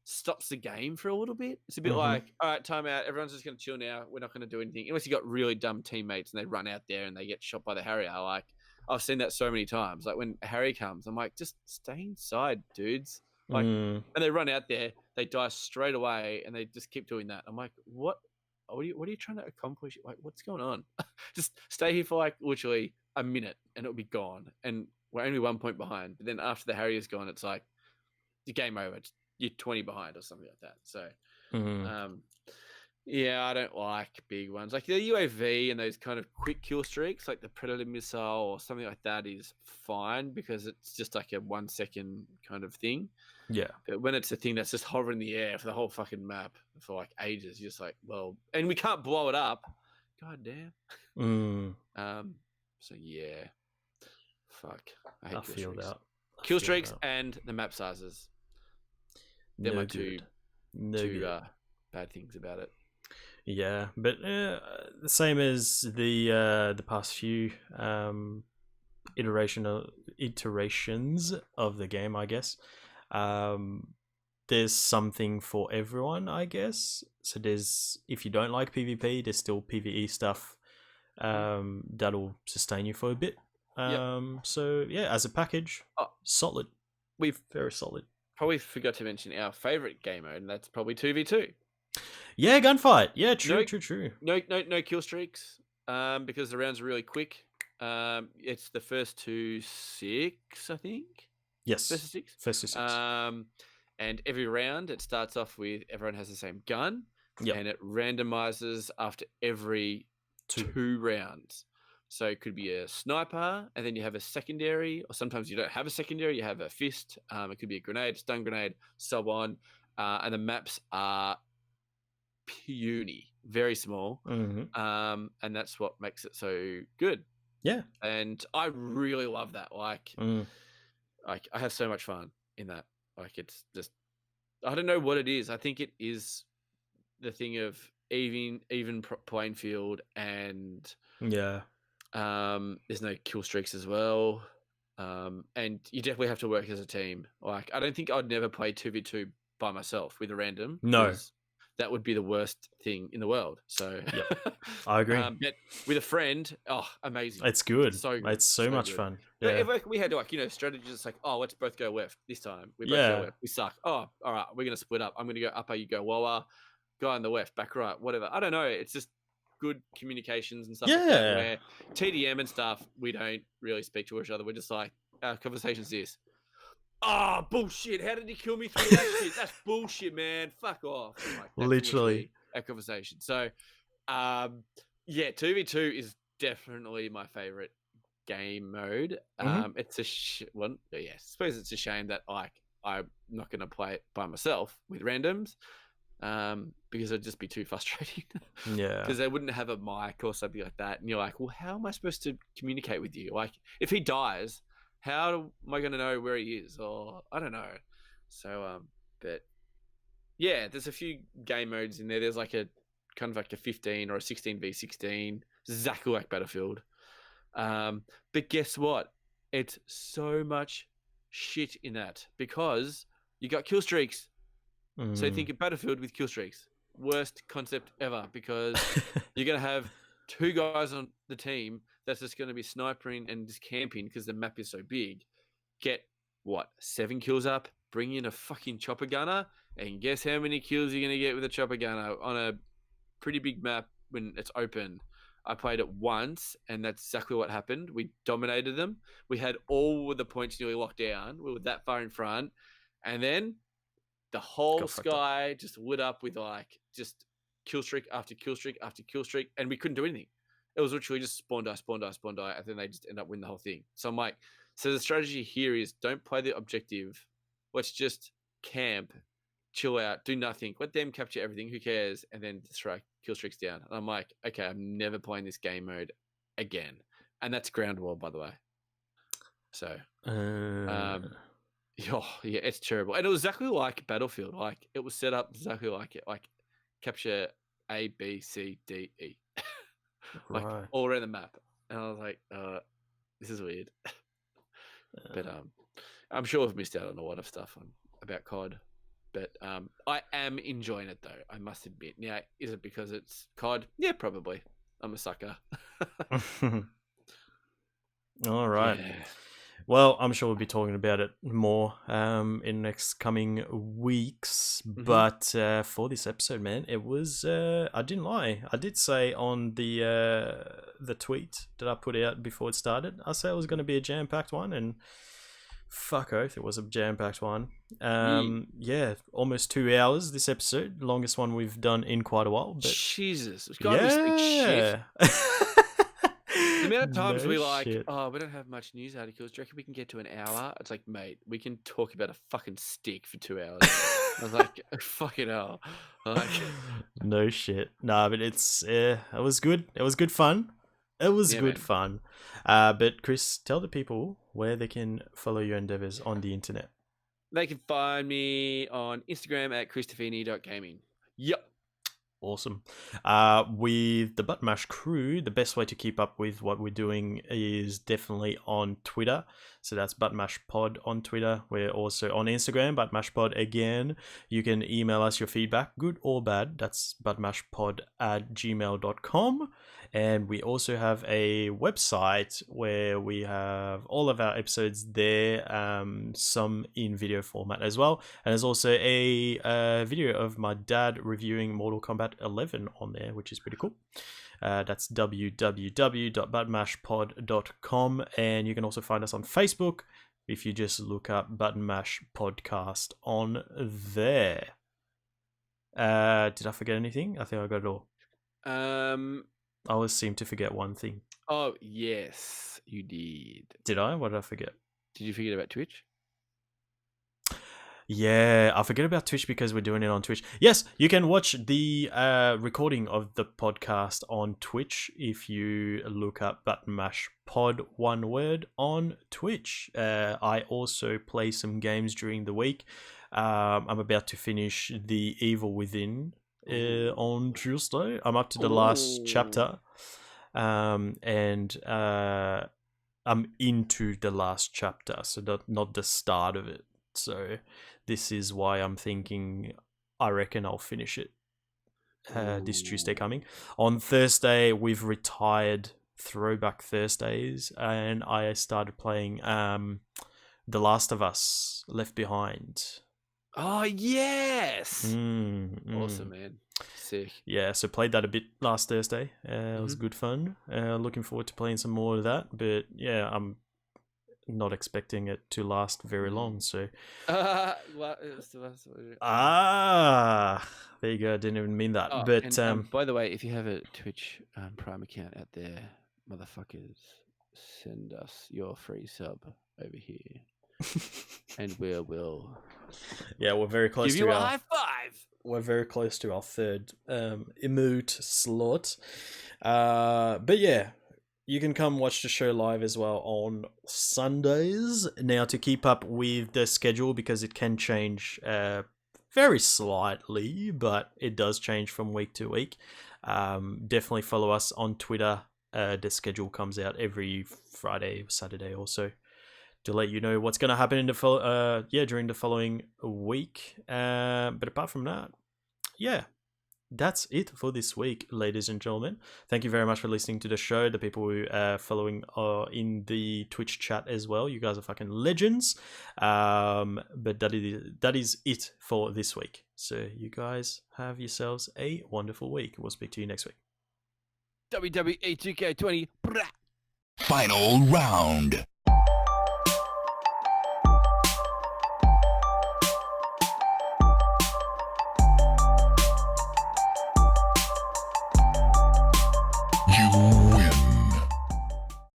Speaker 3: stops the game for a little bit. It's a bit like, all right, time out. Everyone's just gonna chill now. We're not gonna do anything unless you got really dumb teammates and they run out there and they get shot by the Harrier. Like I've seen that so many times. Like when Harry comes, I'm like, just stay inside, dudes. Like, and they run out there, they die straight away, and they just keep doing that. I'm like, what? What are you trying to accomplish? Like, what's going on? Just stay here for like literally a minute, and it'll be gone. And we're only 1 point behind. But then after the Harrier's gone, it's like the game over. You're 20 behind or something like that. So, Yeah, I don't like big ones. Like the UAV and those kind of quick kill streaks, like the Predator missile or something like that, is fine because it's just like a 1 second kind of thing.
Speaker 2: Yeah.
Speaker 3: But when it's a thing that's just hovering in the air for the whole fucking map for like ages, you're just like, well, and we can't blow it up. God damn. So yeah, fuck. I hate
Speaker 2: I
Speaker 3: kill
Speaker 2: feel
Speaker 3: streaks.
Speaker 2: that.
Speaker 3: Kill streaks and the map sizes. They're
Speaker 2: No
Speaker 3: my
Speaker 2: good.
Speaker 3: two bad things about it.
Speaker 2: Yeah, but the same as the past few iterations of the game, I guess. There's something for everyone, I guess. So there's, if you don't like PvP, there's still PvE stuff that'll sustain you for a bit. So yeah, as a package, solid.
Speaker 3: We've
Speaker 2: very solid.
Speaker 3: Probably forgot to mention our favorite game mode, and that's probably 2v2.
Speaker 2: Yeah, gunfight. Yeah, true.
Speaker 3: No kill streaks, because the rounds are really quick. It's the first to 6, I think.
Speaker 2: Yes.
Speaker 3: First to 6.
Speaker 2: First to 6.
Speaker 3: And every round it starts off with everyone has the same gun,
Speaker 2: Yep.
Speaker 3: and it randomizes after every 2 rounds. So it could be a sniper, and then you have a secondary, or sometimes you don't have a secondary, you have a fist. It could be a grenade, stun grenade, so on. And the maps are puny, very small. And that's what makes it so good.
Speaker 2: Yeah.
Speaker 3: And I really love that. Like I have so much fun in that. Like, it's just, I don't know what it is. I think it is the thing of even playing field, and
Speaker 2: yeah.
Speaker 3: There's no kill streaks as well. And you definitely have to work as a team. Like, I don't think I'd never play 2v2 by myself with a random.
Speaker 2: No.
Speaker 3: That would be the worst thing in the world. So
Speaker 2: yep. I agree.
Speaker 3: But with a friend, amazing.
Speaker 2: It's good.
Speaker 3: It's so good.
Speaker 2: It's so much
Speaker 3: good.
Speaker 2: fun.
Speaker 3: Yeah. We had strategies. It's like, let's both go left this time. We both go left. We suck. Oh, all right. We're going to split up. I'm going to go upper. You go lower. Guy on the left, back right, whatever. I don't know. It's just good communications and stuff like that, where TDM and stuff, we don't really speak to each other. We're just like, our conversation's this. Oh, bullshit. How did he kill me through that shit? That's bullshit, man. Fuck off. Like,
Speaker 2: literally
Speaker 3: our conversation. So, 2v2 is definitely my favorite game mode. It's I suppose it's a shame that I'm not going to play it by myself with randoms, because it'd just be too frustrating.
Speaker 2: Yeah.
Speaker 3: Because they wouldn't have a mic or something like that. And you're like, well, how am I supposed to communicate with you? Like, if he dies, how am I going to know where he is? Or I don't know. So, but yeah, there's a few game modes in there. There's like a kind of like a 15 or a 16v16, exactly like Battlefield. But guess what? It's so much shit in that because you got kill streaks. So think of Battlefield with kill streaks. Worst concept ever, because you're going to have 2 guys on the team that's just going to be sniping and just camping because the map is so big. Get, 7 kills up, bring in a fucking chopper gunner, and guess how many kills you're going to get with a chopper gunner on a pretty big map when it's open. I played it once, and that's exactly what happened. We dominated them. We had all of the points nearly locked down. We were that far in front. And then the whole sky just lit up with just kill streak after kill streak after kill streak, and we couldn't do anything. It was literally just spawn die, and then they just end up winning the whole thing. So I'm like, so the strategy here is don't play the objective. Let's just camp, chill out, do nothing. Let them capture everything. Who cares? And then strike kill streaks down. And I'm like, okay, I'm never playing this game mode again. And that's ground war, by the way. So, yeah, it's terrible. And it was exactly like Battlefield. Like, it was set up exactly like it. Like, capture A, B, C, D, E. All around the map. And I was like, this is weird. But I'm sure we've missed out on a lot of stuff about COD. But I am enjoying it, though, I must admit. Now, is it because it's COD? Yeah, probably. I'm a sucker.
Speaker 2: All right.
Speaker 3: Yeah.
Speaker 2: Well, I'm sure we'll be talking about it more in next coming weeks. But for this episode, man, it was I didn't lie. I did say on the tweet that I put out before it started, I said it was going to be a jam-packed one, and Fuck oath, it was a jam-packed one. Yeah, almost 2 hours this episode, longest one we've done in quite a while. But
Speaker 3: Jesus, it's got to speak shit.
Speaker 2: yeah.
Speaker 3: The amount of times
Speaker 2: No
Speaker 3: we like,
Speaker 2: shit.
Speaker 3: oh, we don't have much news articles. Do you reckon we can get to an hour? It's like, mate, we can talk about a fucking stick for 2 hours. I was like, fucking hell. Like,
Speaker 2: No shit. Nah, but it was good. It was good fun. It was
Speaker 3: Yeah,
Speaker 2: good
Speaker 3: man.
Speaker 2: fun. But Chris, tell the people where they can follow your endeavors on the internet.
Speaker 3: they can find me on Instagram at christofini.gaming. Yep.
Speaker 2: Awesome. With the Button Mash crew, the best way to keep up with what we're doing is definitely on Twitter. So that's Button Mash Pod on Twitter. We're also on Instagram, Button Mash Pod again. You can email us your feedback, good or bad. That's buttonmashpod@gmail.com. And we also have a website where we have all of our episodes there, some in video format as well. And there's also a video of my dad reviewing Mortal Kombat 11 on there, which is pretty cool. That's www.buttonmashpod.com. And you can also find us on Facebook if you just look up Button Mash Podcast on there. Did I forget anything? I think I got it all. I always seem to forget one thing.
Speaker 3: Oh, yes, you did.
Speaker 2: Did I? What did I forget?
Speaker 3: Did you forget about Twitch?
Speaker 2: Yeah, I forget about Twitch because we're doing it on Twitch. Yes, you can watch the recording of the podcast on Twitch if you look up Button Mash Pod, one word, on Twitch. I also play some games during the week. I'm about to finish The Evil Within on Tuesday. I'm up to the last chapter. And I'm into the last chapter, so not the start of it. So this is why I'm thinking I reckon I'll finish it this Tuesday coming. On Thursday, we've retired Throwback Thursdays, and I started playing The Last of Us Left Behind.
Speaker 3: Oh, yes! Awesome, man. Sick.
Speaker 2: Yeah, so played that a bit last Thursday. It was good fun. Looking forward to playing some more of that. But yeah, I'm not expecting it to last very long. So there you go. I didn't even mean that.
Speaker 3: Oh,
Speaker 2: but
Speaker 3: and, by the way, if you have a Twitch Prime account out there, motherfuckers, send us your free sub over here, and we'll
Speaker 2: yeah, we're very close
Speaker 3: give
Speaker 2: to
Speaker 3: you a
Speaker 2: our
Speaker 3: high five.
Speaker 2: We're very close to our third emote slot. But yeah, you can come watch the show live as well on Sundays. Now, to keep up with the schedule, because it can change very slightly, but it does change from week to week. Definitely follow us on Twitter. The schedule comes out every Friday, Saturday also, to let you know what's going to happen in the during the following week. But apart from that, yeah, that's it for this week, ladies and gentlemen. Thank you very much for listening to the show. The people who are following in the Twitch chat as well, you guys are fucking legends. But that is it for this week. So you guys have yourselves a wonderful week. We'll speak to you next week.
Speaker 3: WWE 2K20.
Speaker 1: Final round. You